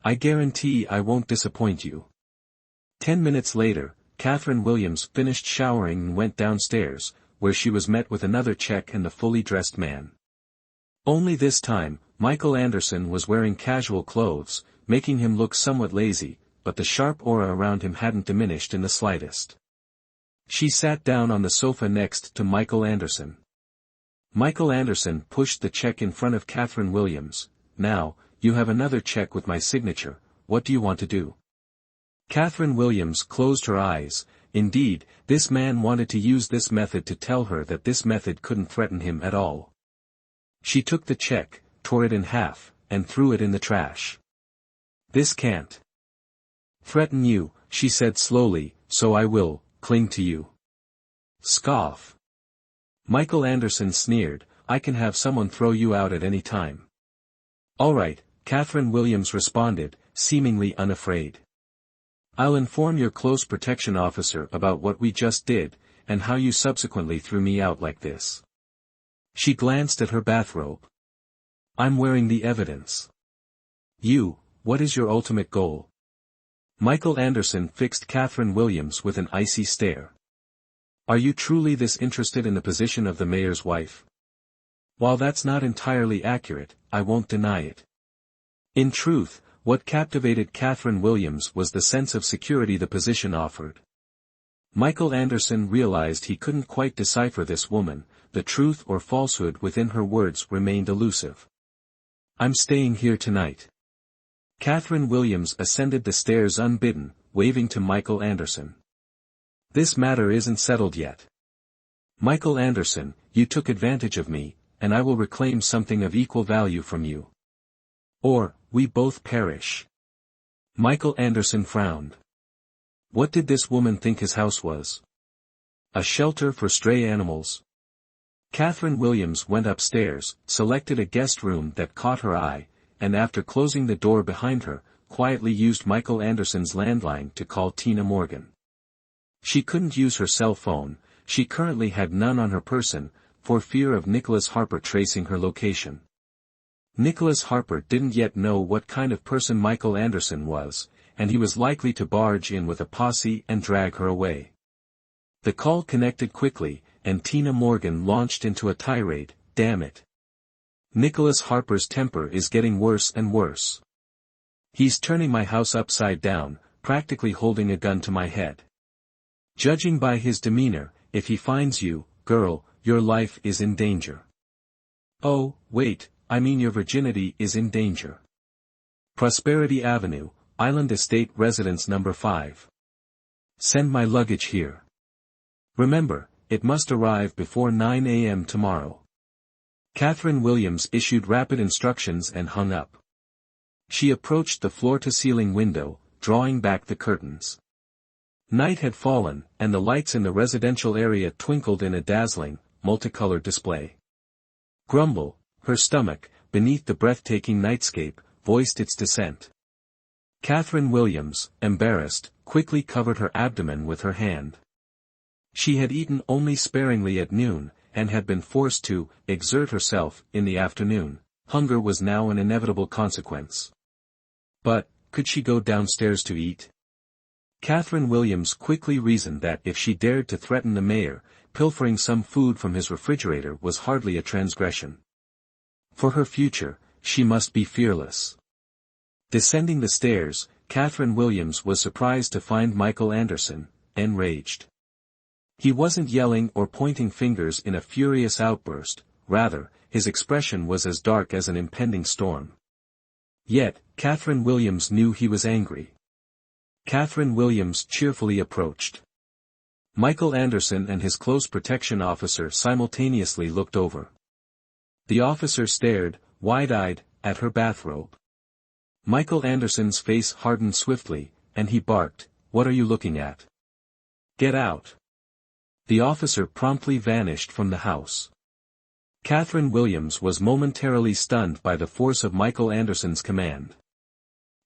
I guarantee I won't disappoint you. 10 minutes later, Catherine Williams finished showering and went downstairs, where she was met with another check and the fully dressed man. Only this time, Michael Anderson was wearing casual clothes, making him look somewhat lazy, but the sharp aura around him hadn't diminished in the slightest. She sat down on the sofa next to Michael Anderson. Michael Anderson pushed the check in front of Catherine Williams. Now, you have another check with my signature, what do you want to do? Catherine Williams closed her eyes. Indeed, this man wanted to use this method to tell her that this method couldn't threaten him at all. She took the check, tore it in half, and threw it in the trash. This can't threaten you, she said slowly, so I will cling to you. Scoff. Michael Anderson sneered, I can have someone throw you out at any time. All right, Catherine Williams responded, seemingly unafraid. I'll inform your close protection officer about what we just did, and how you subsequently threw me out like this. She glanced at her bathrobe. I'm wearing the evidence. What is your ultimate goal? Michael Anderson fixed Catherine Williams with an icy stare. Are you truly this interested in the position of the mayor's wife? While that's not entirely accurate, I won't deny it. In truth, what captivated Catherine Williams was the sense of security the position offered. Michael Anderson realized he couldn't quite decipher this woman, the truth or falsehood within her words remained elusive. I'm staying here tonight. Catherine Williams ascended the stairs unbidden, waving to Michael Anderson. This matter isn't settled yet. Michael Anderson, you took advantage of me, and I will reclaim something of equal value from you. Or, we both perish. Michael Anderson frowned. What did this woman think his house was? A shelter for stray animals? Catherine Williams went upstairs, selected a guest room that caught her eye, and after closing the door behind her, quietly used Michael Anderson's landline to call Tina Morgan. She couldn't use her cell phone, she currently had none on her person, for fear of Nicholas Harper tracing her location. Nicholas Harper didn't yet know what kind of person Michael Anderson was, and he was likely to barge in with a posse and drag her away. The call connected quickly, and Tina Morgan launched into a tirade, "Damn it. Nicholas Harper's temper is getting worse and worse. He's turning my house upside down, practically holding a gun to my head. Judging by his demeanor, if he finds you, girl, your life is in danger. Oh, wait, I mean your virginity is in danger. Prosperity Avenue, Island Estate Residence number 5. Send my luggage here. Remember, it must arrive before 9 a.m. tomorrow." Catherine Williams issued rapid instructions and hung up. She approached the floor-to-ceiling window, drawing back the curtains. Night had fallen, and the lights in the residential area twinkled in a dazzling, multicolored display. Grumble, her stomach, beneath the breathtaking nightscape, voiced its dissent. Catherine Williams, embarrassed, quickly covered her abdomen with her hand. She had eaten only sparingly at noon, and had been forced to exert herself in the afternoon. Hunger was now an inevitable consequence. But, could she go downstairs to eat? Catherine Williams quickly reasoned that if she dared to threaten the mayor, pilfering some food from his refrigerator was hardly a transgression. For her future, she must be fearless. Descending the stairs, Catherine Williams was surprised to find Michael Anderson, enraged. He wasn't yelling or pointing fingers in a furious outburst, rather, his expression was as dark as an impending storm. Yet, Catherine Williams knew he was angry. Catherine Williams cheerfully approached. Michael Anderson and his close protection officer simultaneously looked over. The officer stared, wide-eyed, at her bathrobe. Michael Anderson's face hardened swiftly, and he barked, "What are you looking at? Get out." The officer promptly vanished from the house. Catherine Williams was momentarily stunned by the force of Michael Anderson's command.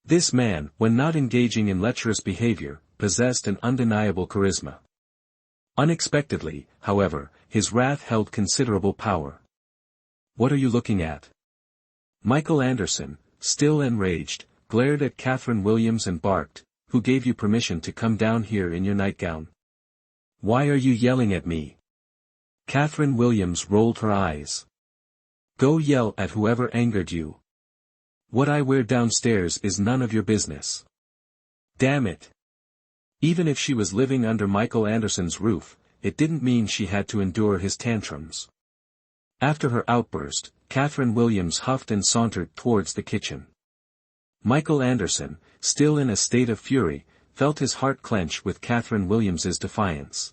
This man, when not engaging in lecherous behavior, possessed an undeniable charisma. Unexpectedly, however, his wrath held considerable power. "What are you looking at?" Michael Anderson, still enraged, glared at Catherine Williams and barked, "Who gave you permission to come down here in your nightgown? Why are you yelling at me?" Catherine Williams rolled her eyes. "Go yell at whoever angered you. What I wear downstairs is none of your business. Damn it." Even if she was living under Michael Anderson's roof, it didn't mean she had to endure his tantrums. After her outburst, Catherine Williams huffed and sauntered towards the kitchen. Michael Anderson, still in a state of fury, felt his heart clench with Catherine Williams's defiance.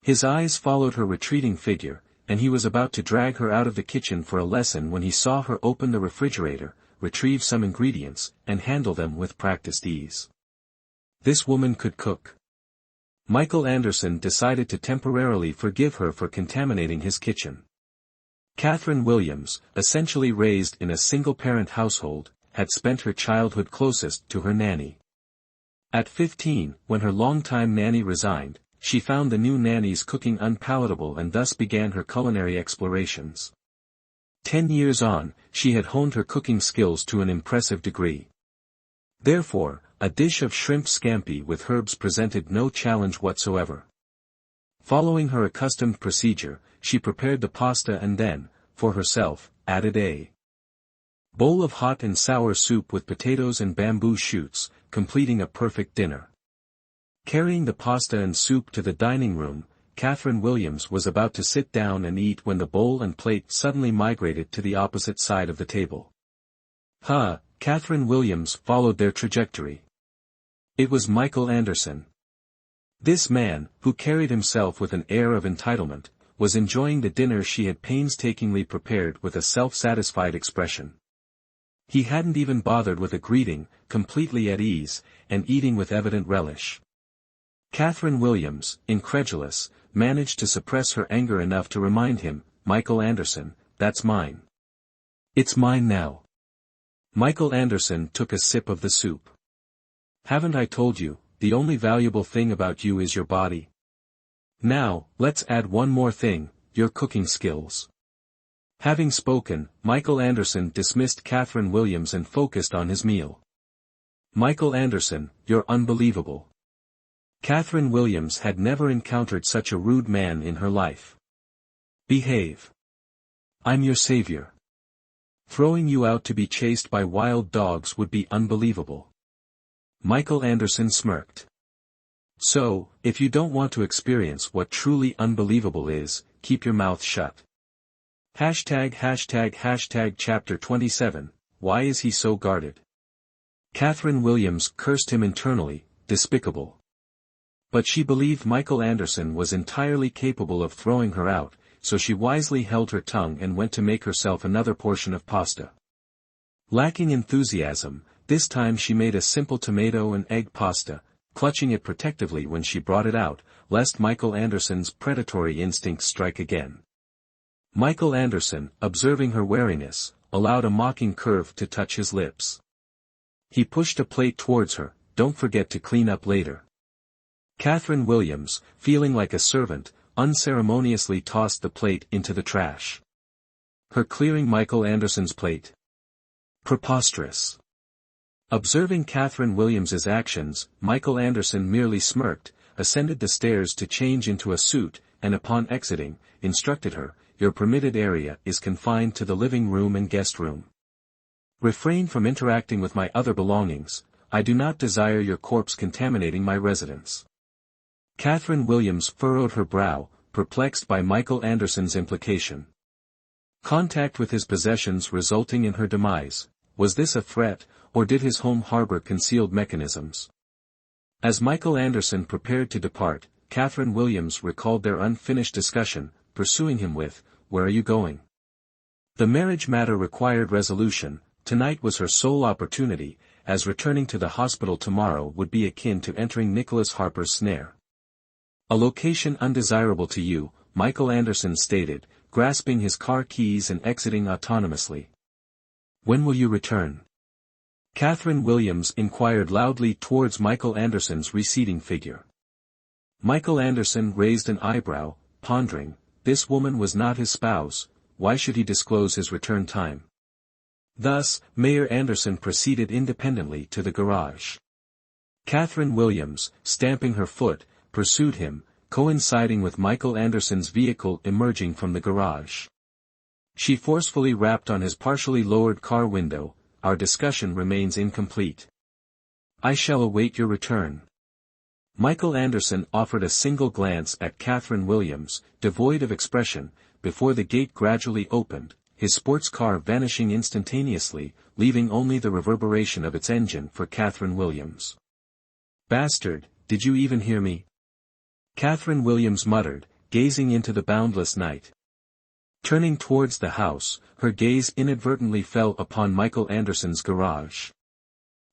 His eyes followed her retreating figure, and he was about to drag her out of the kitchen for a lesson when he saw her open the refrigerator, retrieve some ingredients, and handle them with practiced ease. This woman could cook. Michael Anderson decided to temporarily forgive her for contaminating his kitchen. Catherine Williams, essentially raised in a single-parent household, had spent her childhood closest to her nanny. At 15, when her longtime nanny resigned, she found the new nanny's cooking unpalatable and thus began her culinary explorations. 10 years on, she had honed her cooking skills to an impressive degree. Therefore, a dish of shrimp scampi with herbs presented no challenge whatsoever. Following her accustomed procedure, she prepared the pasta and then, for herself, added a bowl of hot and sour soup with potatoes and bamboo shoots, completing a perfect dinner. Carrying the pasta and soup to the dining room, Catherine Williams was about to sit down and eat when the bowl and plate suddenly migrated to the opposite side of the table. Catherine Williams followed their trajectory. It was Michael Anderson. This man, who carried himself with an air of entitlement, was enjoying the dinner she had painstakingly prepared with a self-satisfied expression. He hadn't even bothered with a greeting, completely at ease, and eating with evident relish. Catherine Williams, incredulous, managed to suppress her anger enough to remind him, "Michael Anderson, that's mine." "It's mine now." Michael Anderson took a sip of the soup. "Haven't I told you, the only valuable thing about you is your body? Now, let's add one more thing, your cooking skills." Having spoken, Michael Anderson dismissed Catherine Williams and focused on his meal. "Michael Anderson, you're unbelievable." Catherine Williams had never encountered such a rude man in her life. "Behave. I'm your savior. Throwing you out to be chased by wild dogs would be unbelievable." Michael Anderson smirked. "So, if you don't want to experience what truly unbelievable is, keep your mouth shut." Chapter 27, Why is he so guarded? Catherine Williams cursed him internally, despicable. But she believed Michael Anderson was entirely capable of throwing her out, so she wisely held her tongue and went to make herself another portion of pasta. Lacking enthusiasm, this time she made a simple tomato and egg pasta, clutching it protectively when she brought it out, lest Michael Anderson's predatory instincts strike again. Michael Anderson, observing her wariness, allowed a mocking curve to touch his lips. He pushed a plate towards her, "Don't forget to clean up later." Catherine Williams, feeling like a servant, unceremoniously tossed the plate into the trash. Her clearing Michael Anderson's plate? Preposterous. Observing Catherine Williams's actions, Michael Anderson merely smirked, ascended the stairs to change into a suit, and upon exiting, instructed her, "Your permitted area is confined to the living room and guest room. Refrain from interacting with my other belongings, I do not desire your corpse contaminating my residence." Catherine Williams furrowed her brow, perplexed by Michael Anderson's implication. Contact with his possessions resulting in her demise, was this a threat, or did his home harbor concealed mechanisms? As Michael Anderson prepared to depart, Catherine Williams recalled their unfinished discussion, pursuing him with, "Where are you going?" The marriage matter required resolution. Tonight was her sole opportunity, as returning to the hospital tomorrow would be akin to entering Nicholas Harper's snare. "A location undesirable to you," Michael Anderson stated, grasping his car keys and exiting autonomously. "When will you return?" Catherine Williams inquired loudly towards Michael Anderson's receding figure. Michael Anderson raised an eyebrow, pondering, this woman was not his spouse, why should he disclose his return time? Thus, Mayor Anderson proceeded independently to the garage. Catherine Williams, stamping her foot, pursued him, coinciding with Michael Anderson's vehicle emerging from the garage. She forcefully rapped on his partially lowered car window, "Our discussion remains incomplete. I shall await your return." Michael Anderson offered a single glance at Catherine Williams, devoid of expression, before the gate gradually opened, his sports car vanishing instantaneously, leaving only the reverberation of its engine for Catherine Williams. "Bastard, did you even hear me?" Catherine Williams muttered, gazing into the boundless night. Turning towards the house, her gaze inadvertently fell upon Michael Anderson's garage.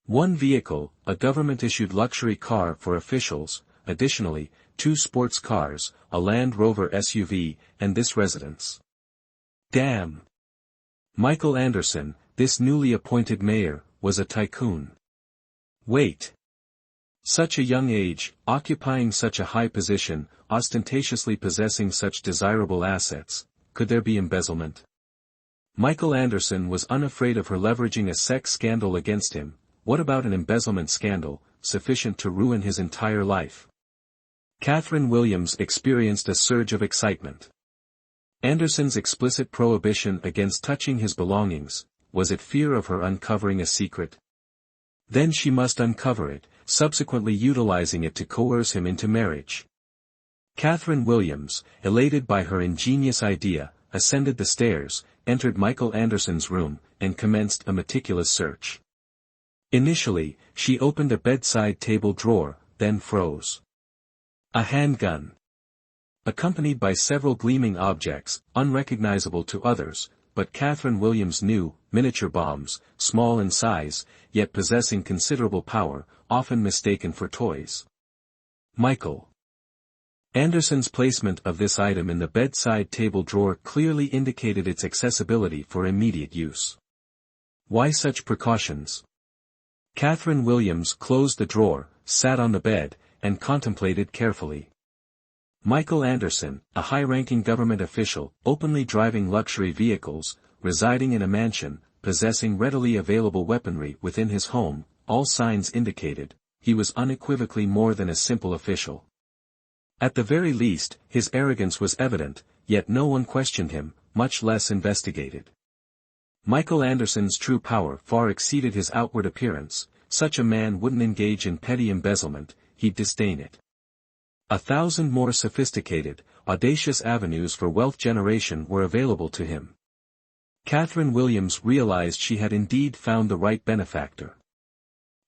One vehicle, a government-issued luxury car for officials, additionally, 2 sports cars, a Land Rover SUV, and this residence. Damn! Michael Anderson, this newly appointed mayor, was a tycoon. Wait! Such a young age, occupying such a high position, ostentatiously possessing such desirable assets, could there be embezzlement? Michael Anderson was unafraid of her leveraging a sex scandal against him. What about an embezzlement scandal, sufficient to ruin his entire life? Catherine Williams experienced a surge of excitement. Anderson's explicit prohibition against touching his belongings, was it fear of her uncovering a secret? Then she must uncover it, subsequently utilizing it to coerce him into marriage. Catherine Williams, elated by her ingenious idea, ascended the stairs, entered Michael Anderson's room, and commenced a meticulous search. Initially, she opened a bedside table drawer, then froze. A handgun. Accompanied by several gleaming objects, unrecognizable to others, but Catherine Williams knew, miniature bombs, small in size, yet possessing considerable power, often mistaken for toys. Michael Anderson's placement of this item in the bedside table drawer clearly indicated its accessibility for immediate use. Why such precautions? Catherine Williams closed the drawer, sat on the bed, and contemplated carefully. Michael Anderson, a high-ranking government official, openly driving luxury vehicles, residing in a mansion, possessing readily available weaponry within his home, all signs indicated, he was unequivocally more than a simple official. At the very least, his arrogance was evident, yet no one questioned him, much less investigated. Michael Anderson's true power far exceeded his outward appearance. Such a man wouldn't engage in petty embezzlement, he'd disdain it. 1,000 more sophisticated, audacious avenues for wealth generation were available to him. Catherine Williams realized she had indeed found the right benefactor.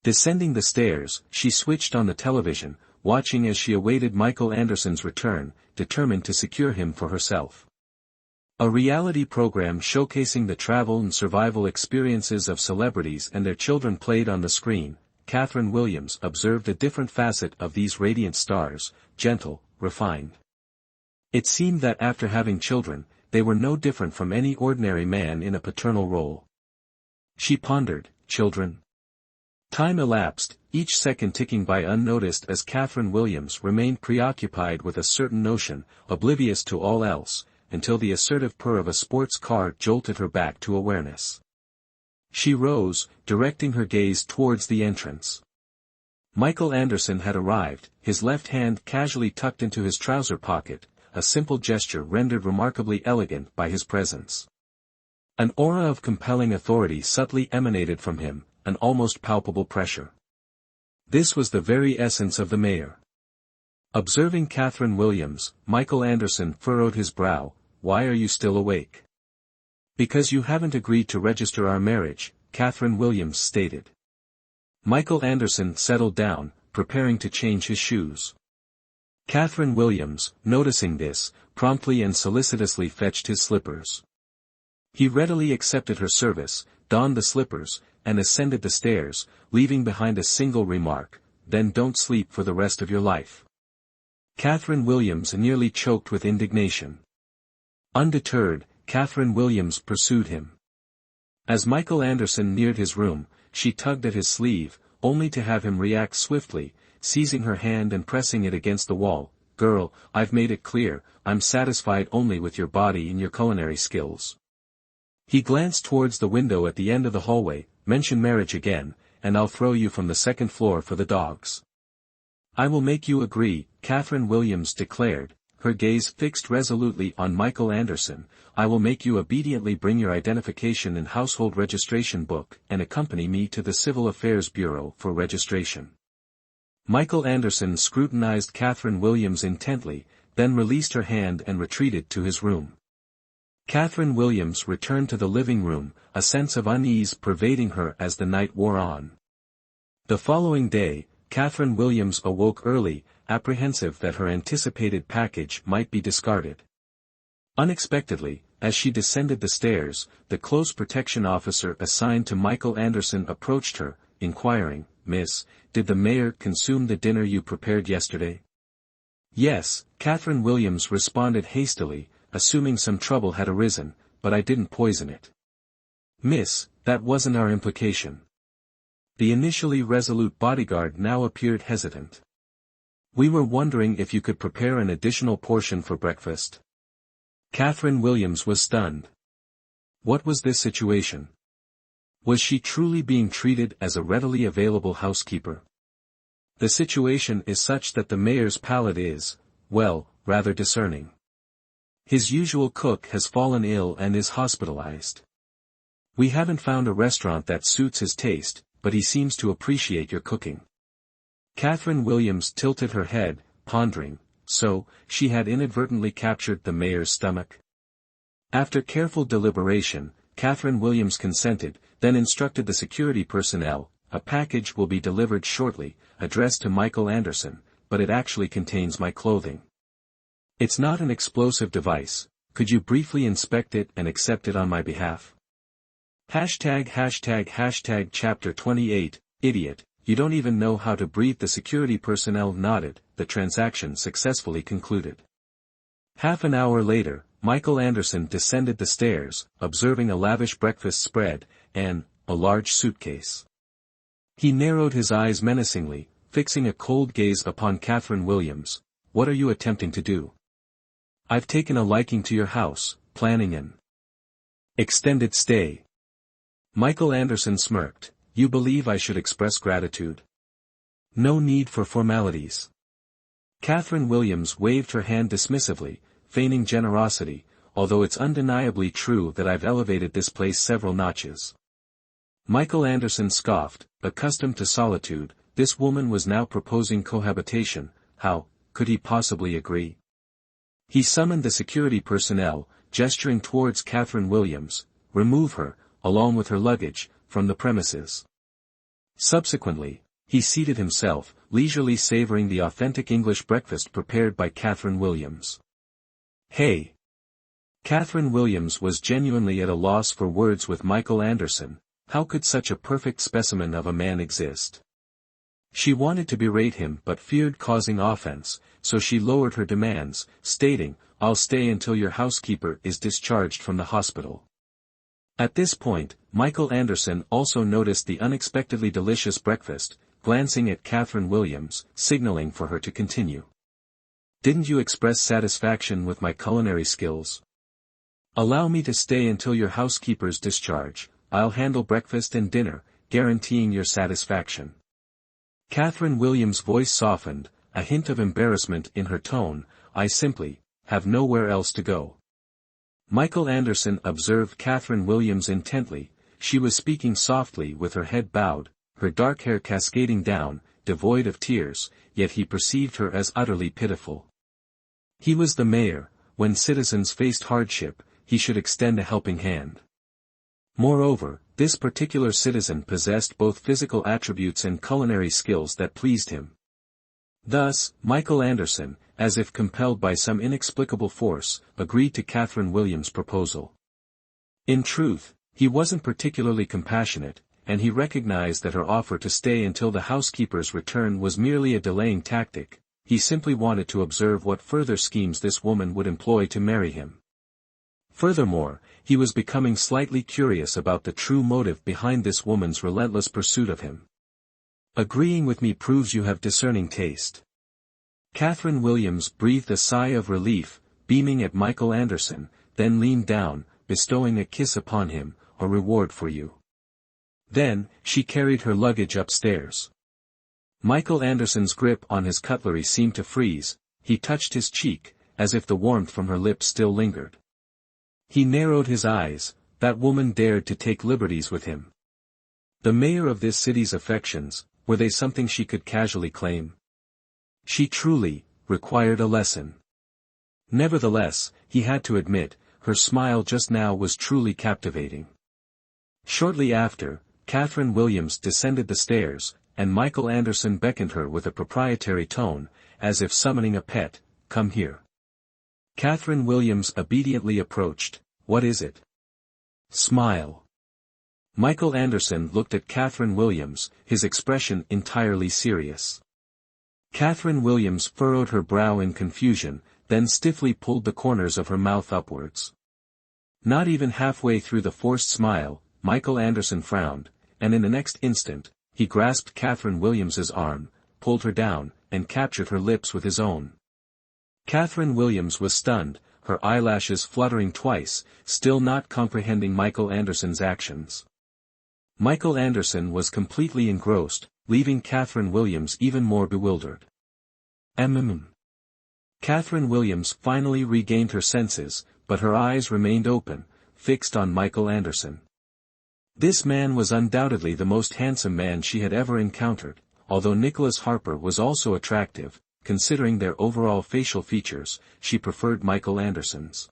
Descending the stairs, she switched on the television, watching as she awaited Michael Anderson's return, determined to secure him for herself. A reality program showcasing the travel and survival experiences of celebrities and their children played on the screen. Catherine Williams observed a different facet of these radiant stars, gentle, refined. It seemed that after having children, they were no different from any ordinary man in a paternal role. She pondered, children. Time elapsed, each second ticking by unnoticed as Catherine Williams remained preoccupied with a certain notion, oblivious to all else, until the assertive purr of a sports car jolted her back to awareness. She rose, directing her gaze towards the entrance. Michael Anderson had arrived, his left hand casually tucked into his trouser pocket, a simple gesture rendered remarkably elegant by his presence. An aura of compelling authority subtly emanated from him, an almost palpable pressure. This was the very essence of the mayor. Observing Catherine Williams, Michael Anderson furrowed his brow. Why are you still awake? Because you haven't agreed to register our marriage, Catherine Williams stated. Michael Anderson settled down, preparing to change his shoes. Catherine Williams, noticing this, promptly and solicitously fetched his slippers. He readily accepted her service, donned the slippers, and ascended the stairs, leaving behind a single remark, "Then don't sleep for the rest of your life." Catherine Williams nearly choked with indignation. Undeterred, Catherine Williams pursued him. As Michael Anderson neared his room, she tugged at his sleeve, only to have him react swiftly, seizing her hand and pressing it against the wall. "Girl, I've made it clear, I'm satisfied only with your body and your culinary skills." He glanced towards the window at the end of the hallway. "Mention marriage again, and I'll throw you from the second floor for the dogs." "I will make you agree," Catherine Williams declared, her gaze fixed resolutely on Michael Anderson. "I will make you obediently bring your identification and household registration book and accompany me to the Civil Affairs Bureau for registration." Michael Anderson scrutinized Catherine Williams intently, then released her hand and retreated to his room. Catherine Williams returned to the living room, a sense of unease pervading her as the night wore on. The following day, Catherine Williams awoke early, apprehensive that her anticipated package might be discarded. Unexpectedly, as she descended the stairs, the close protection officer assigned to Michael Anderson approached her, inquiring, "Miss, did the mayor consume the dinner you prepared yesterday?" "Yes," Catherine Williams responded hastily, assuming some trouble had arisen, "but I didn't poison it." "Miss, that wasn't our implication." The initially resolute bodyguard now appeared hesitant. "We were wondering if you could prepare an additional portion for breakfast." Catherine Williams was stunned. What was this situation? Was she truly being treated as a readily available housekeeper? The situation is such that the mayor's palate is, well, rather discerning. His usual cook has fallen ill and is hospitalized. "We haven't found a restaurant that suits his taste, but he seems to appreciate your cooking." Catherine Williams tilted her head, pondering, so, she had inadvertently captured the mayor's stomach? After careful deliberation, Catherine Williams consented, then instructed the security personnel, "A package will be delivered shortly, addressed to Michael Anderson, but it actually contains my clothing. It's not an explosive device, could you briefly inspect it and accept it on my behalf?" Chapter 28, Idiot, you don't even know how to breathe. The security personnel nodded, the transaction successfully concluded. Half an hour later, Michael Anderson descended the stairs, observing a lavish breakfast spread, and a large suitcase. He narrowed his eyes menacingly, fixing a cold gaze upon Catherine Williams. "What are you attempting to do?" "I've taken a liking to your house, planning an extended stay." Michael Anderson smirked. "You believe I should express gratitude? No need for formalities." Catherine Williams waved her hand dismissively, feigning generosity, "although it's undeniably true that I've elevated this place several notches." Michael Anderson scoffed, accustomed to solitude. This woman was now proposing cohabitation. How could he possibly agree? He summoned the security personnel, gesturing towards Catherine Williams. "Remove her, along with her luggage, from the premises." Subsequently, he seated himself, leisurely savoring the authentic English breakfast prepared by Catherine Williams. "Hey!" Catherine Williams was genuinely at a loss for words with Michael Anderson. How could such a perfect specimen of a man exist? She wanted to berate him but feared causing offense, so she lowered her demands, stating, "I'll stay until your housekeeper is discharged from the hospital." At this point, Michael Anderson also noticed the unexpectedly delicious breakfast, glancing at Catherine Williams, signaling for her to continue. "Didn't you express satisfaction with my culinary skills? Allow me to stay until your housekeeper's discharge. I'll handle breakfast and dinner, guaranteeing your satisfaction." Catherine Williams' voice softened, a hint of embarrassment in her tone. "I simply have nowhere else to go." Michael Anderson observed Catherine Williams intently. She was speaking softly with her head bowed, her dark hair cascading down, devoid of tears, yet he perceived her as utterly pitiful. He was the mayor. When citizens faced hardship, he should extend a helping hand. Moreover, this particular citizen possessed both physical attributes and culinary skills that pleased him. Thus, Michael Anderson, as if compelled by some inexplicable force, agreed to Catherine Williams' proposal. In truth, he wasn't particularly compassionate, and he recognized that her offer to stay until the housekeeper's return was merely a delaying tactic. He simply wanted to observe what further schemes this woman would employ to marry him. Furthermore, he was becoming slightly curious about the true motive behind this woman's relentless pursuit of him. "Agreeing with me proves you have discerning taste." Catherine Williams breathed a sigh of relief, beaming at Michael Anderson, then leaned down, bestowing a kiss upon him. "A reward for you." Then, she carried her luggage upstairs. Michael Anderson's grip on his cutlery seemed to freeze. He touched his cheek, as if the warmth from her lips still lingered. He narrowed his eyes. That woman dared to take liberties with him. The mayor of this city's affections, were they something she could casually claim? She truly required a lesson. Nevertheless, he had to admit, her smile just now was truly captivating. Shortly after, Catherine Williams descended the stairs, and Michael Anderson beckoned her with a proprietary tone, as if summoning a pet. "Come here." Catherine Williams obediently approached. "What is it?" "Smile." Michael Anderson looked at Catherine Williams, his expression entirely serious. Catherine Williams furrowed her brow in confusion, then stiffly pulled the corners of her mouth upwards. Not even halfway through the forced smile, Michael Anderson frowned, and in the next instant, he grasped Catherine Williams's arm, pulled her down, and captured her lips with his own. Catherine Williams was stunned, her eyelashes fluttering twice, still not comprehending Michael Anderson's actions. Michael Anderson was completely engrossed, leaving Catherine Williams even more bewildered. Catherine Williams finally regained her senses, but her eyes remained open, fixed on Michael Anderson. This man was undoubtedly the most handsome man she had ever encountered, although Nicholas Harper was also attractive, considering their overall facial features, she preferred Michael Anderson's.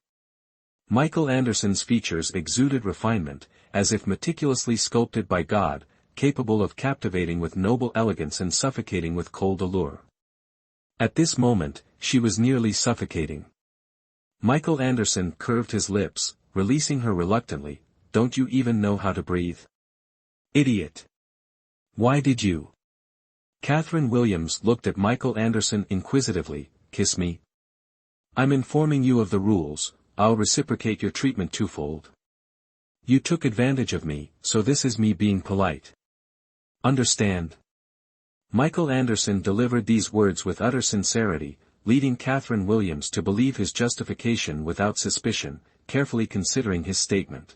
Michael Anderson's features exuded refinement, as if meticulously sculpted by God, capable of captivating with noble elegance and suffocating with cold allure. At this moment, she was nearly suffocating. Michael Anderson curved his lips, releasing her reluctantly. Don't you even know how to breathe? Idiot! Why did you? Catherine Williams looked at Michael Anderson inquisitively. Kiss me? I'm informing you of the rules. I'll reciprocate your treatment twofold. You took advantage of me, so this is me being polite. Understand? Michael Anderson delivered these words with utter sincerity, leading Catherine Williams to believe his justification without suspicion, carefully considering his statement.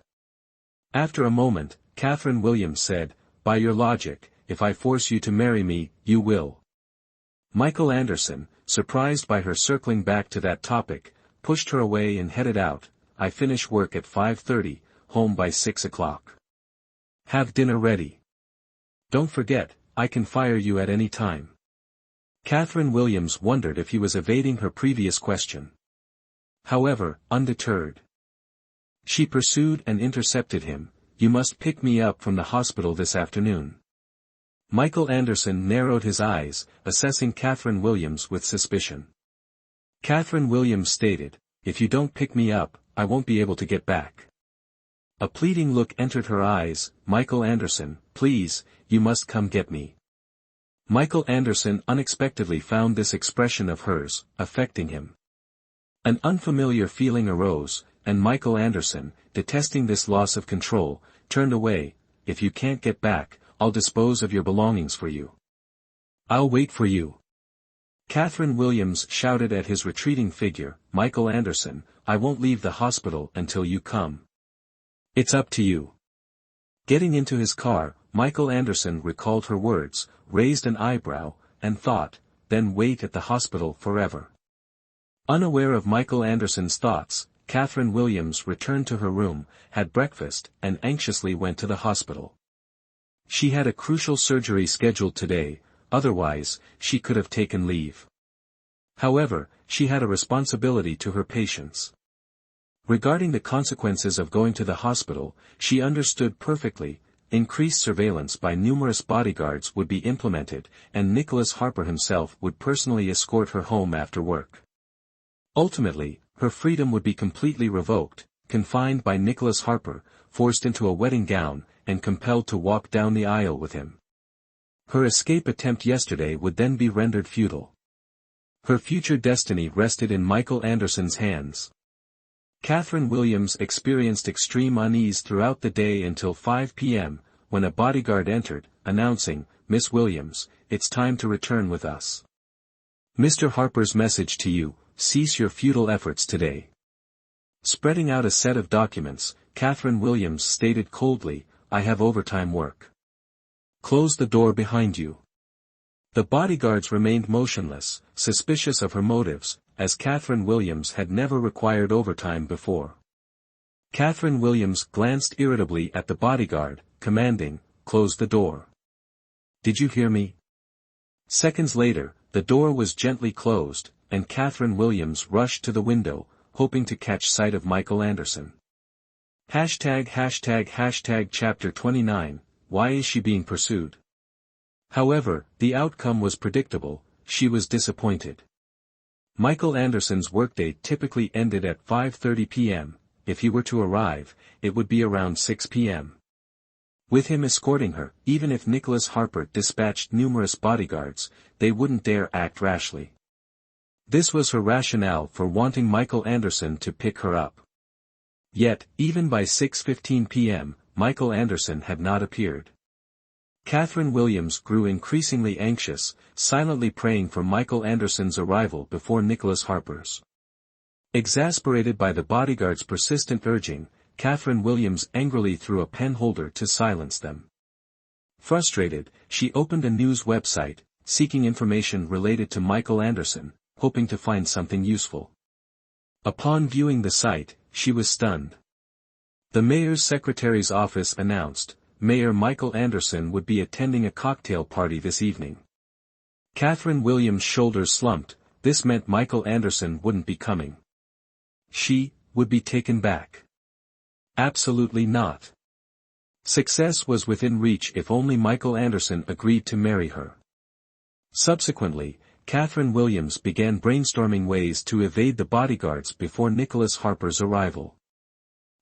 After a moment, Catherine Williams said, by your logic, if I force you to marry me, you will. Michael Anderson, surprised by her circling back to that topic, pushed her away and headed out. I finish work at 5:30, home by 6 o'clock. Have dinner ready. Don't forget, I can fire you at any time. Catherine Williams wondered if he was evading her previous question. However, undeterred, she pursued and intercepted him. You must pick me up from the hospital this afternoon. Michael Anderson narrowed his eyes, assessing Catherine Williams with suspicion. Catherine Williams stated, if you don't pick me up, I won't be able to get back. A pleading look entered her eyes. Michael Anderson, please, you must come get me. Michael Anderson unexpectedly found this expression of hers affecting him. An unfamiliar feeling arose, and Michael Anderson, detesting this loss of control, turned away. If you can't get back, I'll dispose of your belongings for you. I'll wait for you. Catherine Williams shouted at his retreating figure. Michael Anderson, I won't leave the hospital until you come. It's up to you. Getting into his car, Michael Anderson recalled her words, raised an eyebrow, and thought, then wait at the hospital forever. Unaware of Michael Anderson's thoughts, Catherine Williams returned to her room, had breakfast, and anxiously went to the hospital. She had a crucial surgery scheduled today, otherwise, she could have taken leave. However, she had a responsibility to her patients. Regarding the consequences of going to the hospital, she understood perfectly. Increased surveillance by numerous bodyguards would be implemented, and Nicholas Harper himself would personally escort her home after work. Ultimately, her freedom would be completely revoked, confined by Nicholas Harper, forced into a wedding gown, and compelled to walk down the aisle with him. Her escape attempt yesterday would then be rendered futile. Her future destiny rested in Michael Anderson's hands. Catherine Williams experienced extreme unease throughout the day until 5 p.m., when a bodyguard entered, announcing, Miss Williams, it's time to return with us. Mr. Harper's message to you, cease your futile efforts today. Spreading out a set of documents, Catherine Williams stated coldly, I have overtime work. Close the door behind you. The bodyguards remained motionless, suspicious of her motives, as Catherine Williams had never required overtime before. Catherine Williams glanced irritably at the bodyguard, commanding, close the door. Did you hear me? Seconds later, the door was gently closed, and Catherine Williams rushed to the window, hoping to catch sight of Michael Anderson. Chapter 29, Why is she being pursued? However, the outcome was predictable. She was disappointed. Michael Anderson's workday typically ended at 5:30 p.m., if he were to arrive, it would be around 6 p.m. With him escorting her, even if Nicholas Harper dispatched numerous bodyguards, they wouldn't dare act rashly. This was her rationale for wanting Michael Anderson to pick her up. Yet, even by 6:15 p.m., Michael Anderson had not appeared. Catherine Williams grew increasingly anxious, silently praying for Michael Anderson's arrival before Nicholas Harper's. Exasperated by the bodyguard's persistent urging, Catherine Williams angrily threw a pen holder to silence them. Frustrated, she opened a news website, seeking information related to Michael Anderson, hoping to find something useful. Upon viewing the site, she was stunned. The mayor's secretary's office announced, Mayor Michael Anderson would be attending a cocktail party this evening. Catherine Williams' shoulders slumped. This meant Michael Anderson wouldn't be coming. She would be taken back. Absolutely not. Success was within reach if only Michael Anderson agreed to marry her. Subsequently, Catherine Williams began brainstorming ways to evade the bodyguards before Nicholas Harper's arrival.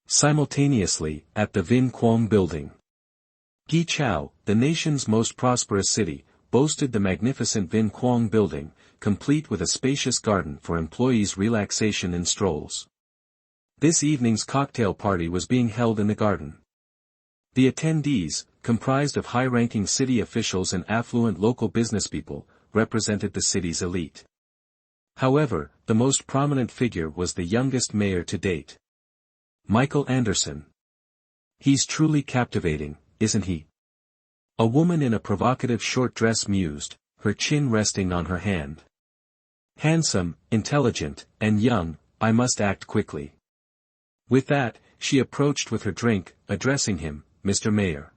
Simultaneously, at the Vin Quang building. Guichao, the nation's most prosperous city, boasted the magnificent Vin Quang building, complete with a spacious garden for employees' relaxation and strolls. This evening's cocktail party was being held in the garden. The attendees, comprised of high-ranking city officials and affluent local businesspeople, represented the city's elite. However, the most prominent figure was the youngest mayor to date. Michael Anderson. He's truly captivating, isn't he? A woman in a provocative short dress mused, her chin resting on her hand. Handsome, intelligent, and young, I must act quickly. With that, she approached with her drink, addressing him, Mr. Mayor.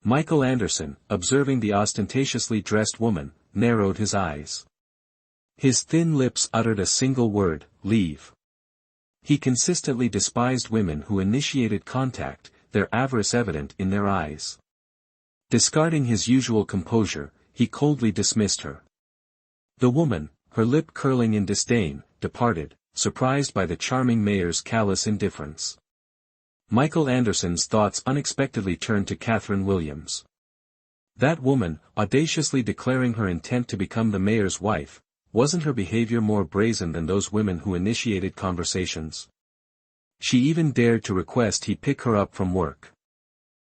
Michael Anderson, observing the ostentatiously dressed woman, narrowed his eyes. His thin lips uttered a single word, leave. He consistently despised women who initiated contact, their avarice evident in their eyes. Discarding his usual composure, he coldly dismissed her. The woman, her lip curling in disdain, departed, surprised by the charming mayor's callous indifference. Michael Anderson's thoughts unexpectedly turned to Catherine Williams. That woman, audaciously declaring her intent to become the mayor's wife, wasn't her behavior more brazen than those women who initiated conversations? She even dared to request he pick her up from work.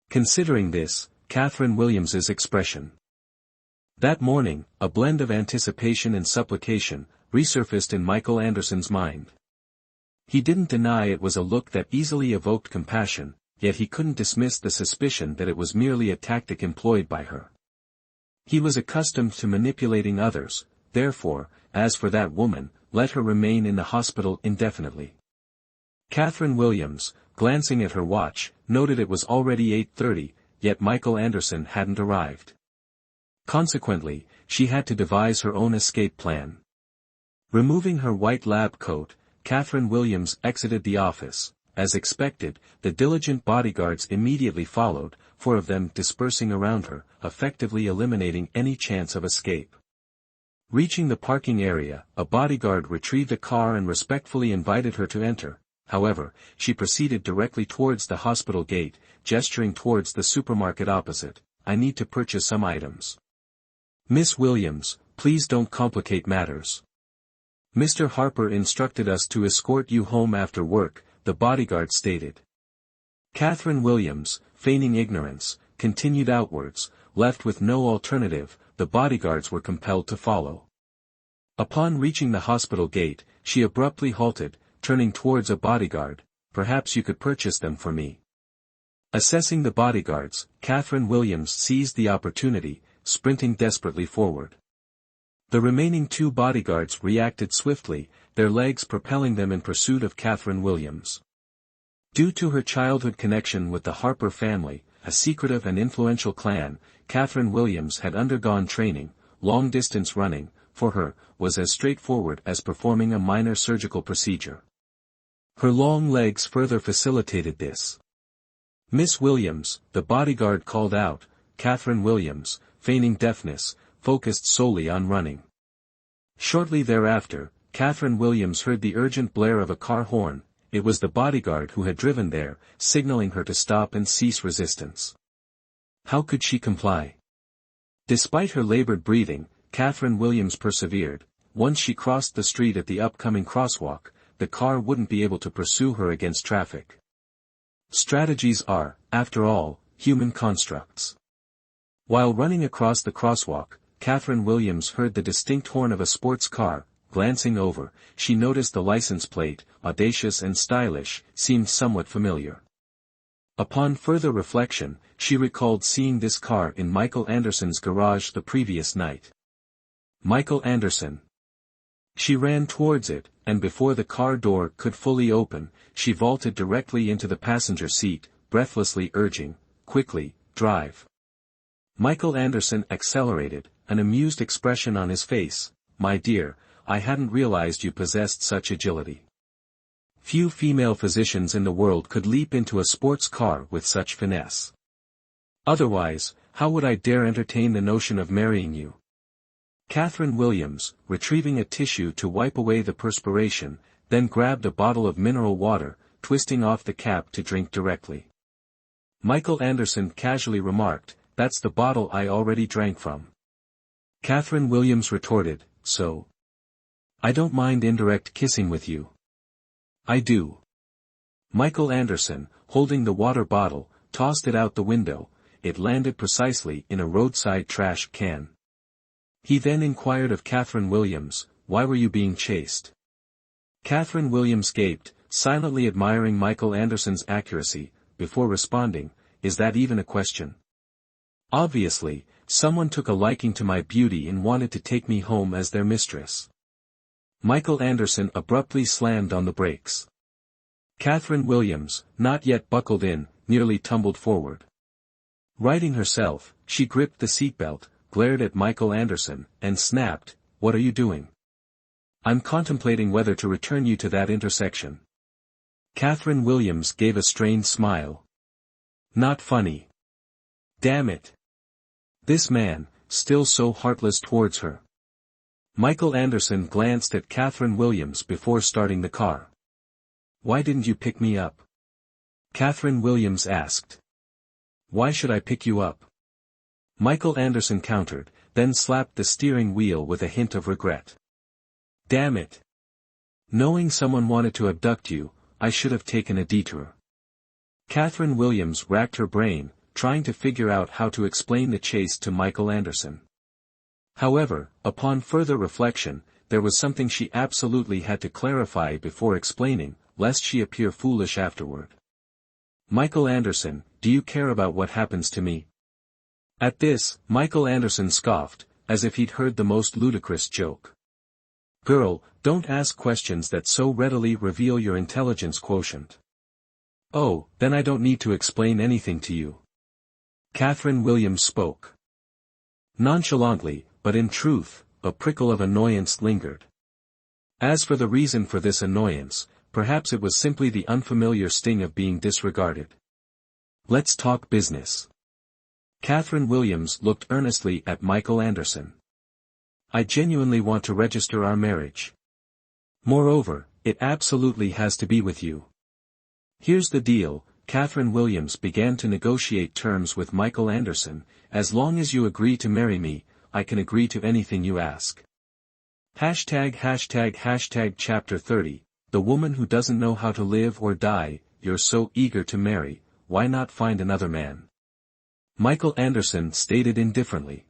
Considering this, Catherine Williams's expression. That morning, a blend of anticipation and supplication, resurfaced in Michael Anderson's mind. He didn't deny it was a look that easily evoked compassion, yet he couldn't dismiss the suspicion that it was merely a tactic employed by her. He was accustomed to manipulating others, therefore, as for that woman, let her remain in the hospital indefinitely. Catherine Williams, glancing at her watch, noted it was already 8:30, yet Michael Anderson hadn't arrived. Consequently, she had to devise her own escape plan. Removing her white lab coat, Catherine Williams exited the office. As expected, the diligent bodyguards immediately followed, 4 of them dispersing around her, effectively eliminating any chance of escape. Reaching the parking area, a bodyguard retrieved a car and respectfully invited her to enter. However, she proceeded directly towards the hospital gate, gesturing towards the supermarket opposite. I need to purchase some items. Miss Williams, please don't complicate matters. Mr. Harper instructed us to escort you home after work, the bodyguard stated. Catherine Williams, feigning ignorance, continued outwards. Left with no alternative, the bodyguards were compelled to follow. Upon reaching the hospital gate, she abruptly halted, turning towards a bodyguard. Perhaps you could purchase them for me. Assessing the bodyguards, Catherine Williams seized the opportunity, sprinting desperately forward. The remaining 2 bodyguards reacted swiftly, their legs propelling them in pursuit of Catherine Williams. Due to her childhood connection with the Harper family, a secretive and influential clan, Catherine Williams had undergone training. Long-distance running, for her, was as straightforward as performing a minor surgical procedure. Her long legs further facilitated this. Miss Williams, the bodyguard called out. Catherine Williams, feigning deafness, focused solely on running. Shortly thereafter, Catherine Williams heard the urgent blare of a car horn. It was the bodyguard who had driven there, signaling her to stop and cease resistance. How could she comply? Despite her labored breathing, Catherine Williams persevered. Once she crossed the street at the upcoming crosswalk, the car wouldn't be able to pursue her against traffic. Strategies are, after all, human constructs. While running across the crosswalk, Catherine Williams heard the distinct horn of a sports car. Glancing over, she noticed the license plate, audacious and stylish, seemed somewhat familiar. Upon further reflection, she recalled seeing this car in Michael Anderson's garage the previous night. Michael Anderson. She ran towards it, and before the car door could fully open, she vaulted directly into the passenger seat, breathlessly urging, "Quickly, drive." Michael Anderson accelerated, an amused expression on his face. "My dear, I hadn't realized you possessed such agility. Few female physicians in the world could leap into a sports car with such finesse. Otherwise, how would I dare entertain the notion of marrying you?" Catherine Williams, retrieving a tissue to wipe away the perspiration, then grabbed a bottle of mineral water, twisting off the cap to drink directly. Michael Anderson casually remarked, "That's the bottle I already drank from." Catherine Williams retorted, "So? I don't mind indirect kissing with you." "I do." Michael Anderson, holding the water bottle, tossed it out the window. It landed precisely in a roadside trash can. He then inquired of Catherine Williams, "Why were you being chased?" Catherine Williams gaped, silently admiring Michael Anderson's accuracy, before responding, "Is that even a question? Obviously, someone took a liking to my beauty and wanted to take me home as their mistress." Michael Anderson abruptly slammed on the brakes. Catherine Williams, not yet buckled in, nearly tumbled forward. Righting herself, she gripped the seatbelt, glared at Michael Anderson, and snapped, "What are you doing?" "I'm contemplating whether to return you to that intersection." Catherine Williams gave a strained smile. "Not funny. Damn it. This man, still so heartless towards her." Michael Anderson glanced at Catherine Williams before starting the car. "Why didn't you pick me up?" Catherine Williams asked. "Why should I pick you up?" Michael Anderson countered, then slapped the steering wheel with a hint of regret. "Damn it. Knowing someone wanted to abduct you, I should have taken a detour." Catherine Williams racked her brain, trying to figure out how to explain the chase to Michael Anderson. However, upon further reflection, there was something she absolutely had to clarify before explaining, lest she appear foolish afterward. "Michael Anderson, do you care about what happens to me?" At this, Michael Anderson scoffed, as if he'd heard the most ludicrous joke. "Girl, don't ask questions that so readily reveal your intelligence quotient." "Oh, then I don't need to explain anything to you." Catherine Williams spoke nonchalantly, but in truth, a prickle of annoyance lingered. As for the reason for this annoyance, perhaps it was simply the unfamiliar sting of being disregarded. "Let's talk business." Catherine Williams looked earnestly at Michael Anderson. "I genuinely want to register our marriage. Moreover, it absolutely has to be with you. Here's the deal." Catherine Williams began to negotiate terms with Michael Anderson. "As long as you agree to marry me, I can agree to anything you ask." Chapter 30, The Woman Who Doesn't Know How to Live or Die. "You're so eager to marry, why not find another man?" Michael Anderson stated indifferently.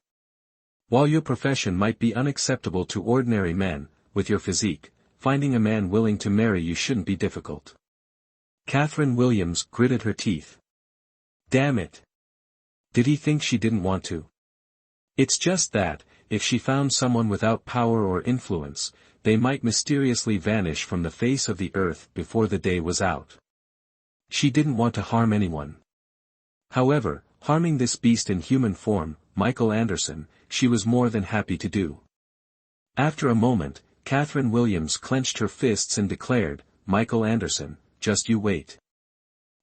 "While your profession might be unacceptable to ordinary men, with your physique, finding a man willing to marry you shouldn't be difficult." Catherine Williams gritted her teeth. Damn it. Did he think she didn't want to? It's just that, if she found someone without power or influence, they might mysteriously vanish from the face of the earth before the day was out. She didn't want to harm anyone. However, harming this beast in human form, Michael Anderson, she was more than happy to do. After a moment, Catherine Williams clenched her fists and declared, "Michael Anderson, just you wait.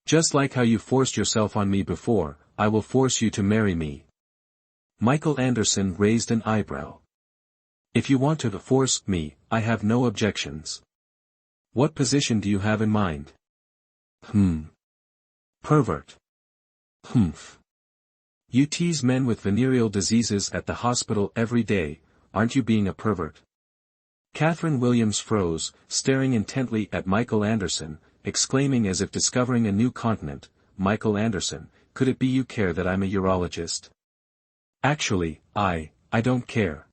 Just like how you forced yourself on me before, I will force you to marry me." Michael Anderson raised an eyebrow. "If you want to force me, I have no objections. What position do you have in mind?" Pervert. Humph. You tease men with venereal diseases at the hospital every day, aren't you being a pervert? Catherine Williams froze, staring intently at Michael Anderson, exclaiming as if discovering a new continent, "Michael Anderson, could it be you care that I'm a urologist?" "Actually, I don't care."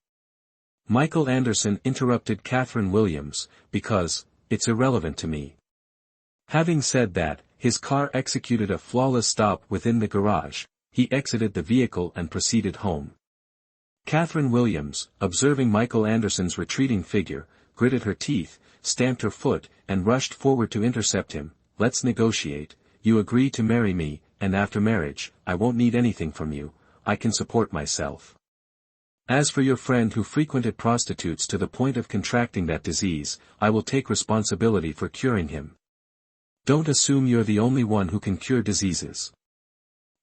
Michael Anderson interrupted Catherine Williams, "because, it's irrelevant to me." Having said that, his car executed a flawless stop within the garage. He exited the vehicle and proceeded home. Catherine Williams, observing Michael Anderson's retreating figure, gritted her teeth, stamped her foot, and rushed forward to intercept him. "Let's negotiate. You agree to marry me, and after marriage, I won't need anything from you. I can support myself." As for your friend who frequented prostitutes to the point of contracting that disease, I will take responsibility for curing him. Don't assume you're the only one who can cure diseases.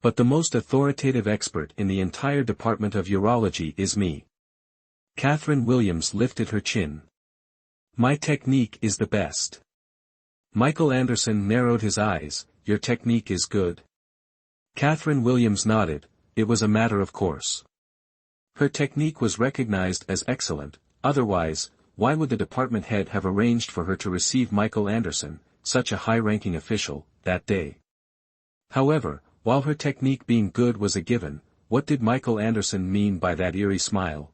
But the most authoritative expert in the entire department of urology is me. Catherine Williams lifted her chin. My technique is the best. Michael Anderson narrowed his eyes. Your technique is good. Catherine Williams nodded. It was a matter of course. Her technique was recognized as excellent, otherwise, why would the department head have arranged for her to receive Michael Anderson, such a high-ranking official, that day? However, while her technique being good was a given, what did Michael Anderson mean by that eerie smile?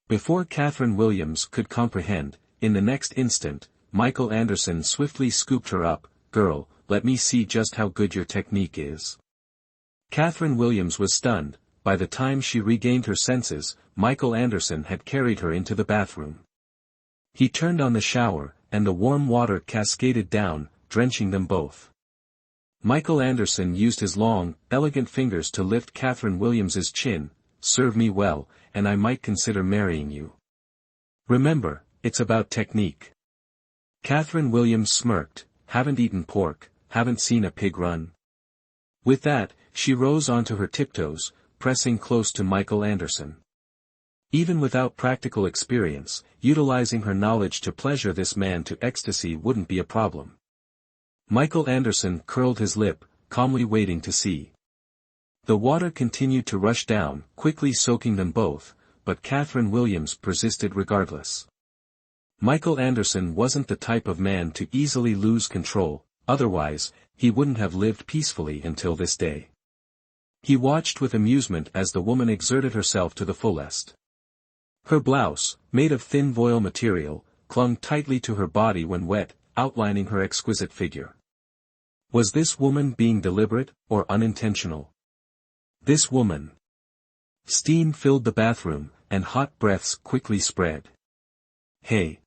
Before Catherine Williams could comprehend, in the next instant, Michael Anderson swiftly scooped her up. Girl, let me see just how good your technique is. Catherine Williams was stunned. By the time she regained her senses, Michael Anderson had carried her into the bathroom. He turned on the shower, and the warm water cascaded down, drenching them both. Michael Anderson used his long, elegant fingers to lift Catherine Williams's chin. Serve me well, and I might consider marrying you. Remember, it's about technique. Catherine Williams smirked. Haven't eaten pork, haven't seen a pig run. With that, she rose onto her tiptoes, pressing close to Michael Anderson. Even without practical experience, utilizing her knowledge to pleasure this man to ecstasy wouldn't be a problem. Michael Anderson curled his lip, calmly waiting to see. The water continued to rush down, quickly soaking them both, but Catherine Williams persisted regardless. Michael Anderson wasn't the type of man to easily lose control, otherwise, he wouldn't have lived peacefully until this day. He watched with amusement as the woman exerted herself to the fullest. Her blouse, made of thin voile material, clung tightly to her body when wet, outlining her exquisite figure. Was this woman being deliberate, or unintentional? This woman. Steam filled the bathroom, and hot breaths quickly spread. Hey.